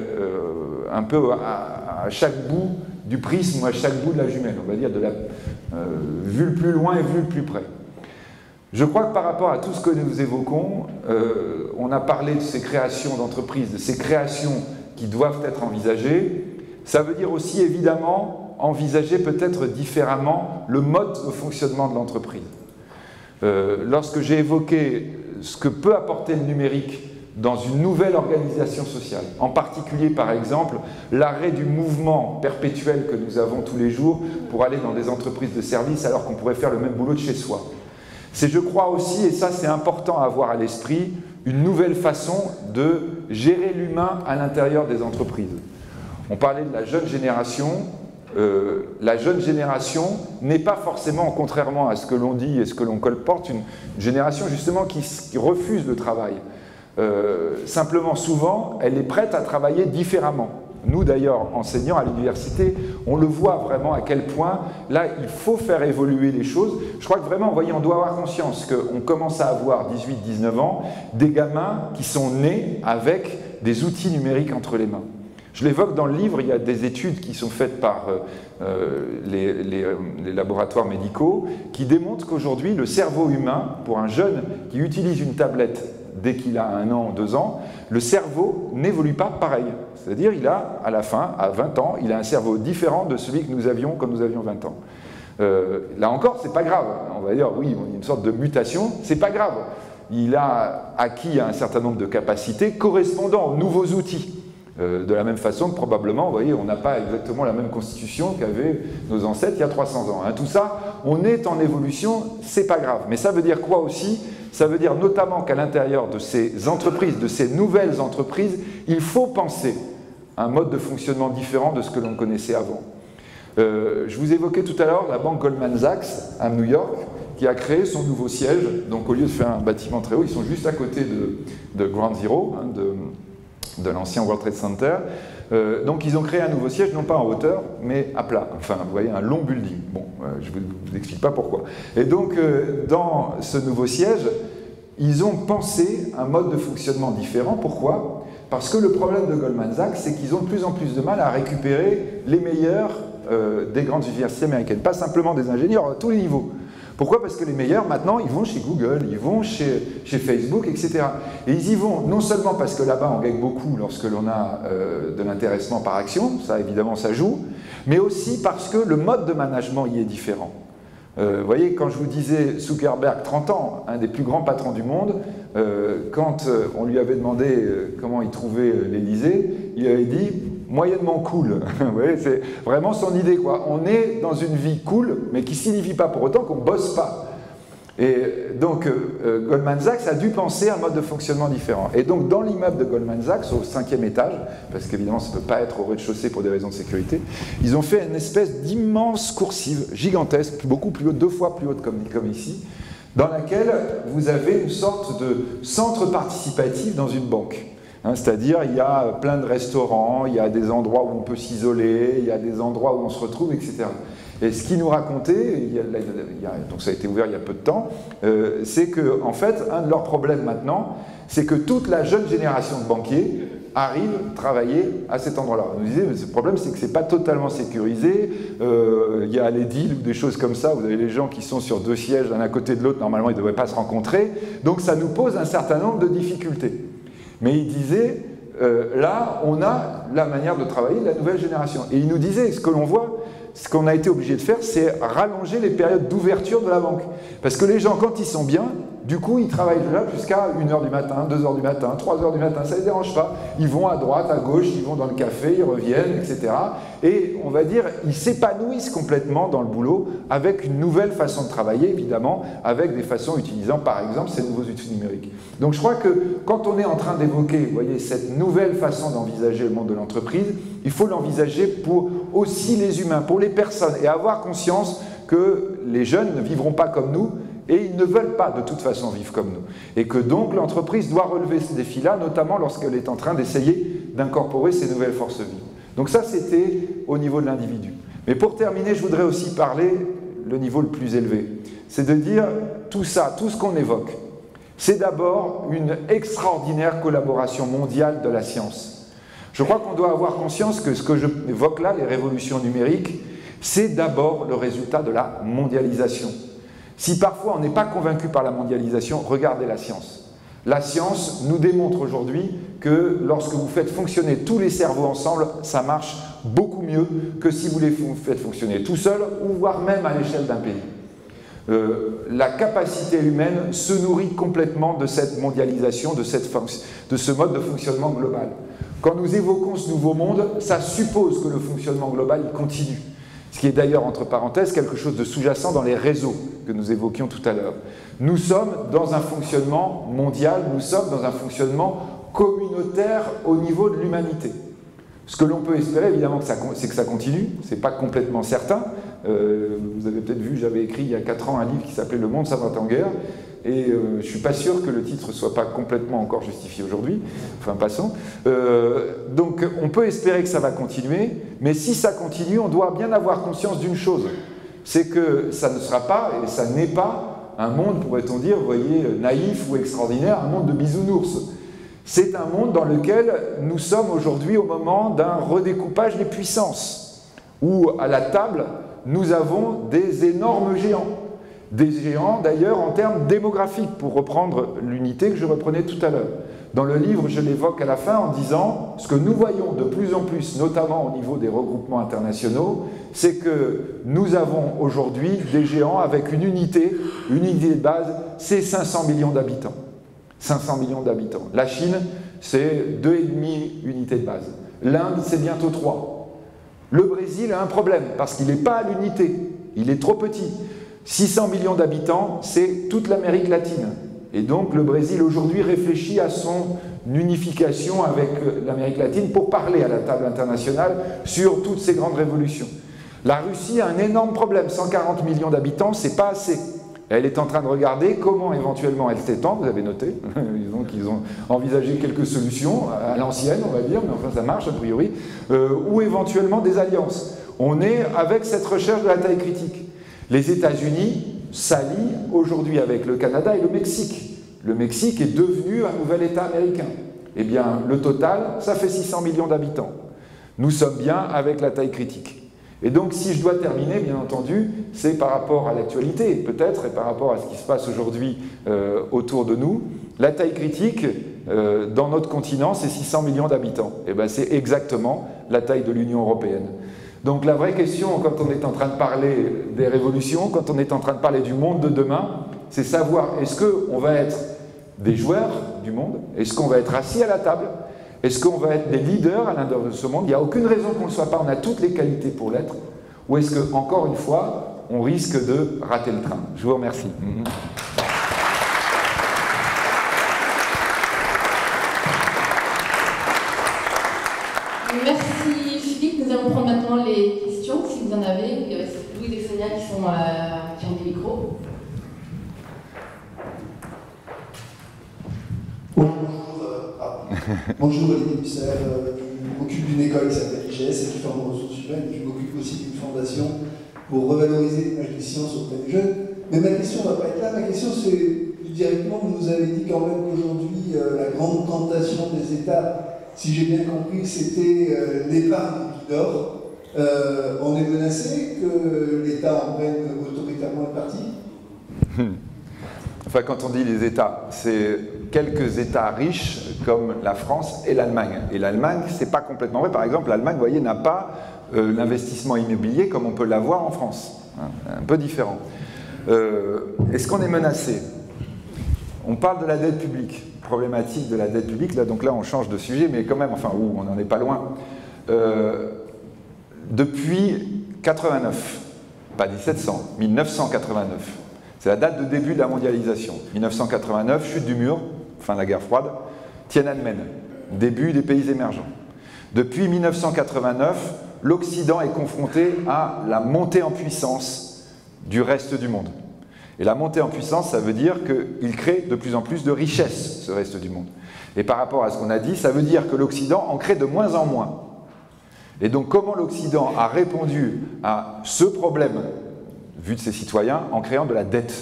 un peu à chaque bout du prisme ou à chaque bout de la jumelle, on va dire, vu le plus loin et vu le plus près. Je crois que par rapport à tout ce que nous évoquons, on a parlé de ces créations d'entreprises, de ces créations qui doivent être envisagées. Ça veut dire aussi, évidemment, envisager peut-être différemment le mode de fonctionnement de l'entreprise. Lorsque j'ai évoqué ce que peut apporter le numérique dans une nouvelle organisation sociale, en particulier par exemple l'arrêt du mouvement perpétuel que nous avons tous les jours pour aller dans des entreprises de services alors qu'on pourrait faire le même boulot de chez soi. C'est, je crois aussi, et ça c'est important à avoir à l'esprit, une nouvelle façon de gérer l'humain à l'intérieur des entreprises. On parlait de la jeune génération. La jeune génération n'est pas forcément, contrairement à ce que l'on dit et ce que l'on colporte, une génération justement qui refuse le travail. Simplement, souvent, elle est prête à travailler différemment. Nous, d'ailleurs, enseignants à l'université, on le voit vraiment à quel point, là, il faut faire évoluer les choses. Je crois que vraiment, vous voyez, on doit avoir conscience qu'on commence à avoir 18-19 ans, des gamins qui sont nés avec des outils numériques entre les mains. Je l'évoque dans le livre, il y a des études qui sont faites par les laboratoires médicaux qui démontrent qu'aujourd'hui, le cerveau humain, pour un jeune qui utilise une tablette dès qu'il a 1 an, 2 ans, le cerveau n'évolue pas pareil. C'est-à-dire, il a, à la fin, à 20 ans, il a un cerveau différent de celui que nous avions quand nous avions 20 ans. Là encore, c'est pas grave. On va dire, oui, il y a une sorte de mutation, c'est pas grave. Il a acquis un certain nombre de capacités correspondant aux nouveaux outils. De la même façon que probablement, vous voyez, on n'a pas exactement la même constitution qu'avaient nos ancêtres il y a 300 ans. Hein. Tout ça, on est en évolution, c'est pas grave. Mais ça veut dire quoi aussi? Ça veut dire notamment qu'à l'intérieur de ces entreprises, de ces nouvelles entreprises, il faut penser un mode de fonctionnement différent de ce que l'on connaissait avant. Je vous évoquais tout à l'heure la banque Goldman Sachs à New York, qui a créé son nouveau siège. Donc au lieu de faire un bâtiment très haut, ils sont juste à côté de Ground Zero, hein, de l'ancien World Trade Center. Donc ils ont créé un nouveau siège, non pas en hauteur, mais à plat. Enfin, vous voyez, un long building. Bon, je ne vous explique pas pourquoi. Et donc, dans ce nouveau siège, ils ont pensé un mode de fonctionnement différent. Pourquoi? Parce que le problème de Goldman Sachs, c'est qu'ils ont de plus en plus de mal à récupérer les meilleurs des grandes universités américaines. Pas simplement des ingénieurs, à tous les niveaux. Pourquoi? Parce que les meilleurs, maintenant, ils vont chez Google, ils vont chez Facebook, etc. Et ils y vont non seulement parce que là-bas, on gagne beaucoup lorsque l'on a de l'intéressement par action, ça, évidemment, ça joue, mais aussi parce que le mode de management y est différent. Vous voyez, quand je vous disais Zuckerberg, 30 ans, un des plus grands patrons du monde, quand on lui avait demandé comment il trouvait l'Élysée, il avait dit moyennement cool. Vous voyez, c'est vraiment son idée, quoi. On est dans une vie cool, mais qui ne signifie pas pour autant qu'on ne bosse pas. Et donc, Goldman Sachs a dû penser à un mode de fonctionnement différent. Et donc, dans l'immeuble de Goldman Sachs, au 5e étage, parce qu'évidemment, ça ne peut pas être au rez-de-chaussée pour des raisons de sécurité, ils ont fait une espèce d'immense coursive, gigantesque, beaucoup plus haute, 2 fois plus haute comme ici, dans laquelle vous avez une sorte de centre participatif dans une banque. Hein, c'est-à-dire, il y a plein de restaurants, il y a des endroits où on peut s'isoler, il y a des endroits où on se retrouve, etc. Et ce qu'il nous racontait, donc ça a été ouvert il y a peu de temps, c'est que, en fait, un de leurs problèmes maintenant, c'est que toute la jeune génération de banquiers arrivent à travailler à cet endroit-là. On nous disait, mais le problème, c'est que ce n'est pas totalement sécurisé, il y a les deals ou des choses comme ça, vous avez les gens qui sont sur 2 sièges l'un à côté de l'autre, normalement, ils ne devraient pas se rencontrer, donc ça nous pose un certain nombre de difficultés. Mais il disait, là, on a la manière de travailler de la nouvelle génération. Et il nous disait, ce que l'on voit, ce qu'on a été obligé de faire, c'est rallonger les périodes d'ouverture de la banque. Parce que les gens, quand ils sont bien, du coup, ils travaillent là jusqu'à 1h du matin, 2h du matin, 3h du matin, ça ne les dérange pas. Ils vont à droite, à gauche, ils vont dans le café, ils reviennent, etc. Et on va dire, ils s'épanouissent complètement dans le boulot avec une nouvelle façon de travailler, évidemment, avec des façons utilisant, par exemple, ces nouveaux outils numériques. Donc je crois que quand on est en train d'évoquer, vous voyez, cette nouvelle façon d'envisager le monde de l'entreprise, il faut l'envisager pour aussi les humains, pour les personnes, et avoir conscience que les jeunes ne vivront pas comme nous, et ils ne veulent pas de toute façon vivre comme nous. Et que donc l'entreprise doit relever ce défi-là, notamment lorsqu'elle est en train d'essayer d'incorporer ces nouvelles forces vives. Donc ça, c'était au niveau de l'individu. Mais pour terminer, je voudrais aussi parler le niveau le plus élevé. C'est de dire tout ça, tout ce qu'on évoque, c'est d'abord une extraordinaire collaboration mondiale de la science. Je crois qu'on doit avoir conscience que ce que je évoque là, les révolutions numériques, c'est d'abord le résultat de la mondialisation. Si parfois on n'est pas convaincu par la mondialisation, regardez la science. La science nous démontre aujourd'hui que lorsque vous faites fonctionner tous les cerveaux ensemble, ça marche beaucoup mieux que si vous les faites fonctionner tout seul, ou voire même à l'échelle d'un pays. La capacité humaine se nourrit complètement de cette mondialisation, de ce mode de fonctionnement global. Quand nous évoquons ce nouveau monde, ça suppose que le fonctionnement global il continue. Ce qui est d'ailleurs, entre parenthèses, quelque chose de sous-jacent dans les réseaux que nous évoquions tout à l'heure. Nous sommes dans un fonctionnement mondial, nous sommes dans un fonctionnement communautaire au niveau de l'humanité. Ce que l'on peut espérer, évidemment, c'est que ça continue, c'est pas complètement certain. Vous avez peut-être vu, j'avais écrit il y a 4 ans un livre qui s'appelait « Le monde s'invente en guerre », et je ne suis pas sûr que le titre ne soit pas complètement encore justifié aujourd'hui, enfin passons. Donc on peut espérer que ça va continuer, mais si ça continue, on doit bien avoir conscience d'une chose, c'est que ça ne sera pas, et ça n'est pas, un monde, pourrait-on dire, vous voyez, naïf ou extraordinaire, un monde de bisounours. C'est un monde dans lequel nous sommes aujourd'hui au moment d'un redécoupage des puissances, où à la table, nous avons des énormes géants. Des géants d'ailleurs en termes démographiques, pour reprendre l'unité que je reprenais tout à l'heure. Dans le livre, je l'évoque à la fin en disant ce que nous voyons de plus en plus, notamment au niveau des regroupements internationaux, c'est que nous avons aujourd'hui des géants avec une unité de base, c'est 500 millions d'habitants. 500 millions d'habitants. La Chine, c'est 2,5 unités de base. L'Inde, c'est bientôt 3. Le Brésil a un problème, parce qu'il n'est pas à l'unité, il est trop petit. 600 millions d'habitants, c'est toute l'Amérique latine. Et donc le Brésil aujourd'hui réfléchit à son unification avec l'Amérique latine pour parler à la table internationale sur toutes ces grandes révolutions. La Russie a un énorme problème, 140 millions d'habitants, c'est pas assez. Elle est en train de regarder comment éventuellement elle s'étend, vous avez noté, donc ils ont envisagé quelques solutions à l'ancienne, on va dire, mais enfin ça marche a priori, ou éventuellement des alliances. On est avec cette recherche de la taille critique. Les États-Unis s'allient aujourd'hui avec le Canada et le Mexique. Le Mexique est devenu un nouvel État américain. Eh bien, le total, ça fait 600 millions d'habitants. Nous sommes bien avec la taille critique. Et donc, si je dois terminer, bien entendu, c'est par rapport à l'actualité, peut-être, et par rapport à ce qui se passe aujourd'hui autour de nous. La taille critique, dans notre continent, c'est 600 millions d'habitants. Eh bien, c'est exactement la taille de l'Union européenne. Donc la vraie question, quand on est en train de parler des révolutions, quand on est en train de parler du monde de demain, c'est savoir, est-ce qu'on va être des joueurs du monde? Est-ce qu'on va être assis à la table? Est-ce qu'on va être des leaders à l'intérieur de ce monde? Il n'y a aucune raison qu'on ne le soit pas, on a toutes les qualités pour l'être. Ou est-ce que, encore une fois, on risque de rater le train? Je vous remercie. Merci Philippe, nous allons prendre maintenant les questions, si vous en avez. Il y a Louis et Sonia qui ont des micros. Bonjour Olivier Busser, je m'occupe d'une école qui s'appelle IGS et qui forme aux ressources humaines. Je m'occupe aussi d'une fondation pour revaloriser l'image des sciences auprès des jeunes. Mais ma question ne va pas être là, ma question c'est plus directement, vous nous avez dit quand même qu'aujourd'hui la grande tentation des États si j'ai bien compris, c'était l'épargne qui dort. On est menacé que l'État en prenne autoritairement le parti? Enfin, quand on dit les États, c'est quelques États riches comme la France et l'Allemagne. Et l'Allemagne, c'est pas complètement vrai. Par exemple, l'Allemagne, vous voyez, n'a pas l'investissement immobilier comme on peut l'avoir en France. Un peu différent. Est-ce qu'on est menacé? On parle de la dette publique, problématique de la dette publique. Là, donc là, on change de sujet, mais quand même, enfin, on n'en est pas loin. Depuis 89, pas 1700, 1989. C'est la date de début de la mondialisation. 1989, chute du mur, fin de la guerre froide, Tiananmen, début des pays émergents. Depuis 1989, l'Occident est confronté à la montée en puissance du reste du monde. Et la montée en puissance, ça veut dire qu'il crée de plus en plus de richesses, ce reste du monde. Et par rapport à ce qu'on a dit, ça veut dire que l'Occident en crée de moins en moins. Et donc comment l'Occident a répondu à ce problème vu de ses citoyens, en créant de la dette.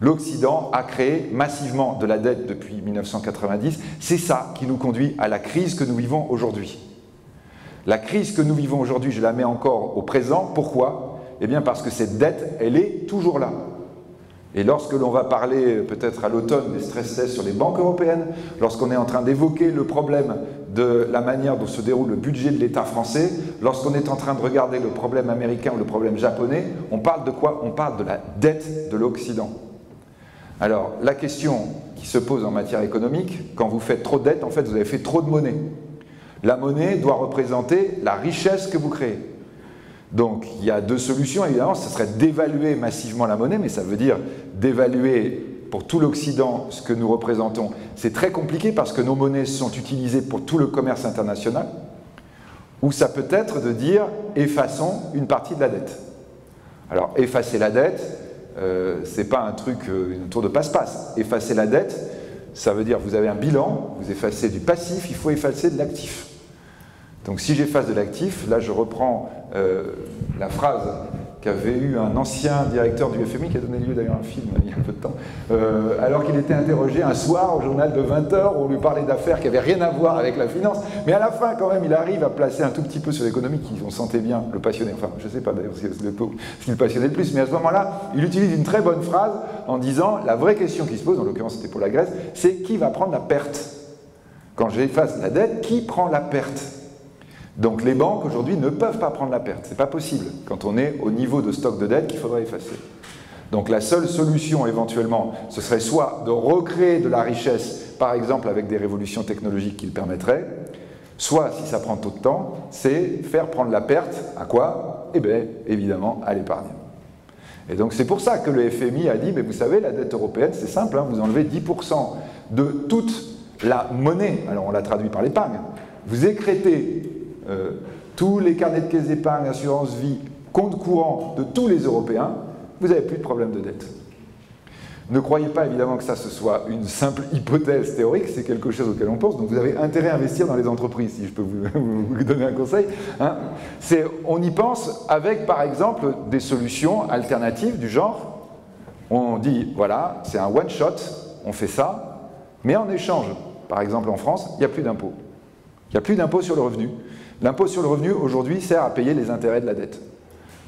L'Occident a créé massivement de la dette depuis 1990. C'est ça qui nous conduit à la crise que nous vivons aujourd'hui. La crise que nous vivons aujourd'hui, je la mets encore au présent. Pourquoi? Eh bien parce que cette dette, elle est toujours là. Et lorsque l'on va parler peut-être à l'automne des stress tests sur les banques européennes, lorsqu'on est en train d'évoquer le problème de la manière dont se déroule le budget de l'État français, lorsqu'on est en train de regarder le problème américain ou le problème japonais, on parle de quoi? On parle de la dette de l'Occident. Alors, la question qui se pose en matière économique, quand vous faites trop de dette, en fait, vous avez fait trop de monnaie. La monnaie doit représenter la richesse que vous créez. Donc, il y a deux solutions, évidemment, ce serait d'évaluer massivement la monnaie, mais ça veut dire d'évaluer pour tout l'Occident ce que nous représentons. C'est très compliqué parce que nos monnaies sont utilisées pour tout le commerce international, ou ça peut être de dire effaçons une partie de la dette. Alors, effacer la dette, c'est pas un truc, un tour de passe-passe. Effacer la dette, ça veut dire vous avez un bilan, vous effacez du passif, il faut effacer de l'actif. Donc si j'efface de l'actif, là je reprends la phrase qu'avait eu un ancien directeur du FMI, qui a donné lieu d'ailleurs à un film il y a un peu de temps, alors qu'il était interrogé un soir au journal de 20h, où on lui parlait d'affaires qui n'avaient rien à voir avec la finance, mais à la fin quand même il arrive à placer un tout petit peu sur l'économie qui, on sentait bien, le passionnait, enfin je ne sais pas d'ailleurs ce qui le passionnait le plus, mais à ce moment-là, il utilise une très bonne phrase en disant, la vraie question qui se pose, en l'occurrence c'était pour la Grèce, c'est qui va prendre la perte? Quand j'efface la dette, qui prend la perte? Donc les banques aujourd'hui ne peuvent pas prendre la perte, c'est pas possible quand on est au niveau de stock de dette qu'il faudrait effacer. Donc la seule solution éventuellement, ce serait soit de recréer de la richesse, par exemple avec des révolutions technologiques qui le permettraient, soit, si ça prend trop de temps, c'est faire prendre la perte à quoi? Eh bien, évidemment, à l'épargne. Et donc c'est pour ça que le FMI a dit, mais vous savez, la dette européenne, c'est simple, hein, vous enlevez 10% de toute la monnaie, alors on l'a traduit par l'épargne, vous écrêtez tous les carnets de caisse d'épargne, assurance vie, compte courant de tous les Européens, vous n'avez plus de problème de dette. Ne croyez pas évidemment que ça ce soit une simple hypothèse théorique, c'est quelque chose auquel on pense, donc vous avez intérêt à investir dans les entreprises, si je peux vous donner un conseil. Hein. On y pense avec par exemple des solutions alternatives du genre, on dit voilà, c'est un one shot, on fait ça, mais en échange, par exemple en France, il n'y a plus d'impôt. Il n'y a plus d'impôt sur le revenu. L'impôt sur le revenu, aujourd'hui, sert à payer les intérêts de la dette.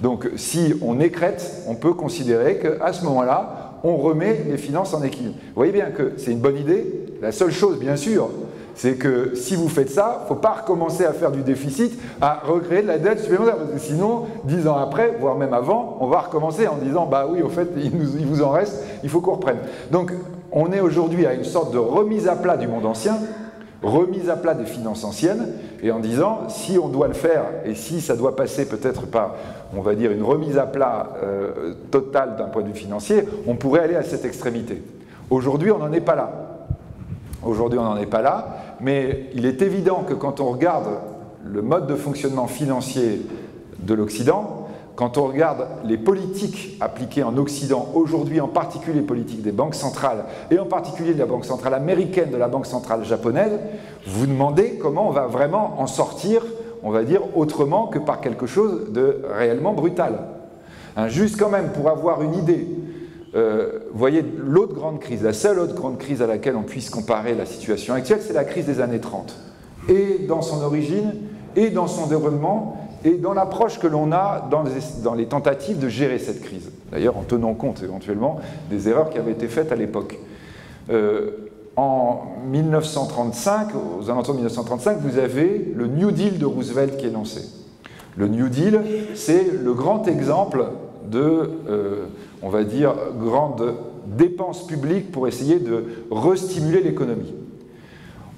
Donc, si on écrète, on peut considérer qu'à ce moment-là, on remet les finances en équilibre. Vous voyez bien que c'est une bonne idée. La seule chose, bien sûr, c'est que si vous faites ça, il ne faut pas recommencer à faire du déficit, à recréer de la dette supplémentaire. Parce que sinon, 10 ans après, voire même avant, on va recommencer en disant « bah oui, au fait, il vous en reste, il faut qu'on reprenne ». Donc, on est aujourd'hui à une sorte de remise à plat du monde ancien, remise à plat des finances anciennes, et en disant, si on doit le faire, et si ça doit passer peut-être par, on va dire, une remise à plat totale d'un point de vue financier, on pourrait aller à cette extrémité. Aujourd'hui, on n'en est pas là. Aujourd'hui, on n'en est pas là, mais il est évident que quand on regarde le mode de fonctionnement financier de l'Occident, quand on regarde les politiques appliquées en Occident aujourd'hui, en particulier les politiques des banques centrales, et en particulier de la banque centrale américaine, de la banque centrale japonaise, vous vous demandez comment on va vraiment en sortir, on va dire, autrement que par quelque chose de réellement brutal. Hein, juste quand même, pour avoir une idée, vous voyez, l'autre grande crise, la seule autre grande crise à laquelle on puisse comparer la situation actuelle, c'est la crise des années 30. et dans son origine, et dans son déroulement, et dans l'approche que l'on a dans les tentatives de gérer cette crise. D'ailleurs, en tenant compte éventuellement des erreurs qui avaient été faites à l'époque. En 1935, aux alentours de 1935, vous avez le New Deal de Roosevelt qui est lancé. Le New Deal, c'est le grand exemple de, on va dire, grande dépenses publiques pour essayer de restimuler l'économie.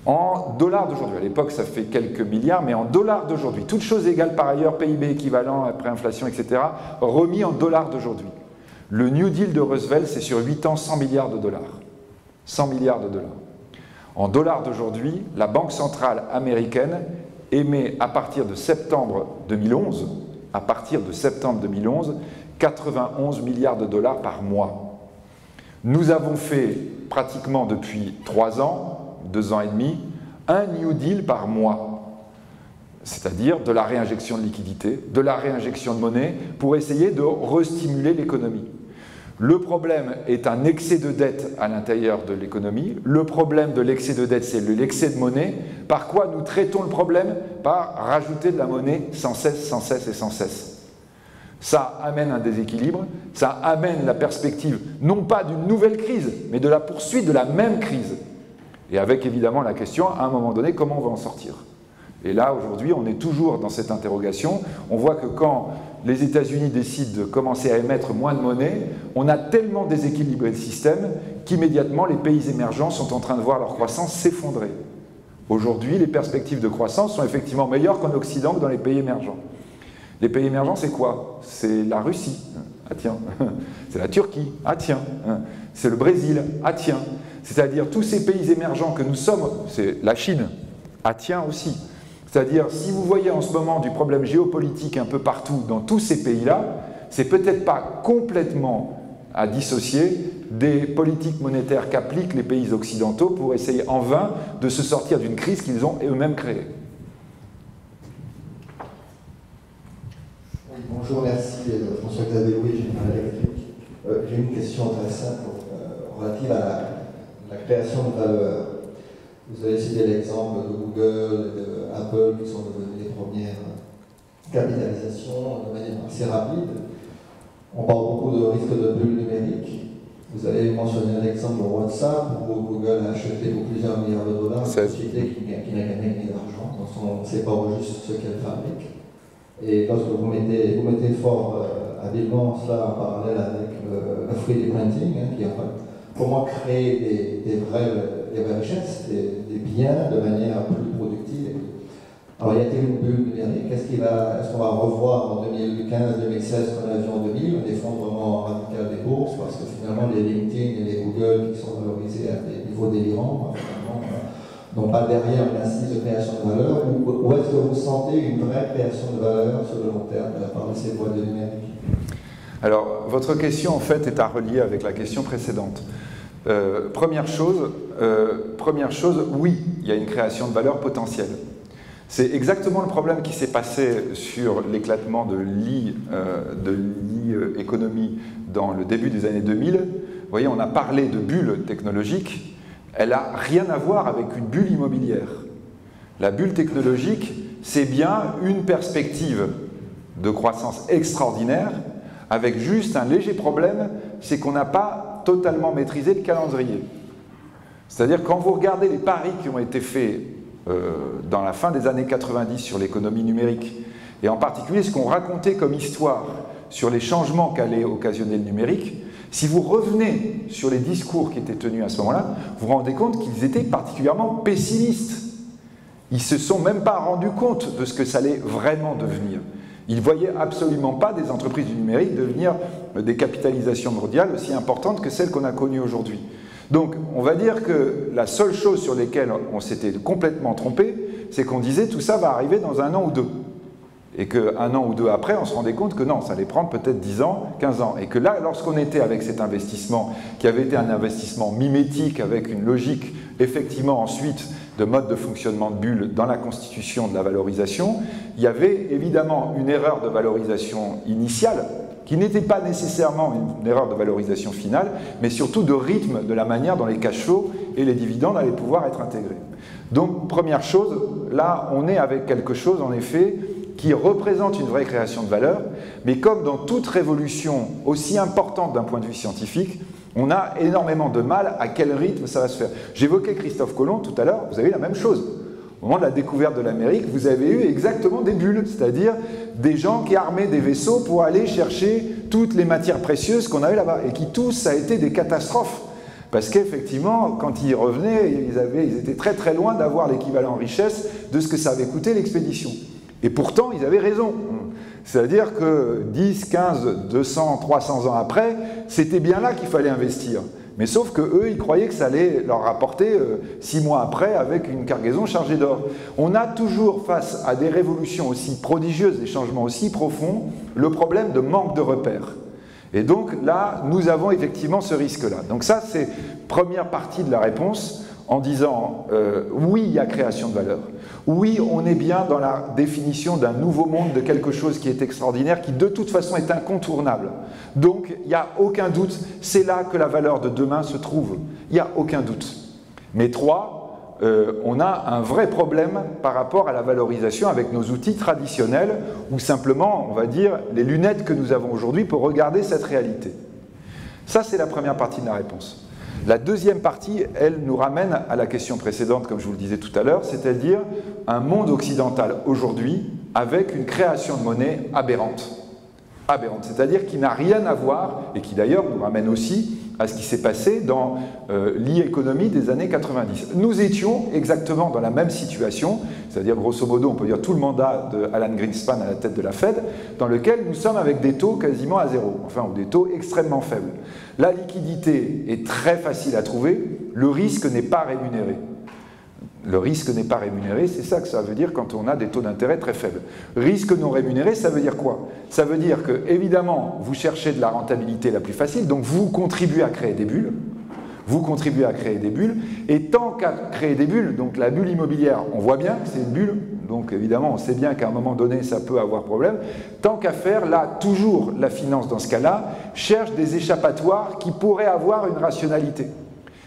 En dollars d'aujourd'hui, à l'époque ça fait quelques milliards, mais en dollars d'aujourd'hui, toutes choses égales par ailleurs, PIB équivalent, après inflation, etc., remis en dollars d'aujourd'hui. Le New Deal de Roosevelt, c'est sur 8 ans 100 milliards de dollars. 100 milliards de dollars. En dollars d'aujourd'hui, la Banque centrale américaine émet à partir de septembre 2011, 91 milliards de dollars par mois. Nous avons fait pratiquement depuis 3 ans, 2 ans et demi, un New Deal par mois, c'est-à-dire de la réinjection de liquidités, de la réinjection de monnaie, pour essayer de restimuler l'économie. Le problème est un excès de dette à l'intérieur de l'économie. Le problème de l'excès de dette, c'est l'excès de monnaie. Par quoi nous traitons le problème? Par rajouter de la monnaie sans cesse, sans cesse et sans cesse. Ça amène un déséquilibre, ça amène la perspective, non pas d'une nouvelle crise, mais de la poursuite de la même crise. Et avec évidemment la question, à un moment donné, comment on va en sortir? Et là, aujourd'hui, on est toujours dans cette interrogation. On voit que quand les États-Unis décident de commencer à émettre moins de monnaie, on a tellement déséquilibré le système qu'immédiatement, les pays émergents sont en train de voir leur croissance s'effondrer. Aujourd'hui, les perspectives de croissance sont effectivement meilleures qu'en Occident que dans les pays émergents. Les pays émergents, c'est quoi? C'est la Russie. Ah tiens. C'est la Turquie. Ah tiens. C'est le Brésil. Ah tiens. C'est-à-dire tous ces pays émergents que nous sommes, c'est la Chine. Ah tiens aussi. C'est-à-dire, si vous voyez en ce moment du problème géopolitique un peu partout dans tous ces pays-là, c'est peut-être pas complètement à dissocier des politiques monétaires qu'appliquent les pays occidentaux pour essayer en vain de se sortir d'une crise qu'ils ont eux-mêmes créée. Oui, bonjour, merci François-Xavier Louis, Général Electric. J'ai une question très simple relative à la création de valeur. Vous avez cité l'exemple de Google et d'Apple qui sont devenus les premières capitalisations de manière assez rapide. On parle beaucoup de risque de bulle numérique. Vous avez mentionné l'exemple de WhatsApp où Google a acheté pour plusieurs milliards de dollars une société qui n'a gagné d'argent. Donc on ne sait pas juste ce qu'elle fabrique. Et lorsque vous mettez fort habilement cela en parallèle avec le 3D printing, qui a pour moi créé des vraies richesses, des biens de manière plus productive. Alors, y a-t-il une bulle numérique? Est-ce qu'on va revoir en 2015-2016 qu'on a vu en 2000 un effondrement radical des bourses parce que finalement les LinkedIn et les Google qui sont valorisés à des niveaux délirants n'ont pas derrière une assise de création de valeur, ou est-ce que vous sentez une vraie création de valeur sur le long terme de la part de ces boîtes de numérique? Alors, votre question en fait est à relier avec la question précédente. Première chose, oui, il y a une création de valeur potentielle. C'est exactement le problème qui s'est passé sur l'éclatement de l'e-économie dans le début des années 2000. Vous voyez, on a parlé de bulle technologique, elle n'a rien à voir avec une bulle immobilière. La bulle technologique, c'est bien une perspective de croissance extraordinaire, avec juste un léger problème, c'est qu'on n'a pas totalement maîtrisé le calendrier. C'est-à-dire quand vous regardez les paris qui ont été faits dans la fin des années 90 sur l'économie numérique, et en particulier ce qu'on racontait comme histoire sur les changements qu'allait occasionner le numérique, si vous revenez sur les discours qui étaient tenus à ce moment-là, vous vous rendez compte qu'ils étaient particulièrement pessimistes. Ils ne se sont même pas rendus compte de ce que ça allait vraiment devenir. Ils ne voyaient absolument pas des entreprises du numérique devenir des capitalisations mondiales aussi importantes que celles qu'on a connues aujourd'hui. Donc, on va dire que la seule chose sur laquelle on s'était complètement trompé, c'est qu'on disait tout ça va arriver dans 1 an ou 2. Et qu'un an ou 2 après, on se rendait compte que non, ça allait prendre peut-être 10 ans, 15 ans. Et que là, lorsqu'on était avec cet investissement, qui avait été un investissement mimétique avec une logique, effectivement, ensuite, de mode de fonctionnement de bulle dans la constitution de la valorisation, il y avait évidemment une erreur de valorisation initiale qui n'était pas nécessairement une erreur de valorisation finale, mais surtout de rythme de la manière dont les cash flows et les dividendes allaient pouvoir être intégrés. Donc, première chose, là, on est avec quelque chose, en effet, qui représente une vraie création de valeur, mais comme dans toute révolution aussi importante d'un point de vue scientifique, on a énormément de mal à quel rythme ça va se faire. J'évoquais Christophe Colomb tout à l'heure, vous avez la même chose. Au moment de la découverte de l'Amérique, vous avez eu exactement des bulles, c'est-à-dire des gens qui armaient des vaisseaux pour aller chercher toutes les matières précieuses qu'on avait là-bas, et qui tous, ça a été des catastrophes. Parce qu'effectivement, quand ils revenaient, ils étaient très très loin d'avoir l'équivalent en richesse de ce que ça avait coûté l'expédition. Et pourtant, ils avaient raison. C'est-à-dire que 10, 15, 200, 300 ans après, c'était bien là qu'il fallait investir. Mais sauf qu'eux, ils croyaient que ça allait leur rapporter 6 mois après avec une cargaison chargée d'or. On a toujours, face à des révolutions aussi prodigieuses, des changements aussi profonds, le problème de manque de repères. Et donc là, nous avons effectivement ce risque-là. Donc ça, c'est première partie de la réponse, en disant oui, il y a création de valeur. Oui, on est bien dans la définition d'un nouveau monde, de quelque chose qui est extraordinaire, qui de toute façon est incontournable. Donc, il n'y a aucun doute, c'est là que la valeur de demain se trouve. Il n'y a aucun doute. Mais 3, on a un vrai problème par rapport à la valorisation avec nos outils traditionnels, ou simplement, on va dire, les lunettes que nous avons aujourd'hui pour regarder cette réalité. Ça, c'est la première partie de la réponse. La deuxième partie, elle nous ramène à la question précédente, comme je vous le disais tout à l'heure, c'est-à-dire un monde occidental aujourd'hui avec une création de monnaie aberrante. Aberrante, c'est-à-dire qui n'a rien à voir, et qui d'ailleurs nous ramène aussi à ce qui s'est passé dans l'e-économie des années 90. Nous étions exactement dans la même situation, c'est-à-dire grosso modo, on peut dire tout le mandat de Alan Greenspan à la tête de la Fed, dans lequel nous sommes avec des taux quasiment à zéro, enfin, ou des taux extrêmement faibles. La liquidité est très facile à trouver, le risque n'est pas rémunéré. Le risque n'est pas rémunéré, c'est ça que ça veut dire quand on a des taux d'intérêt très faibles. Risque non rémunéré, ça veut dire quoi? Ça veut dire que, évidemment, vous cherchez de la rentabilité la plus facile, donc vous contribuez à créer des bulles, et tant qu'à créer des bulles, donc la bulle immobilière, on voit bien que c'est une bulle, donc évidemment on sait bien qu'à un moment donné ça peut avoir problème, tant qu'à faire, là, toujours la finance dans ce cas-là, cherche des échappatoires qui pourraient avoir une rationalité.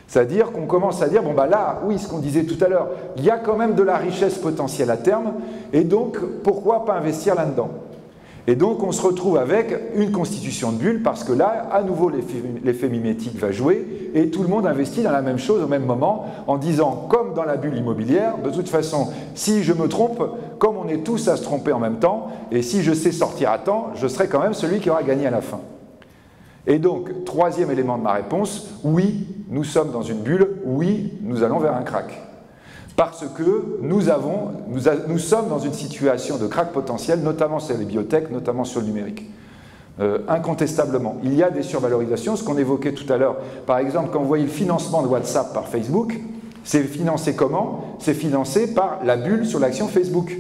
C'est-à-dire qu'on commence à dire, bon bah là, oui, ce qu'on disait tout à l'heure, il y a quand même de la richesse potentielle à terme, et donc pourquoi pas investir là-dedans? Et donc on se retrouve avec une constitution de bulle, parce que là, à nouveau, l'effet mimétique va jouer, et tout le monde investit dans la même chose au même moment, en disant, comme dans la bulle immobilière, de toute façon, si je me trompe, comme on est tous à se tromper en même temps, et si je sais sortir à temps, je serai quand même celui qui aura gagné à la fin. Et donc, troisième élément de ma réponse, oui, nous sommes dans une bulle, oui, nous allons vers un crack. Parce que nous sommes dans une situation de crack potentiel, notamment sur les biotech, notamment sur le numérique. Incontestablement. Il y a des survalorisations, ce qu'on évoquait tout à l'heure. Par exemple, quand vous voyez le financement de WhatsApp par Facebook, c'est financé comment? C'est financé par la bulle sur l'action Facebook.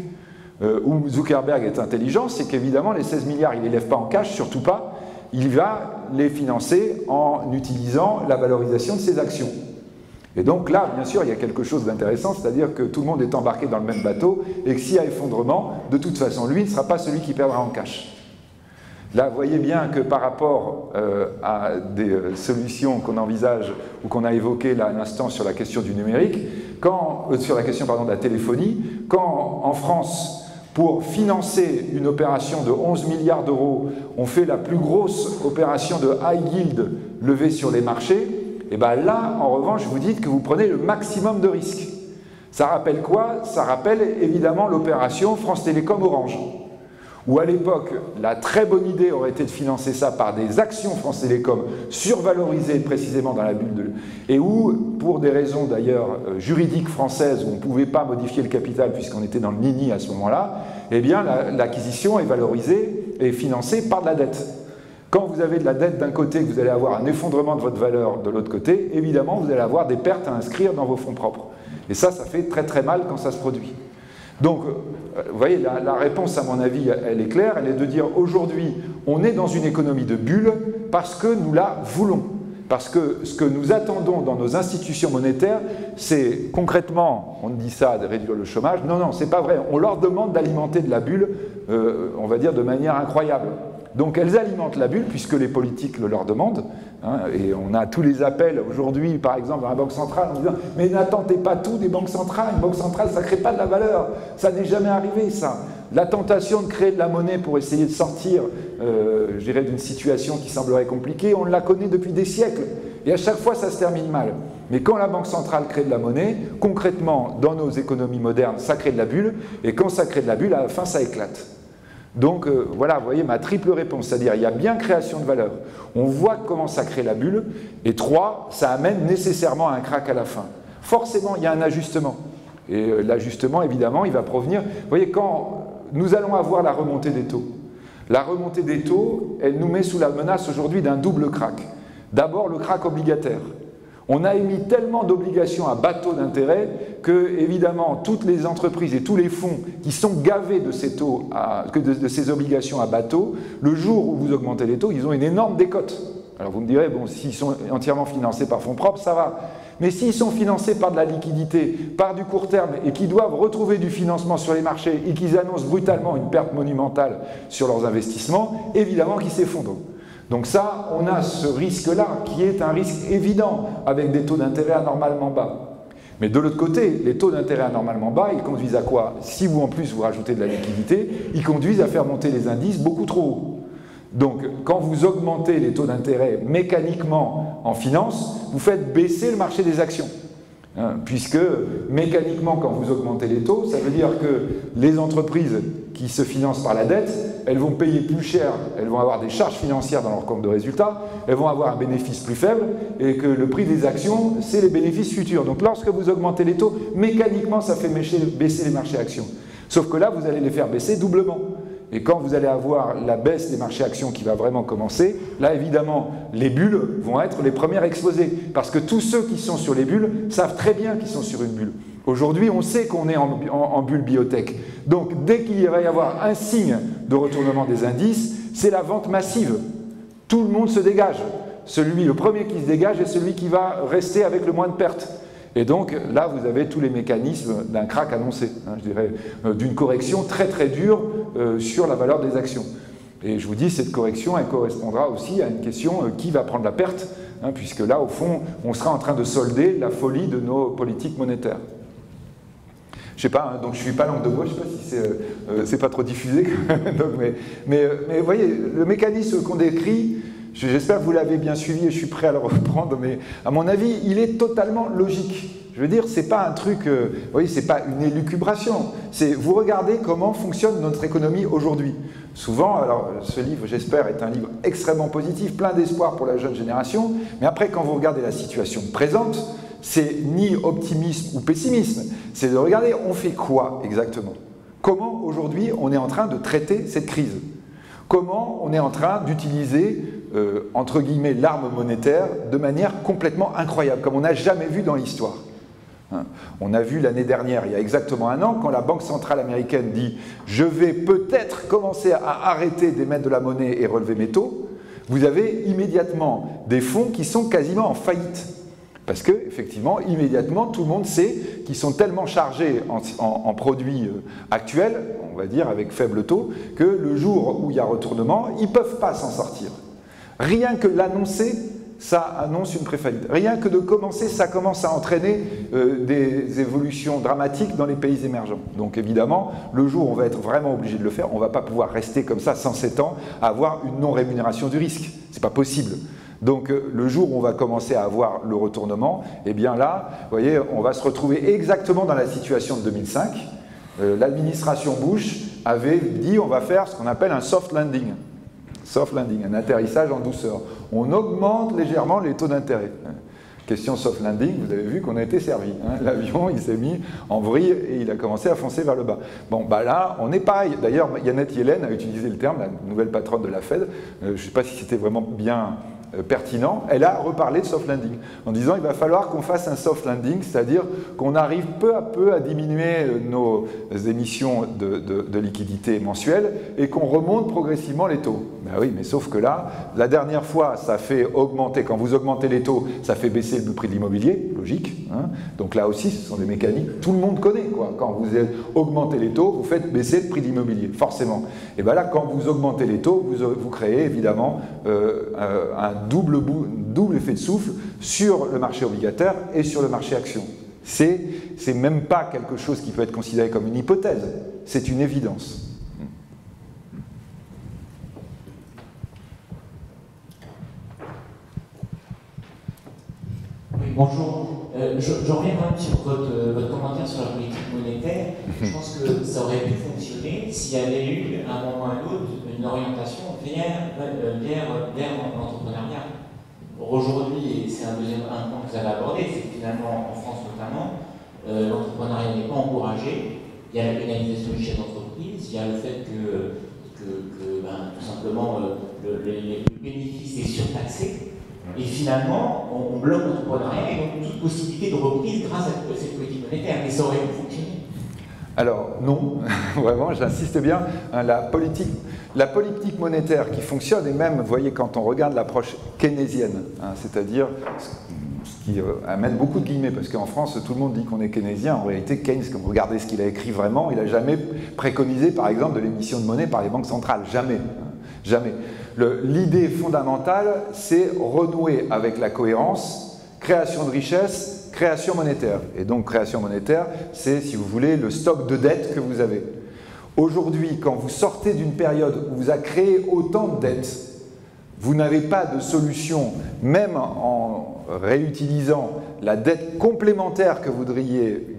Où Zuckerberg est intelligent, c'est qu'évidemment, les 16 milliards, il ne les lève pas en cash, surtout pas. Il va les financer en utilisant la valorisation de ses actions. Et donc là, bien sûr, il y a quelque chose d'intéressant, c'est-à-dire que tout le monde est embarqué dans le même bateau et que s'il y a effondrement, de toute façon, lui ne sera pas celui qui perdra en cash. Là, vous voyez bien que par rapport à des solutions qu'on envisage ou qu'on a évoquées là à l'instant sur la question du numérique, sur la question de la téléphonie, quand en France, pour financer une opération de 11 milliards d'euros, on fait la plus grosse opération de high yield levée sur les marchés, et bien là, en revanche, vous dites que vous prenez le maximum de risques. Ça rappelle quoi? Ça rappelle évidemment l'opération France Télécom Orange, où à l'époque, la très bonne idée aurait été de financer ça par des actions France Télécom survalorisées précisément dans la bulle de... Et où, pour des raisons d'ailleurs juridiques françaises, où on ne pouvait pas modifier le capital puisqu'on était dans le nini à ce moment-là, eh bien l'acquisition est valorisée et financée par de la dette. Quand vous avez de la dette d'un côté, que vous allez avoir un effondrement de votre valeur de l'autre côté, évidemment, vous allez avoir des pertes à inscrire dans vos fonds propres. Et ça fait très très mal quand ça se produit. Donc, vous voyez, la réponse, à mon avis, elle est claire, elle est de dire aujourd'hui, on est dans une économie de bulle parce que nous la voulons. Parce que ce que nous attendons dans nos institutions monétaires, c'est concrètement, on dit ça, de réduire le chômage. Non, non, c'est pas vrai. On leur demande d'alimenter de la bulle, on va dire, de manière incroyable. Donc elles alimentent la bulle puisque les politiques le leur demandent. Hein, et on a tous les appels aujourd'hui, par exemple, dans la Banque centrale, en disant « Mais n'attendez pas tout des banques centrales, une banque centrale, ça ne crée pas de la valeur. Ça n'est jamais arrivé, ça. » La tentation de créer de la monnaie pour essayer de sortir, je dirais, d'une situation qui semblerait compliquée, on la connaît depuis des siècles. Et à chaque fois, ça se termine mal. Mais quand la Banque centrale crée de la monnaie, concrètement, dans nos économies modernes, ça crée de la bulle. Et quand ça crée de la bulle, à la fin, ça éclate. Donc voilà, vous voyez ma triple réponse, c'est-à-dire il y a bien création de valeur, on voit comment ça crée la bulle, et 3, ça amène nécessairement à un crack à la fin. Forcément, il y a un ajustement. Et l'ajustement, évidemment, il va provenir... Vous voyez, quand nous allons avoir la remontée des taux, la remontée des taux, elle nous met sous la menace aujourd'hui d'un double crack. D'abord, le crack obligataire. On a émis tellement d'obligations à bas taux d'intérêt que, évidemment, toutes les entreprises et tous les fonds qui sont gavés de ces taux, de ces obligations à bas taux, le jour où vous augmentez les taux, ils ont une énorme décote. Alors vous me direz, bon, s'ils sont entièrement financés par fonds propres, ça va. Mais s'ils sont financés par de la liquidité, par du court terme, et qu'ils doivent retrouver du financement sur les marchés, et qu'ils annoncent brutalement une perte monumentale sur leurs investissements, évidemment qu'ils s'effondrent. Donc ça, on a ce risque-là, qui est un risque évident, avec des taux d'intérêt anormalement bas. Mais de l'autre côté, les taux d'intérêt anormalement bas, ils conduisent à quoi? Si vous, en plus, vous rajoutez de la liquidité, ils conduisent à faire monter les indices beaucoup trop haut. Donc, quand vous augmentez les taux d'intérêt mécaniquement en finance, vous faites baisser le marché des actions. Hein, puisque, mécaniquement, quand vous augmentez les taux, ça veut dire que les entreprises qui se financent par la dette, elles vont payer plus cher, elles vont avoir des charges financières dans leur compte de résultat, elles vont avoir un bénéfice plus faible, et que le prix des actions, c'est les bénéfices futurs. Donc, lorsque vous augmentez les taux, mécaniquement, ça fait baisser les marchés actions. Sauf que là, vous allez les faire baisser doublement. Et quand vous allez avoir la baisse des marchés actions qui va vraiment commencer, là évidemment, les bulles vont être les premières exposées. Parce que tous ceux qui sont sur les bulles savent très bien qu'ils sont sur une bulle. Aujourd'hui, on sait qu'on est en bulle biotech. Donc dès qu'il va y avoir un signe de retournement des indices, c'est la vente massive. Tout le monde se dégage. Le premier qui se dégage est celui qui va rester avec le moins de pertes. Et donc là, vous avez tous les mécanismes d'un crack annoncé, hein, je dirais, d'une correction très très dure sur la valeur des actions. Et je vous dis, cette correction, elle correspondra aussi à une question qui va prendre la perte, hein, puisque là, au fond, on sera en train de solder la folie de nos politiques monétaires. Je sais pas, hein, donc je suis pas langue de bois, je sais pas si c'est pas trop diffusé, donc, mais vous voyez, le mécanisme qu'on décrit, j'espère que vous l'avez bien suivi et je suis prêt à le reprendre, mais à mon avis, il est totalement logique. Je veux dire, c'est pas un truc, vous voyez, c'est pas une élucubration. C'est vous regardez comment fonctionne notre économie aujourd'hui. Souvent, alors ce livre, j'espère, est un livre extrêmement positif, plein d'espoir pour la jeune génération, mais après, quand vous regardez la situation présente, c'est ni optimisme ou pessimisme, c'est de regarder, on fait quoi exactement? Comment aujourd'hui on est en train de traiter cette crise? Comment on est en train d'utiliser, entre guillemets, l'arme monétaire de manière complètement incroyable, comme on n'a jamais vu dans l'histoire. Hein, on a vu l'année dernière, il y a exactement un an, quand la Banque centrale américaine dit « je vais peut-être commencer à arrêter d'émettre de la monnaie et relever mes taux », vous avez immédiatement des fonds qui sont quasiment en faillite. Parce que, effectivement, immédiatement, tout le monde sait qu'ils sont tellement chargés en produits actuels, on va dire avec faible taux, que le jour où il y a retournement, ils ne peuvent pas s'en sortir. Rien que l'annoncer, ça annonce une préfaillite. Rien que de commencer, ça commence à entraîner des évolutions dramatiques dans les pays émergents. Donc évidemment, le jour où on va être vraiment obligé de le faire, on ne va pas pouvoir rester comme ça 107 ans à avoir une non-rémunération du risque. Ce n'est pas possible. Donc le jour où on va commencer à avoir le retournement, eh bien là, vous voyez, on va se retrouver exactement dans la situation de 2005. L'administration Bush avait dit on va faire ce qu'on appelle un soft landing. Soft landing, un atterrissage en douceur. On augmente légèrement les taux d'intérêt. Question soft landing, vous avez vu qu'on a été servi. Hein. L'avion, il s'est mis en vrille et il a commencé à foncer vers le bas. Bon, bah là, on est pareil. D'ailleurs, Janet Yellen a utilisé le terme, la nouvelle patronne de la Fed. Je ne sais pas si c'était vraiment bien pertinent, elle a reparlé de soft landing, en disant il va falloir qu'on fasse un soft landing, c'est-à-dire qu'on arrive peu à peu à diminuer nos émissions de liquidités mensuelles et qu'on remonte progressivement les taux. Ben oui, mais sauf que là, la dernière fois, ça fait augmenter, quand vous augmentez les taux, ça fait baisser le prix de l'immobilier, logique. Hein. Donc là aussi, ce sont des mécaniques, tout le monde connaît, quoi. Quand vous augmentez les taux, vous faites baisser le prix de l'immobilier, forcément. Et bien là, quand vous augmentez les taux, vous créez évidemment un double effet de souffle sur le marché obligataire et sur le marché action. C'est même pas quelque chose qui peut être considéré comme une hypothèse, c'est une évidence. Oui, bonjour. Je reviens quand même sur votre commentaire sur la politique monétaire. Je pense que ça aurait pu fonctionner s'il y avait eu, à un moment ou à un autre, une orientation vers l'entrepreneuriat. Aujourd'hui, et c'est un point que vous avez abordé, c'est que finalement, en France notamment, l'entrepreneuriat n'est pas encouragé. Il y a la pénalisation du chef d'entreprise, il y a le fait que tout simplement, le bénéfice est surtaxé. Et finalement, on bloque l'entrepreneuriat et donc toute possibilité de reprise grâce à cette politique monétaire. Mais ça aurait pu fonctionner. Alors non, vraiment, j'insiste bien, hein, la politique monétaire qui fonctionne, et même, vous voyez, quand on regarde l'approche keynésienne, hein, c'est-à-dire ce qui amène beaucoup de guillemets, parce qu'en France, tout le monde dit qu'on est keynésien. En réalité, Keynes, quand vous regardez ce qu'il a écrit vraiment, il n'a jamais préconisé, par exemple, de l'émission de monnaie par les banques centrales. Jamais. Hein, jamais. L'idée fondamentale, c'est renouer avec la cohérence, création de richesse, création monétaire. Et donc, création monétaire, c'est, si vous voulez, le stock de dettes que vous avez. Aujourd'hui, quand vous sortez d'une période où vous avez créé autant de dettes, vous n'avez pas de solution, même en réutilisant la dette complémentaire que vous voudriez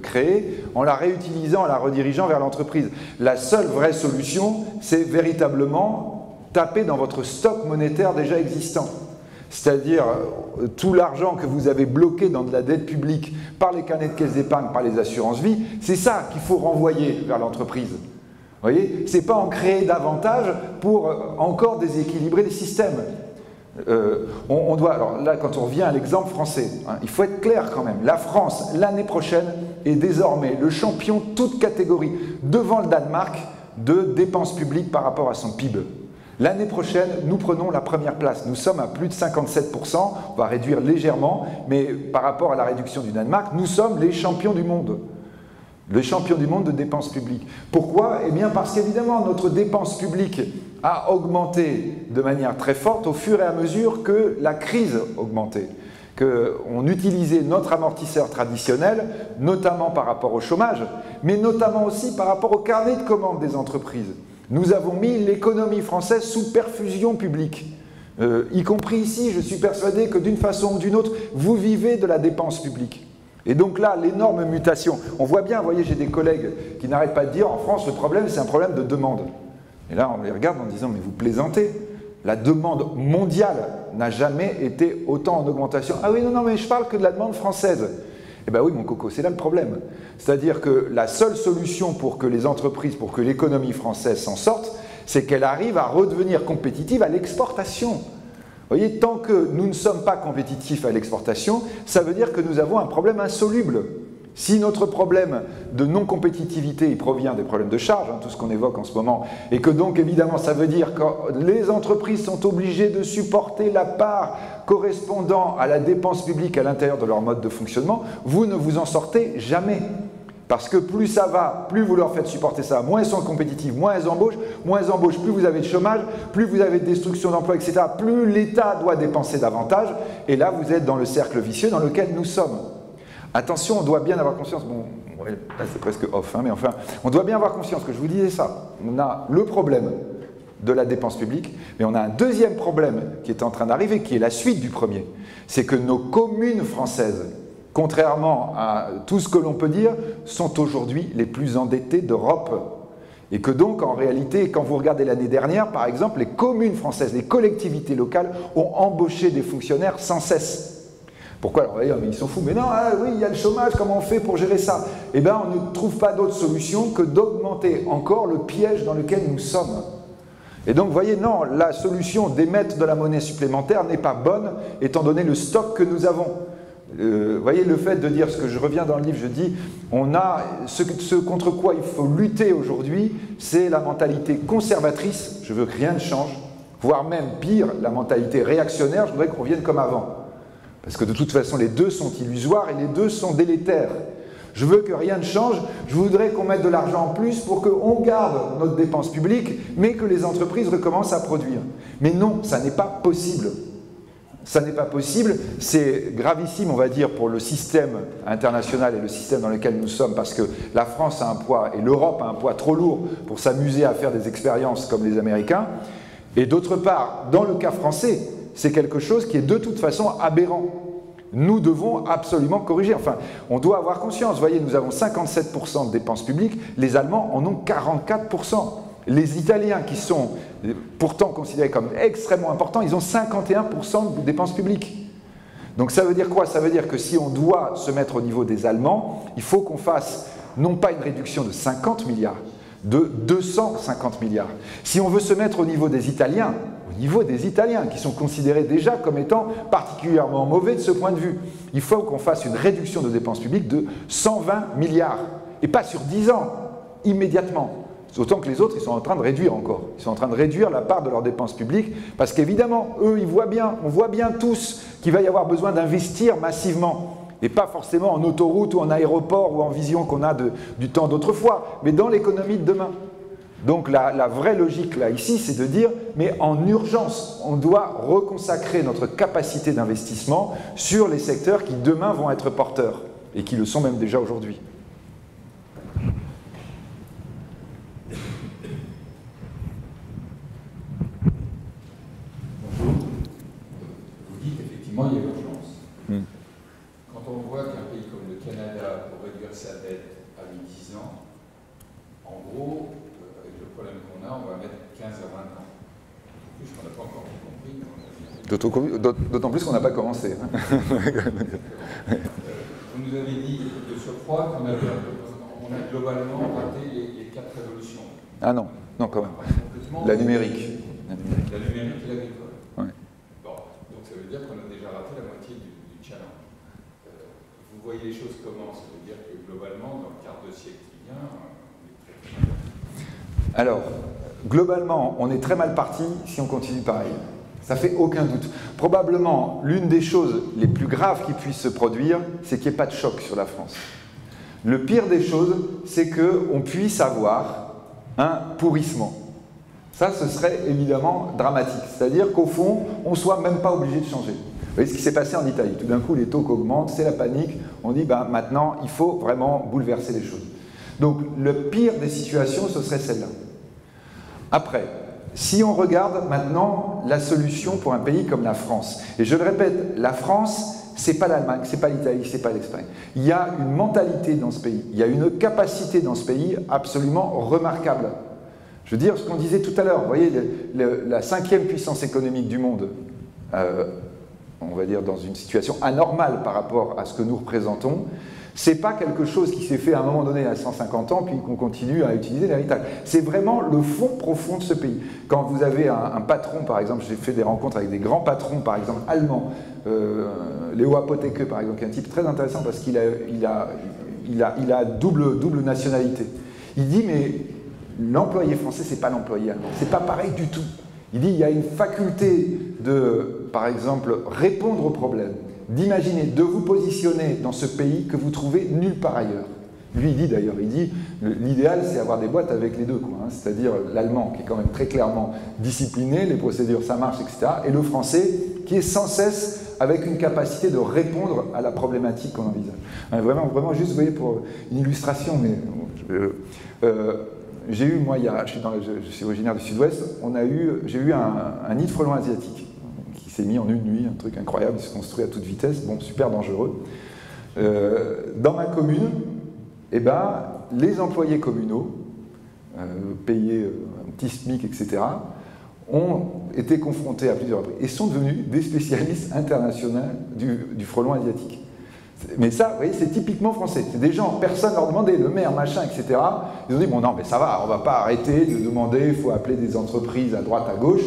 créer, en la réutilisant, en la redirigeant vers l'entreprise. La seule vraie solution, c'est véritablement taper dans votre stock monétaire déjà existant. C'est-à-dire tout l'argent que vous avez bloqué dans de la dette publique par les carnets de caisse d'épargne, par les assurances-vie, c'est ça qu'il faut renvoyer vers l'entreprise. Vous voyez, c'est pas en créer davantage pour encore déséquilibrer les systèmes. On doit, alors là, quand on revient à l'exemple français, hein, il faut être clair quand même. La France, l'année prochaine, est désormais le champion toute catégorie, devant le Danemark, de dépenses publiques par rapport à son PIB. L'année prochaine, nous prenons la première place. Nous sommes à plus de 57%, on va réduire légèrement, mais par rapport à la réduction du Danemark, nous sommes les champions du monde. Les champions du monde de dépenses publiques. Pourquoi? Eh bien parce qu'évidemment, notre dépense publique a augmenté de manière très forte au fur et à mesure que la crise augmentait. Qu'on utilisait notre amortisseur traditionnel, notamment par rapport au chômage, mais notamment aussi par rapport au carnet de commandes des entreprises. Nous avons mis l'économie française sous perfusion publique. Y compris ici, je suis persuadé que d'une façon ou d'une autre, vous vivez de la dépense publique. Et donc là, l'énorme mutation, on voit bien, vous voyez, j'ai des collègues qui n'arrêtent pas de dire, en France, le problème, c'est un problème de demande. Et là, on les regarde en disant, mais vous plaisantez. La demande mondiale n'a jamais été autant en augmentation. Ah oui, non, mais je parle que de la demande française. Eh bien oui, mon coco, c'est là le problème. C'est-à-dire que la seule solution pour que les entreprises, pour que l'économie française s'en sorte, c'est qu'elle arrive à redevenir compétitive à l'exportation. Vous voyez, tant que nous ne sommes pas compétitifs à l'exportation, ça veut dire que nous avons un problème insoluble. Si notre problème de non-compétitivité il provient des problèmes de charge, hein, tout ce qu'on évoque en ce moment, et que donc évidemment ça veut dire que les entreprises sont obligées de supporter la part correspondant à la dépense publique à l'intérieur de leur mode de fonctionnement, vous ne vous en sortez jamais. Parce que plus ça va, plus vous leur faites supporter ça, moins elles sont compétitives, moins elles embauchent, plus vous avez de chômage, plus vous avez de destruction d'emplois, etc. Plus l'État doit dépenser davantage, et là vous êtes dans le cercle vicieux dans lequel nous sommes. Attention, on doit bien avoir conscience, bon, ouais, là c'est presque off, hein, mais enfin, on doit bien avoir conscience que je vous disais ça. On a le problème de la dépense publique, mais on a un deuxième problème qui est en train d'arriver, qui est la suite du premier. C'est que nos communes françaises, contrairement à tout ce que l'on peut dire, sont aujourd'hui les plus endettées d'Europe. Et que donc, en réalité, quand vous regardez l'année dernière, par exemple, les communes françaises, les collectivités locales ont embauché des fonctionnaires sans cesse. Pourquoi? Alors, mais ils sont fous. Mais non, ah, oui, il y a le chômage, comment on fait pour gérer ça? Eh bien, on ne trouve pas d'autre solution que d'augmenter encore le piège dans lequel nous sommes. Et donc, vous voyez, non, la solution d'émettre de la monnaie supplémentaire n'est pas bonne, étant donné le stock que nous avons. Vous voyez, le fait de dire, ce que je reviens dans le livre, je dis, on a ce contre quoi il faut lutter aujourd'hui, c'est la mentalité conservatrice, je veux que rien ne change, voire même pire, la mentalité réactionnaire, je voudrais qu'on revienne comme avant. Parce que de toute façon, les deux sont illusoires et les deux sont délétères. Je veux que rien ne change, je voudrais qu'on mette de l'argent en plus pour qu'on garde notre dépense publique, mais que les entreprises recommencent à produire. Mais non, ça n'est pas possible. Ça n'est pas possible, c'est gravissime, on va dire, pour le système international et le système dans lequel nous sommes, parce que la France a un poids, et l'Europe a un poids trop lourd pour s'amuser à faire des expériences comme les Américains. Et d'autre part, dans le cas français, c'est quelque chose qui est de toute façon aberrant. Nous devons absolument corriger. Enfin, on doit avoir conscience. Vous voyez, nous avons 57% de dépenses publiques, les Allemands en ont 44%. Les Italiens, qui sont pourtant considérés comme extrêmement importants, ils ont 51% de dépenses publiques. Donc ça veut dire quoi? Ça veut dire que si on doit se mettre au niveau des Allemands, il faut qu'on fasse non pas une réduction de 50 milliards, de 250 milliards. Si on veut se mettre au niveau des Italiens, qui sont considérés déjà comme étant particulièrement mauvais de ce point de vue, il faut qu'on fasse une réduction de dépenses publiques de 120 milliards. Et pas sur 10 ans, immédiatement. D'autant que les autres, ils sont en train de réduire encore. Ils sont en train de réduire la part de leurs dépenses publiques, parce qu'évidemment, eux, ils voient bien, on voit bien tous qu'il va y avoir besoin d'investir massivement. Et pas forcément en autoroute ou en aéroport ou en vision qu'on a du temps d'autrefois, mais dans l'économie de demain. Donc la vraie logique là, ici, c'est de dire, mais en urgence, on doit reconsacrer notre capacité d'investissement sur les secteurs qui demain vont être porteurs, et qui le sont même déjà aujourd'hui. Il y a l'urgence. Quand on voit qu'un pays comme le Canada, pour réduire sa dette, a mis 10 ans, en gros, avec le problème qu'on a, on va mettre 15 à 20 ans. En plus, on n'a pas encore compris. D'autant plus qu'on n'a pas commencé. Vous nous avez dit de surcroît qu'on a globalement raté les 4 révolutions. Ah non, non quand même. La numérique. La numérique et l'agricole. Ouais. Donc ça veut dire qu'on a déjà raté la moitié du challenge. Vous voyez les choses comment? Ça veut dire que globalement, dans le quart de siècle qui vient, on est très mal. Alors, globalement, on est très mal parti si on continue pareil. Ça fait aucun doute. Probablement, l'une des choses les plus graves qui puissent se produire, c'est qu'il n'y ait pas de choc sur la France. Le pire des choses, c'est qu'on puisse avoir un pourrissement. Ça, ce serait évidemment dramatique. C'est-à-dire qu'au fond, on ne soit même pas obligé de changer. Vous voyez ce qui s'est passé en Italie. Tout d'un coup, les taux augmentent, c'est la panique. On dit, ben, maintenant, il faut vraiment bouleverser les choses. Donc, le pire des situations, ce serait celle-là. Après, si on regarde maintenant la solution pour un pays comme la France, et je le répète, la France, c'est pas l'Allemagne, c'est pas l'Italie, c'est pas l'Espagne. Il y a une mentalité dans ce pays, il y a une capacité dans ce pays absolument remarquable. Je veux dire ce qu'on disait tout à l'heure, vous voyez, la 5e puissance économique du monde, on va dire dans une situation anormale par rapport à ce que nous représentons, c'est pas quelque chose qui s'est fait à un moment donné à 150 ans puis qu'on continue à utiliser l'héritage. C'est vraiment le fond profond de ce pays. Quand vous avez un patron, par exemple, j'ai fait des rencontres avec des grands patrons, par exemple allemands, Léo Apotheke, par exemple, qui est un type très intéressant parce qu'il a double nationalité. Il dit, mais l'employé français, c'est pas l'employé allemand. C'est pas pareil du tout. Il dit, il y a une faculté de, par exemple, répondre aux problèmes, d'imaginer, de vous positionner dans ce pays que vous trouvez nulle part ailleurs. Lui, il dit d'ailleurs, l'idéal, c'est avoir des boîtes avec les deux, quoi, hein, c'est-à-dire l'allemand, qui est quand même très clairement discipliné, les procédures, ça marche, etc., et le français, qui est sans cesse avec une capacité de répondre à la problématique qu'on envisage. Vraiment, juste, vous voyez, pour une illustration, mais j'ai eu, moi, je suis originaire du Sud-Ouest, j'ai eu un nid de frelons asiatique qui s'est mis en une nuit, un truc incroyable, il se construit à toute vitesse, bon, super dangereux. Dans ma commune, eh ben, les employés communaux, payés un petit SMIC, etc., ont été confrontés à plusieurs reprises et sont devenus des spécialistes internationaux du frelon asiatique. Mais ça, vous voyez, c'est typiquement français. C'est des gens, personne ne leur demandait, le maire, machin, etc. Ils ont dit, bon non, mais ça va, on ne va pas arrêter de demander, il faut appeler des entreprises à droite, à gauche.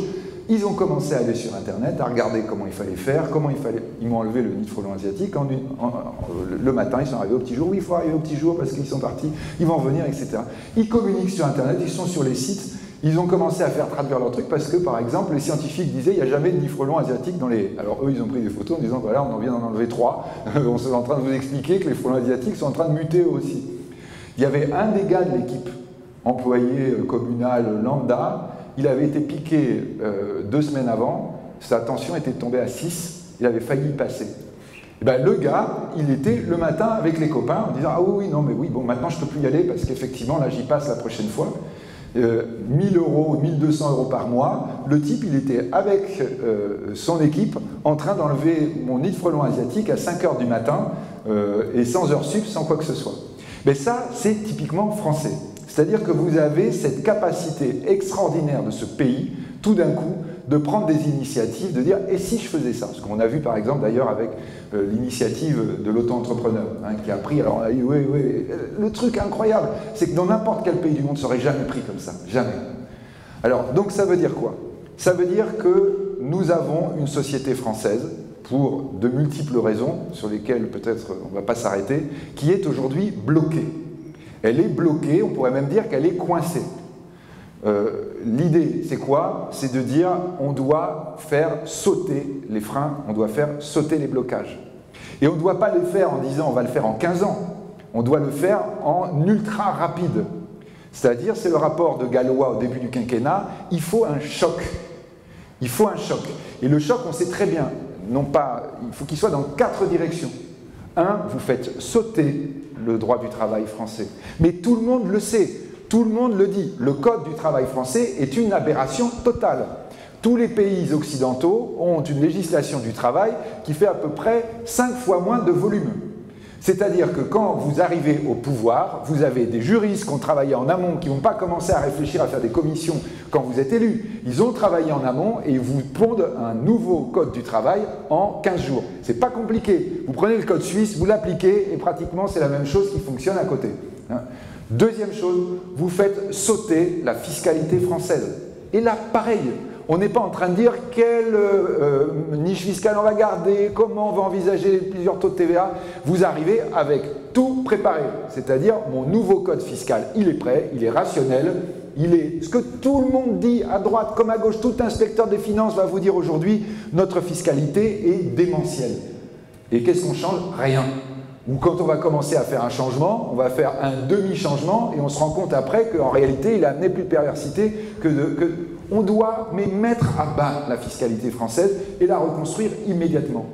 Ils ont commencé à aller sur Internet, à regarder comment il fallait faire, comment il fallait... Ils m'ont enlevé le nid de frelon asiatique. Le matin, ils sont arrivés au petit jour. Oui, il faut arriver au petit jour parce qu'ils sont partis, ils vont revenir, etc. Ils communiquent sur Internet, ils sont sur les sites. Ils ont commencé à faire traduire leur truc parce que, par exemple, les scientifiques disaient il n'y a jamais de nid frelon asiatique dans les... Alors eux, ils ont pris des photos en disant voilà, on vient d'en enlever 3. On est en train de vous expliquer que les frelons asiatiques sont en train de muter eux aussi. Il y avait un des gars de l'équipe, employé communal lambda, il avait été piqué 2 semaines avant, sa tension était tombée à 6, il avait failli y passer. Et ben, le gars, il était le matin avec les copains en disant ah oui, non, mais oui, bon, maintenant je ne peux plus y aller parce qu'effectivement, là, j'y passe la prochaine fois. 1 000 €, 1 200 € par mois, le type, il était avec son équipe en train d'enlever mon nid de frelon asiatique à 5 h du matin et sans heure sup, sans quoi que ce soit. Mais ça, c'est typiquement français. C'est-à-dire que vous avez cette capacité extraordinaire de ce pays, tout d'un coup, de prendre des initiatives, de dire « et si je faisais ça ?» Ce qu'on a vu par exemple d'ailleurs avec l'initiative de l'auto-entrepreneur, hein, qui a pris, alors on a dit « oui, oui », le truc incroyable, c'est que dans n'importe quel pays du monde, ça n'aurait jamais pris comme ça, jamais. Alors, donc ça veut dire quoi? Ça veut dire que nous avons une société française, pour de multiples raisons, sur lesquelles peut-être on ne va pas s'arrêter, qui est aujourd'hui bloquée. Elle est bloquée, on pourrait même dire qu'elle est coincée. L'idée, c'est quoi? C'est de dire on doit faire sauter les freins, on doit faire sauter les blocages. Et on ne doit pas le faire en disant on va le faire en 15 ans, on doit le faire en ultra rapide. C'est-à-dire, c'est le rapport de Gallois au début du quinquennat, il faut un choc. Il faut un choc. Et le choc, on sait très bien, non pas, il faut qu'il soit dans 4 directions. 1, vous faites sauter le droit du travail français. Mais tout le monde le sait. Tout le monde le dit, le code du travail français est une aberration totale. Tous les pays occidentaux ont une législation du travail qui fait à peu près 5 fois moins de volume. C'est-à-dire que quand vous arrivez au pouvoir, vous avez des juristes qui ont travaillé en amont, qui n'ont pas commencé à réfléchir à faire des commissions quand vous êtes élu. Ils ont travaillé en amont et ils vous pondent un nouveau code du travail en 15 jours. C'est pas compliqué. Vous prenez le code suisse, vous l'appliquez et pratiquement c'est la même chose qui fonctionne à côté. Deuxième chose, vous faites sauter la fiscalité française. Et là, pareil, on n'est pas en train de dire quelle niche fiscale on va garder, comment on va envisager plusieurs taux de TVA. Vous arrivez avec tout préparé, c'est-à-dire mon nouveau code fiscal, il est prêt, il est rationnel, il est ce que tout le monde dit à droite comme à gauche, tout inspecteur des finances va vous dire aujourd'hui, notre fiscalité est démentielle. Et qu'est-ce qu'on change? Rien. Ou quand on va commencer à faire un changement, on va faire un demi-changement et on se rend compte après qu'en réalité, il a amené plus de perversité on doit mettre à bas la fiscalité française et la reconstruire immédiatement.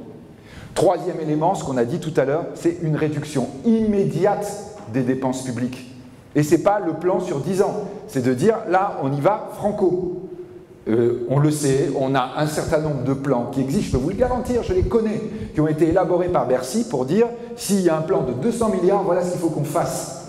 Troisième élément, ce qu'on a dit tout à l'heure, c'est une réduction immédiate des dépenses publiques. Et ce n'est pas le plan sur 10 ans, c'est de dire là, on y va franco. On le sait, on a un certain nombre de plans qui existent, je peux vous le garantir, je les connais, qui ont été élaborés par Bercy pour dire s'il y a un plan de 200 milliards, voilà ce qu'il faut qu'on fasse.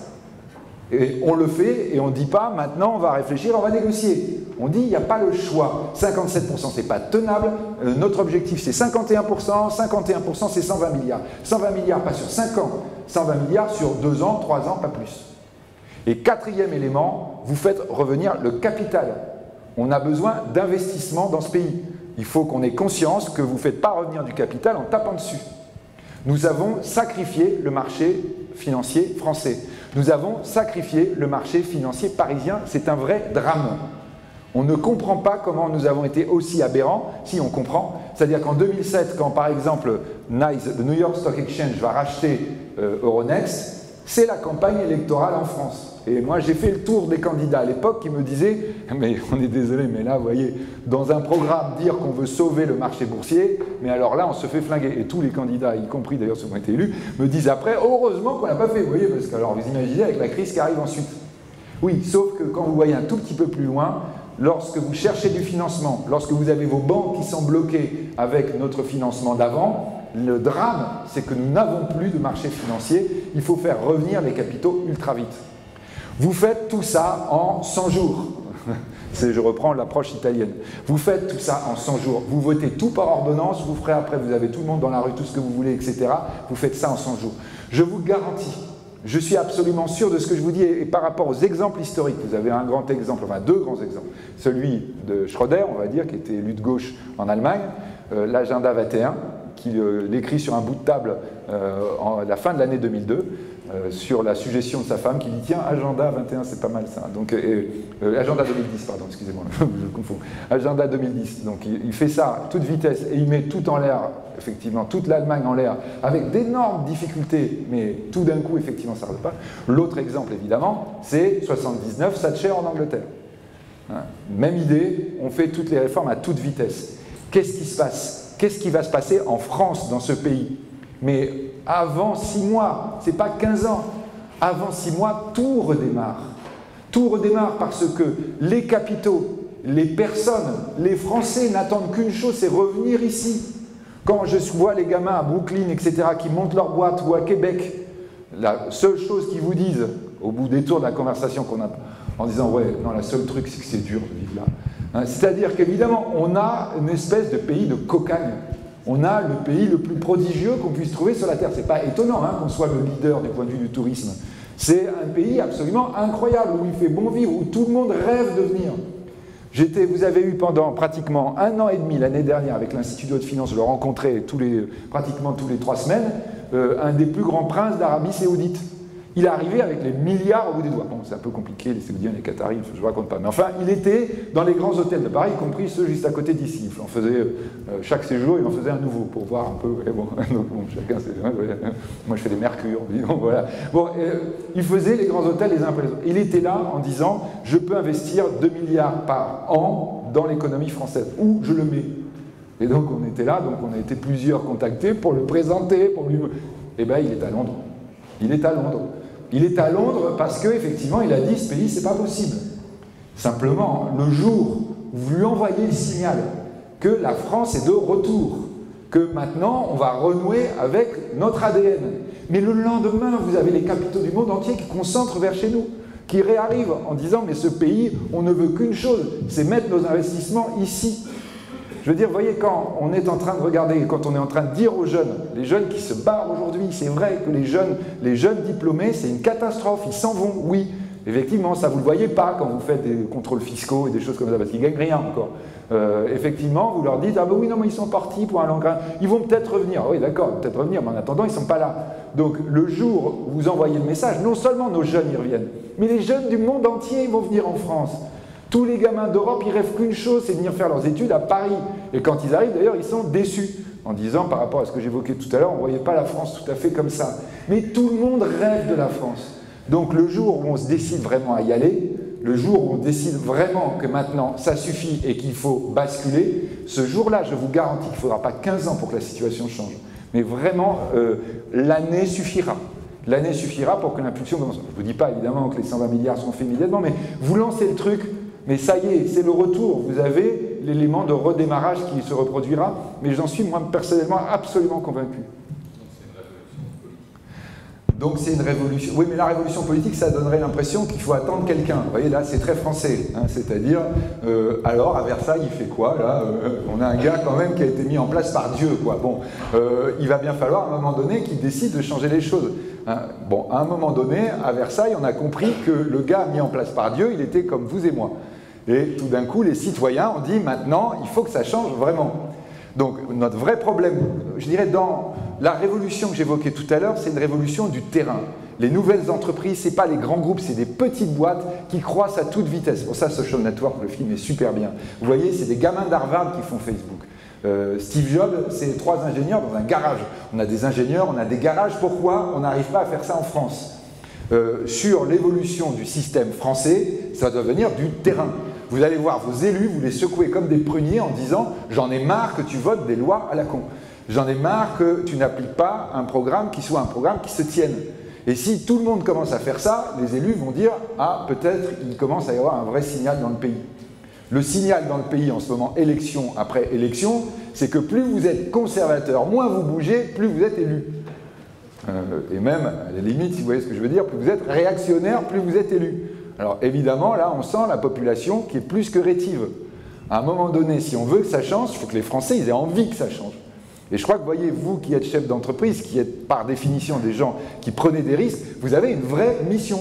Et on le fait et on ne dit pas maintenant on va réfléchir, on va négocier. On dit il n'y a pas le choix. 57% c'est pas tenable, notre objectif c'est 51%, 51% c'est 120 milliards. 120 milliards pas sur 5 ans, 120 milliards sur 2 ans, 3 ans, pas plus. Et quatrième élément, vous faites revenir le capital. On a besoin d'investissement dans ce pays. Il faut qu'on ait conscience que vous ne faites pas revenir du capital en tapant dessus. Nous avons sacrifié le marché financier français. Nous avons sacrifié le marché financier parisien. C'est un vrai drame. On ne comprend pas comment nous avons été aussi aberrants. Si, on comprend. C'est-à-dire qu'en 2007, quand par exemple NYSE, le New York Stock Exchange, va racheter Euronext, c'est la campagne électorale en France. Et moi, j'ai fait le tour des candidats à l'époque qui me disaient « Mais on est désolé, mais là, vous voyez, dans un programme, dire qu'on veut sauver le marché boursier, mais alors là, on se fait flinguer. » Et tous les candidats, y compris d'ailleurs ceux qui ont été élus, me disent après « Heureusement qu'on ne l'a pas fait, vous voyez, parce que alors vous imaginez avec la crise qui arrive ensuite. » Oui, sauf que quand vous voyez un tout petit peu plus loin, lorsque vous cherchez du financement, lorsque vous avez vos banques qui sont bloquées avec notre financement d'avant, le drame, c'est que nous n'avons plus de marché financier. Il faut faire revenir les capitaux ultra vite. Vous faites tout ça en 100 jours. Je reprends l'approche italienne. Vous faites tout ça en 100 jours. Vous votez tout par ordonnance, vous ferez après, vous avez tout le monde dans la rue, tout ce que vous voulez, etc. Vous faites ça en 100 jours. Je vous garantis, je suis absolument sûr de ce que je vous dis, et par rapport aux exemples historiques, vous avez un grand exemple, enfin deux grands exemples. Celui de Schröder, on va dire, qui était élu de gauche en Allemagne, l'agenda 21, qu'il écrit sur un bout de table à la fin de l'année 2002, sur la suggestion de sa femme, qui dit tiens, agenda 21, c'est pas mal ça. Donc, agenda 2010, pardon, excusez-moi, je confonds. Agenda 2010. Donc il fait ça à toute vitesse et il met tout en l'air, effectivement, toute l'Allemagne en l'air, avec d'énormes difficultés, mais tout d'un coup, effectivement, ça ne repasse pas. L'autre exemple, évidemment, c'est 79, Thatcher en Angleterre. Hein, même idée, on fait toutes les réformes à toute vitesse. Qu'est-ce qui se passe? Qu'est-ce qui va se passer en France, dans ce pays? Mais avant 6 mois, c'est pas 15 ans, avant 6 mois, tout redémarre. Tout redémarre parce que les capitaux, les personnes, les Français n'attendent qu'une chose, c'est revenir ici. Quand je vois les gamins à Brooklyn, etc., qui montent leur boîte, ou à Québec, la seule chose qu'ils vous disent, au bout des tours de la conversation qu'on a, en disant « ouais, non, la seule truc, c'est que c'est dur de vivre là ». Hein, c'est-à-dire qu'évidemment, on a une espèce de pays de cocagne. On a le pays le plus prodigieux qu'on puisse trouver sur la Terre. C'est pas étonnant hein, qu'on soit le leader du point de vue du tourisme. C'est un pays absolument incroyable, où il fait bon vivre, où tout le monde rêve de venir. Vous avez eu pendant pratiquement 1 an et demi l'année dernière avec l'Institut de haute finance, je le rencontrais pratiquement tous les 3 semaines, un des plus grands princes d'Arabie Saoudite. Il est arrivé avec les milliards au bout des doigts. Bon, c'est un peu compliqué, les Saoudiens, les Qataris, je ne vous raconte pas. Mais enfin, il était dans les grands hôtels de Paris, y compris ceux juste à côté d'ici. Il en faisait, chaque séjour, il en faisait un nouveau pour voir un peu. Et bon, donc, bon, chacun, moi, je fais des mercures. Bon, voilà. Bon, il faisait les grands hôtels les uns après les autres. Il était là en disant « Je peux investir 2 milliards par an dans l'économie française. Où je le mets ?» Et donc, on était là, donc on a été plusieurs contactés pour le présenter, pour lui... Eh bien, il est à Londres. Il est à Londres. Il est à Londres parce qu'effectivement, il a dit « ce pays, c'est pas possible ». Simplement, le jour où vous lui envoyez le signal que la France est de retour, que maintenant, on va renouer avec notre ADN. Mais le lendemain, vous avez les capitaux du monde entier qui concentrent vers chez nous, qui réarrivent en disant « mais ce pays, on ne veut qu'une chose, c'est mettre nos investissements ici ». Je veux dire, vous voyez, quand on est en train de regarder, quand on est en train de dire aux jeunes, les jeunes qui se barrent aujourd'hui, c'est vrai que les jeunes diplômés, c'est une catastrophe, ils s'en vont, oui. Effectivement, ça vous ne le voyez pas quand vous faites des contrôles fiscaux et des choses comme ça, parce qu'ils ne gagnent rien encore. Effectivement, vous leur dites « ah ben oui, non, mais ils sont partis pour un long train, ils vont peut-être revenir ». Oui, d'accord, peut-être revenir, mais en attendant, ils ne sont pas là. Donc, le jour où vous envoyez le message, non seulement nos jeunes y reviennent, mais les jeunes du monde entier ils vont venir en France. Tous les gamins d'Europe, ils rêvent qu'une chose, c'est de venir faire leurs études à Paris. Et quand ils arrivent, d'ailleurs, ils sont déçus. En disant, par rapport à ce que j'évoquais tout à l'heure, on ne voyait pas la France tout à fait comme ça. Mais tout le monde rêve de la France. Donc le jour où on se décide vraiment à y aller, le jour où on décide vraiment que maintenant, ça suffit et qu'il faut basculer, ce jour-là, je vous garantis qu'il ne faudra pas 15 ans pour que la situation change. Mais vraiment, l'année suffira. L'année suffira pour que l'impulsion commence. Je ne vous dis pas évidemment que les 120 milliards seront faits immédiatement, mais vous lancez le truc, mais ça y est, c'est le retour. Vous avez l'élément de redémarrage qui se reproduira, mais j'en suis moi personnellement absolument convaincu. Donc c'est une révolution. Oui, mais la révolution politique, ça donnerait l'impression qu'il faut attendre quelqu'un. Vous voyez, là, c'est très français. Hein, c'est-à-dire, alors, à Versailles, il fait quoi, là on a un gars, quand même, qui a été mis en place par Dieu, quoi. Bon, il va bien falloir, à un moment donné, qu'il décide de changer les choses. Hein. Bon, à un moment donné, à Versailles, on a compris que le gars mis en place par Dieu, il était comme vous et moi. Et tout d'un coup, les citoyens ont dit, maintenant, il faut que ça change vraiment. Donc, notre vrai problème, je dirais, dans la révolution que j'évoquais tout à l'heure, c'est une révolution du terrain. Les nouvelles entreprises, ce n'est pas les grands groupes, c'est des petites boîtes qui croissent à toute vitesse. Pour ça, Social Network, le film est super bien. Vous voyez, c'est des gamins d'Harvard qui font Facebook. Steve Jobs, c'est 3 ingénieurs dans un garage. On a des ingénieurs, on a des garages. Pourquoi on n'arrive pas à faire ça en France? Sur l'évolution du système français, ça doit venir du terrain. Vous allez voir vos élus, vous les secouez comme des pruniers en disant « j'en ai marre que tu votes des lois à la con. J'en ai marre que tu n'appliques pas un programme qui soit un programme qui se tienne. » Et si tout le monde commence à faire ça, les élus vont dire « ah, peut-être il commence à y avoir un vrai signal dans le pays. » Le signal dans le pays en ce moment, élection après élection, c'est que plus vous êtes conservateur, moins vous bougez, plus vous êtes élu. Et même, à la limite, si vous voyez ce que je veux dire, plus vous êtes réactionnaire, plus vous êtes élu. Alors évidemment, là, on sent la population qui est plus que rétive. À un moment donné, si on veut que ça change, il faut que les Français ils aient envie que ça change. Et je crois que, voyez, vous qui êtes chef d'entreprise, qui êtes par définition des gens qui prenaient des risques, vous avez une vraie mission.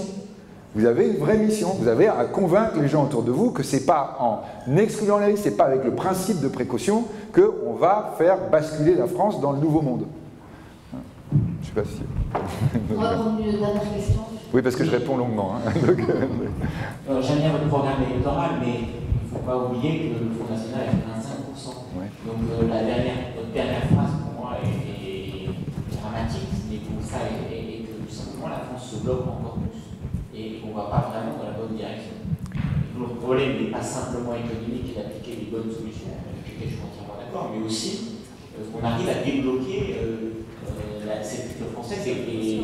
Vous avez une vraie mission. Vous avez à convaincre les gens autour de vous que ce n'est pas en excluant les risques, ce n'est pas avec le principe de précaution qu'on va faire basculer la France dans le nouveau monde. Je ne sais pas si... On va prendre une dernière question. Oui, parce que je réponds longuement. Hein. J'aime bien votre programme électoral, mais il ne faut pas oublier que le Front National est à 25%. Ouais. Donc votre dernière phrase pour moi est dramatique, mais pour ça et que tout simplement la France se bloque encore plus et qu'on ne va pas vraiment dans la bonne direction. Le problème n'est pas simplement économique et d'appliquer les bonnes solutions, avec lesquelles je suis entièrement d'accord, mais aussi qu'on arrive à débloquer cette culture française et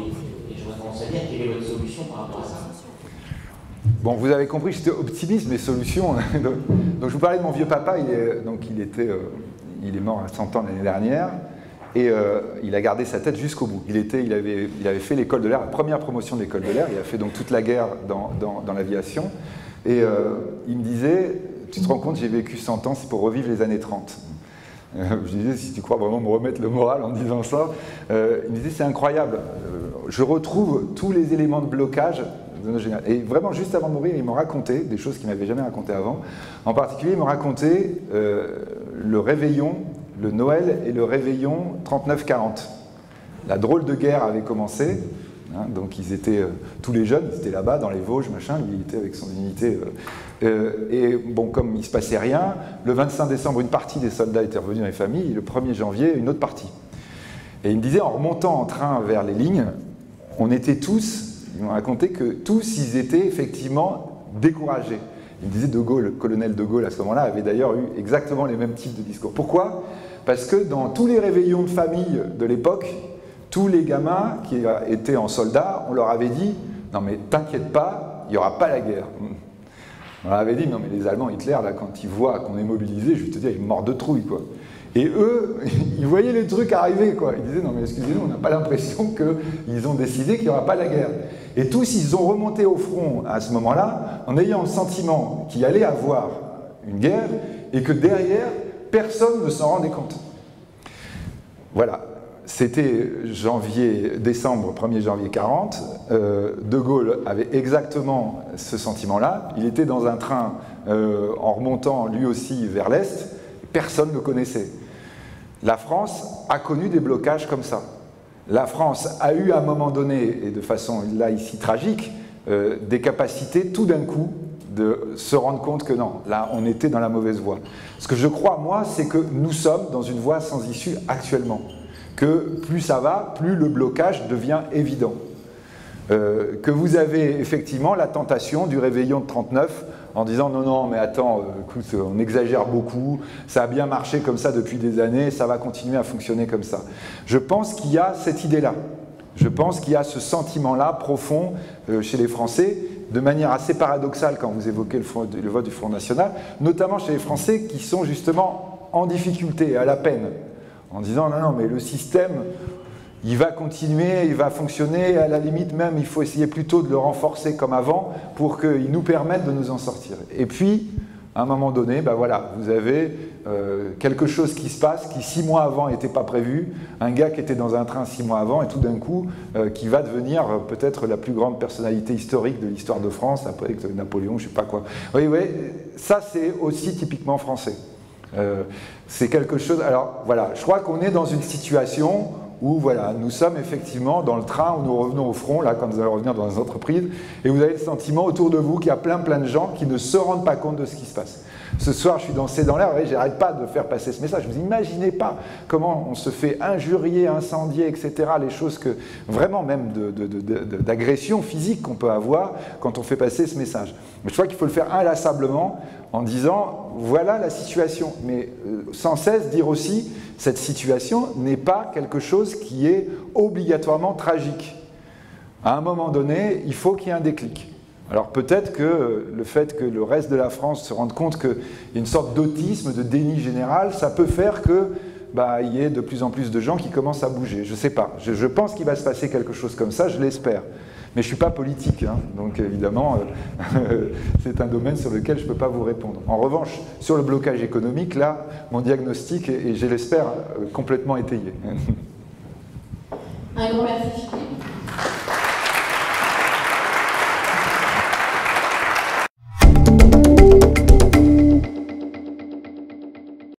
j'aurais tendance à dire quelle est votre solution par rapport à ça. Bon, vous avez compris, j'étais optimiste, mais solutions. Donc je vous parlais de mon vieux papa, il est mort à 100 ans l'année dernière, et il a gardé sa tête jusqu'au bout. Il avait fait l'école de l'air, la première promotion de l'école de l'air, il a fait donc toute la guerre dans l'aviation, et il me disait, tu te rends compte, j'ai vécu 100 ans, c'est pour revivre les années 30. Je disais, si tu crois vraiment me remettre le moral en disant ça, il me disait, c'est incroyable, je retrouve tous les éléments de blocage de notre génération. Et vraiment, juste avant de mourir, il m'a raconté des choses qu'il ne m'avait jamais racontées avant. En particulier, il m'a raconté le réveillon, le Noël et le réveillon 39-40. La drôle de guerre avait commencé, hein, donc ils étaient, tous les jeunes, ils étaient là-bas dans les Vosges, machin, lui il était avec son unité. Et bon, comme il ne se passait rien, le 25 décembre, une partie des soldats étaient revenus dans les familles, et le 1er janvier, une autre partie. Et il me disait, en remontant en train vers les lignes, on était tous, ils m'ont raconté que tous, ils étaient effectivement découragés. Il me disait, De Gaulle, le colonel De Gaulle à ce moment-là, avait d'ailleurs eu exactement les mêmes types de discours. Pourquoi ? Parce que dans tous les réveillons de famille de l'époque, tous les gamins qui étaient en soldats, on leur avait dit, non mais t'inquiète pas, il n'y aura pas la guerre. On leur avait dit, non mais les Allemands, Hitler, là, quand ils voient qu'on est mobilisés, je vais te dire, ils mordent de trouille, quoi. Et eux, ils voyaient les trucs arriver, quoi. Ils disaient, non mais excusez-nous, on n'a pas l'impression qu'ils ont décidé qu'il n'y aura pas la guerre. Et tous, ils ont remonté au front à ce moment-là, en ayant le sentiment qu'il allait avoir une guerre, et que derrière, personne ne s'en rendait compte. Voilà. C'était décembre, 1er janvier 40. De Gaulle avait exactement ce sentiment-là. Il était dans un train en remontant lui aussi vers l'Est. Personne ne le connaissait. La France a connu des blocages comme ça. La France a eu à un moment donné, et de façon là ici tragique, des capacités tout d'un coup de se rendre compte que non, là on était dans la mauvaise voie. Ce que je crois moi, c'est que nous sommes dans une voie sans issue actuellement. Que plus ça va, plus le blocage devient évident. Que vous avez effectivement la tentation du réveillon de 39 en disant non, non, mais attends, écoute, on exagère beaucoup, ça a bien marché comme ça depuis des années, ça va continuer à fonctionner comme ça. Je pense qu'il y a cette idée-là. Je pense qu'il y a ce sentiment-là profond chez les Français, de manière assez paradoxale quand vous évoquez le vote du Front National, notamment chez les Français qui sont justement en difficulté, à la peine, en disant non, non, mais le système, il va continuer, il va fonctionner, à la limite même, il faut essayer plutôt de le renforcer comme avant pour qu'il nous permette de nous en sortir. Et puis, à un moment donné, ben voilà, vous avez quelque chose qui se passe, qui 6 mois avant n'était pas prévu, un gars qui était dans un train 6 mois avant, et tout d'un coup, qui va devenir peut-être la plus grande personnalité historique de l'histoire de France, après Napoléon, je ne sais pas quoi. Oui, oui, ça c'est aussi typiquement français. C'est quelque chose... Alors voilà, je crois qu'on est dans une situation où voilà, nous sommes effectivement dans le train où nous revenons au front, là, quand vous allez revenir dans les entreprises, et vous avez le sentiment autour de vous qu'il y a plein de gens qui ne se rendent pas compte de ce qui se passe. Ce soir, je suis dans C'est dans l'air, et j'arrête pas de faire passer ce message. Vous imaginez pas comment on se fait injurier, incendier, etc. Les choses que, vraiment même d'agression physique qu'on peut avoir quand on fait passer ce message. Mais je crois qu'il faut le faire inlassablement en disant, voilà la situation. Mais sans cesse dire aussi, cette situation n'est pas quelque chose qui est obligatoirement tragique. À un moment donné, il faut qu'il y ait un déclic. Alors peut-être que le fait que le reste de la France se rende compte qu'il y a une sorte d'autisme, de déni général, ça peut faire que il y ait de plus en plus de gens qui commencent à bouger. Je ne sais pas. Je pense qu'il va se passer quelque chose comme ça, je l'espère. Mais je ne suis pas politique, hein, donc évidemment, c'est un domaine sur lequel je ne peux pas vous répondre. En revanche, sur le blocage économique, là, mon diagnostic est, je l'espère, complètement étayé. Un grand merci.